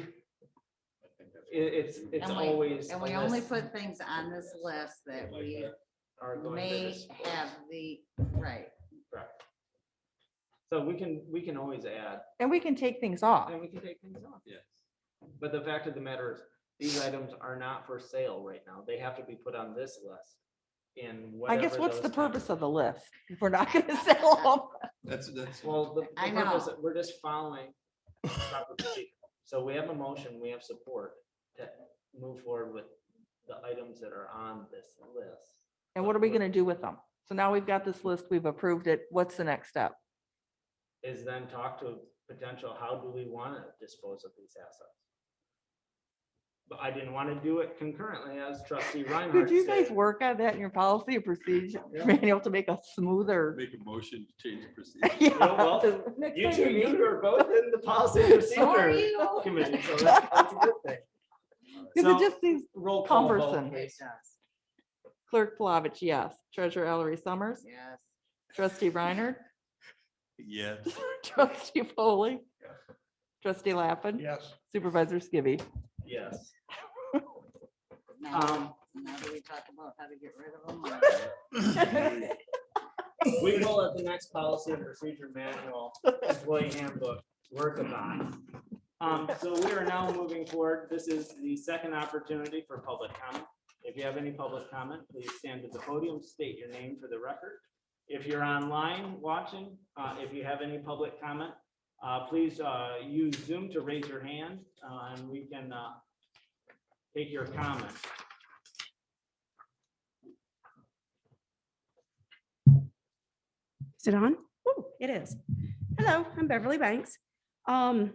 think that's what it's And we- always. And a we only list put things on this list that Like we that. are going to may dispose. have the, right. Correct. So we can always add, And we can take things off. and we can take things off. Yes. But the fact of the matter is, these items are not for sale right now. They have to be put on this list. In I guess whatever what's the those purpose of the list? If we're not gonna sell them. That's, Well, the I purpose, know. we're just following proper procedure. So we have a motion, we have support to move forward with the items that are on this list. And what are we gonna do with them? So now we've got this list, we've approved it. What's the next step? Is then talk to potential, how do we want to dispose of these assets? But I didn't want to do it concurrently as trustee Reinhardt Could you guys said. work on that in your policy and procedure Yeah. manual to make a smoother? make a motion to change the procedure. Yeah, well, the next You time two, meet. you are both in the policy and So are procedure you. committee, so that's a good thing. Cause So, it just seems roll call vote, cumbersome. please. It does. Clerk Plavich, yes. Treasurer Ellery Summers, Yes. trustee Reiner, Yes. trustee Foley, trustee Lappin, Yes. supervisor Skibby. Yes. Now do we talk about how to get rid of them? We will at the next policy and procedure manual, employee handbook, work upon. So we are now moving forward. This is the second opportunity for public comment. If you have any public comment, please stand at the podium, state your name for the record. If you're online watching, if you have any public comment, please use Zoom to raise your hand and we can take your comment. Is it on? Oh, it is. Hello, I'm Beverly Banks. I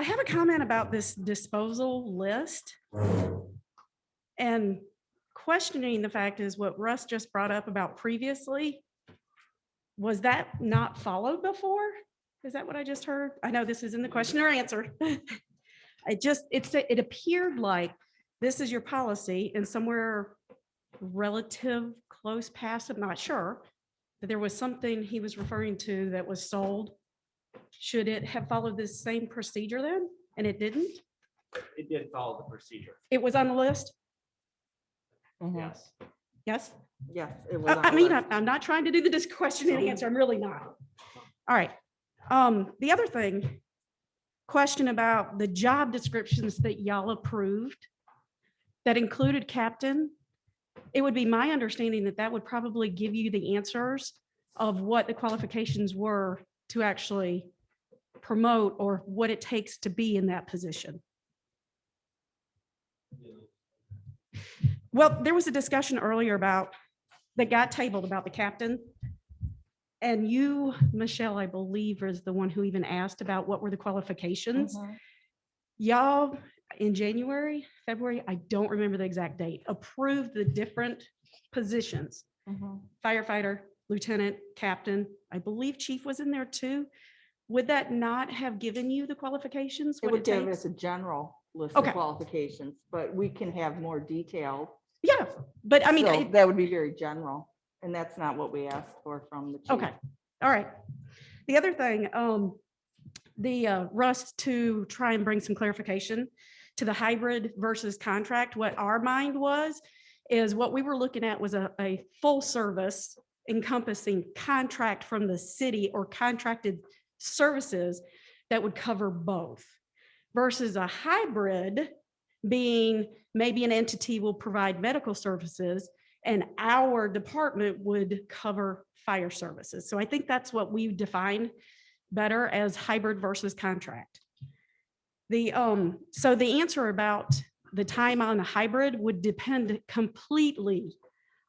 have a comment about this disposal list. And questioning the fact is what Russ just brought up about previously. Was that not followed before? Is that what I just heard? I know this is in the question or answer. It appeared like this is your policy and somewhere relative close past, I'm not sure, that there was something he was referring to that was sold. Should it have followed this same procedure then? And it didn't? It did follow the procedure. It was on the list? Mhm. Yes. Yes? Yes, it was. on I the mean, list. I'm not trying to do the question and answer. I'm really not. All right. The other thing, question about the job descriptions that y'all approved that included captain. It would be my understanding that that would probably give you the answers of what the qualifications were to actually promote or what it takes to be in that position. Well, there was a discussion earlier about, that got tabled about the captain. And you, Michelle, I believe, is the one who even asked about what were the qualifications. Mhm. Y'all, in January, February, I don't remember the exact date, approved the different positions. Mhm. Firefighter, lieutenant, captain, I believe chief was in there too. Would that not have given you the qualifications? It what would give takes? us a general list of Okay. qualifications, but we can have more detail. Yeah, but I mean, So it- that would be very general, and that's not what we asked for from the chief. okay, all right. The other thing, Russ, to try and bring some clarification to the hybrid versus contract, what our mind was, is what we were looking at was a full service encompassing contract from the city or contracted services that would cover both versus a hybrid being maybe an entity will provide medical services and our department would cover fire services. So I think that's what we define better as hybrid versus contract. So the answer about the time on a hybrid would depend completely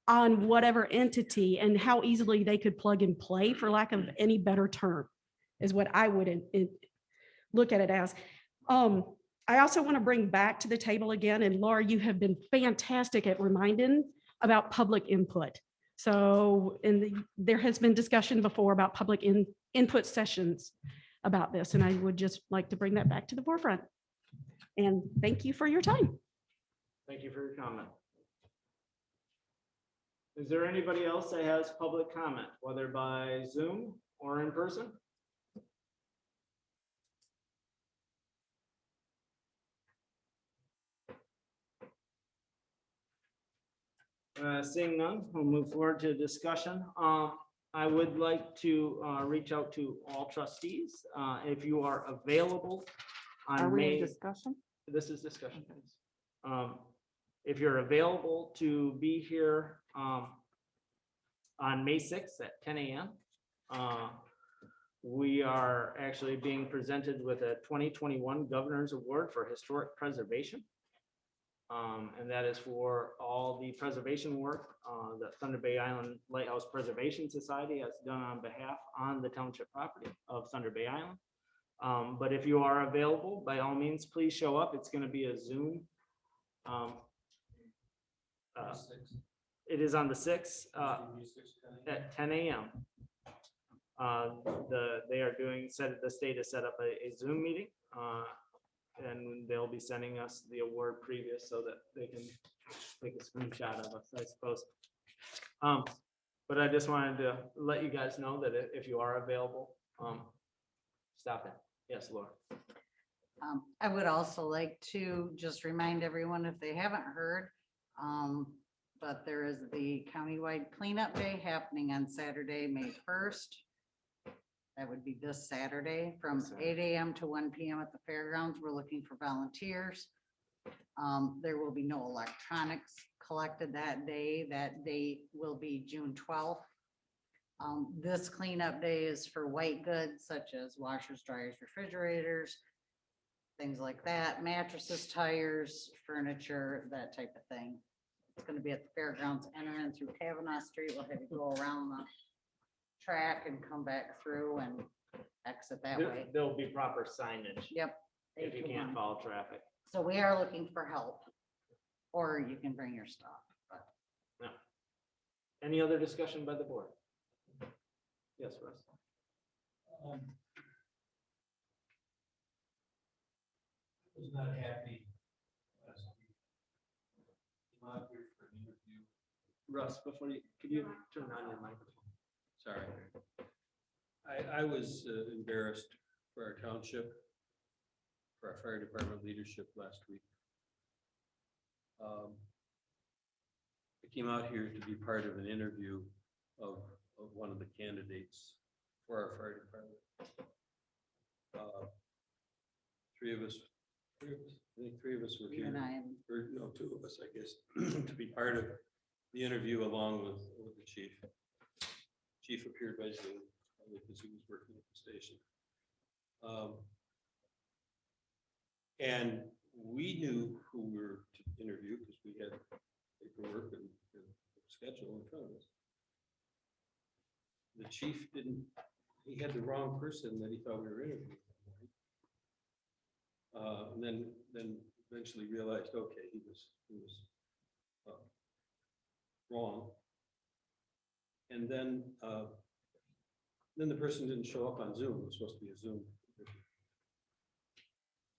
on whatever entity and how easily they could plug and play, for lack of any better term, is what I would look at it as. I also want to bring back to the table again, and Laura, you have been fantastic at reminding about public input. So, there has been discussion before about public input sessions about this, and I would just like to bring that back to the forefront. And thank you for your time. Thank you for your comment. Is there anybody else that has public comment, whether by Zoom or in person? Seeing none, we'll move forward to discussion. I would like to reach out to all trustees. If you are available Are on we in May, discussion? this is discussion. If you're available to be here on May 6th at 10 a.m. We are actually being presented with a 2021 Governor's Award for Historic Preservation. And that is for all the preservation work that Thunder Bay Island Lighthouse Preservation Society has done on the township property of Thunder Bay Island. But if you are available, by all means, please show up. It's going to be a Zoom. It is on the 6th at 10 a.m. They are the state has set up a Zoom meeting. And they'll be sending us the award previous so that they can take a screenshot of us, I suppose. But I just wanted to let you guys know that if you are available, stop it. Yes, Laura. I would also like to just remind everyone, if they haven't heard, but there is the countywide cleanup day happening on Saturday, May 1st. That would be this Saturday from This Saturday. 8 a.m. to 1 p.m. at the fairgrounds. We're looking for volunteers. There will be no electronics collected that day. That date will be June 12th. This cleanup day is for white goods such as washers, dryers, refrigerators, things like that, mattresses, tires, furniture, that type of thing. It's going to be at the fairgrounds, entering through Kavanaugh Street. We'll have you go around the track and come back through and exit that way. There'll be proper signage Yep. if you 8 to can't 1. follow traffic. So we are looking for help, or you can bring your stuff. But Any other discussion by the board? Yes, Russ. Was not happy last week. Came out here for an interview. Russ, could you turn on your microphone? Sorry. I was embarrassed for our township, for our fire department leadership last week. I came out here to be part of an interview of one of the candidates for our fire department. I think three of us were you here. and I, Or no, two of us, I guess, to be part of the interview along with the chief. Chief appeared by Zoom, probably because he was working at the station. And we knew who we were to interview because we had paperwork and schedule in front of us. The chief didn't, he had the wrong person that he thought we were interviewing. And then eventually realized, okay, he was wrong. And then the person didn't show up on Zoom. It was supposed to be a Zoom interview.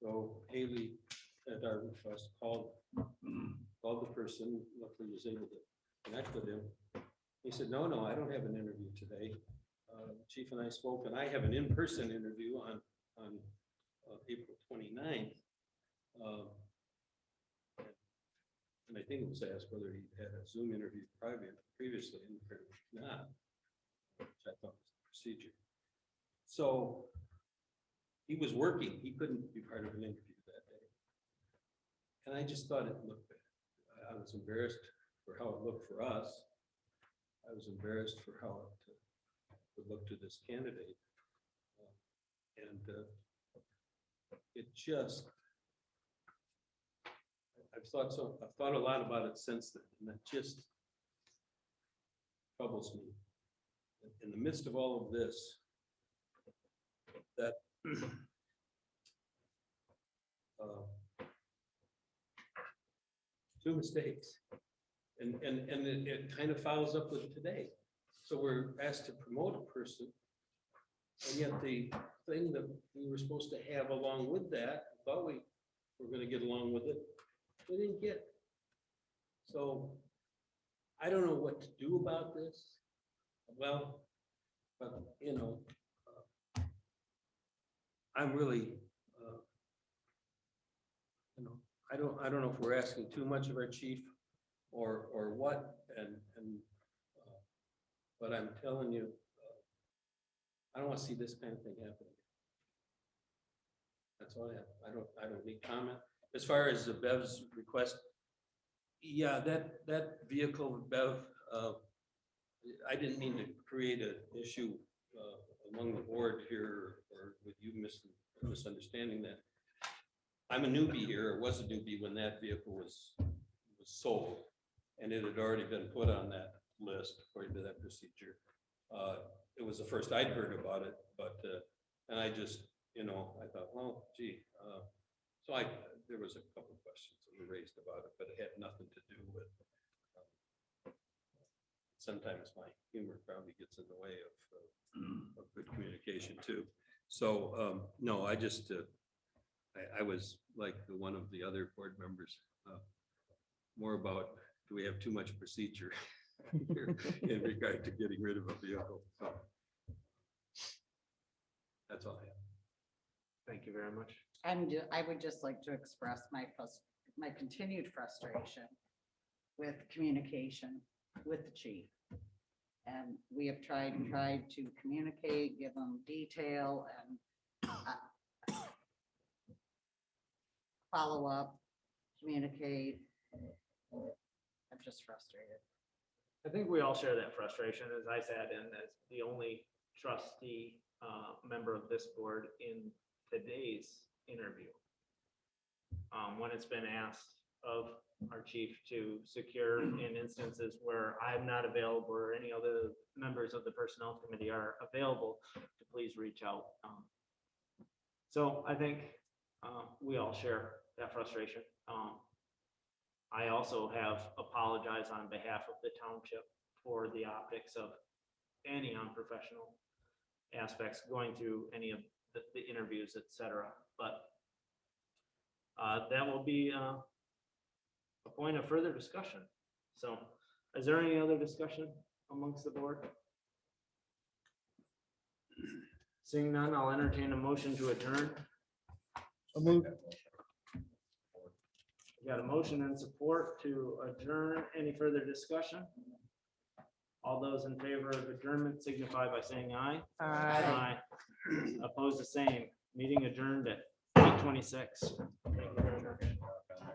So Haley, at our request, called the person, luckily was able to connect with him. He said, no, I don't have an interview today. The chief and I spoke, and I have an in-person interview on April 29th. And I think it was asked whether he had a Zoom interview previously, and apparently not, which I thought was the procedure. So he was working. He couldn't be part of an interview that day. And I just thought it looked bad. I was embarrassed for how it looked for us. I was embarrassed for how it would look to this candidate. It just, I've thought a lot about it since then, and that just troubles me. In the midst of all of this, that two mistakes, and it kind of follows up with today. So we're asked to promote a person, and yet the thing that we were supposed to have along with that, thought we were going to get along with it, we didn't get. So I don't know what to do about this. Well, but I'm really, I don't know if we're asking too much of our chief or what, but I'm telling you, I don't want to see this kind of thing happen. That's all I have. I don't need comment. As far as the Bev's request, yeah, that vehicle, Bev, I didn't mean to create an issue among the board here or with you misunderstanding that. I'm a newbie here, or was a newbie when that vehicle was sold. And it had already been put on that list according to that procedure. It was the first I'd heard about it, but, and I just, I thought, well, gee. So there was a couple of questions that were raised about it, but it had nothing to do with. Sometimes my humor probably gets in the way of good communication too. So, no, I just, I was like one of the other board members, more about, do we have too much procedure here in regard to getting rid of a vehicle? So that's all I have. Thank you very much. I would just like to express my continued frustration with communication with the chief. And we have tried to communicate, give them detail and follow up, communicate. I'm just frustrated. I think we all share that frustration, as I sat in as the only trustee member of this board in today's interview. When it's been asked of our chief to secure in instances where I'm not available or any other members of the personnel committee are available, to please reach out. So I think we all share that frustration. I also have apologized on behalf of the township for the optics of any unprofessional aspects going through any of the interviews, et cetera. But that will be a point of further discussion. So is there any other discussion amongst the board? Seeing none, I'll entertain a motion to adjourn. So moved. We got a motion and support to adjourn. Any further discussion? All those in favor of adjournment signify by saying aye. Aye. Opposed, the same. Meeting adjourned at 8:26.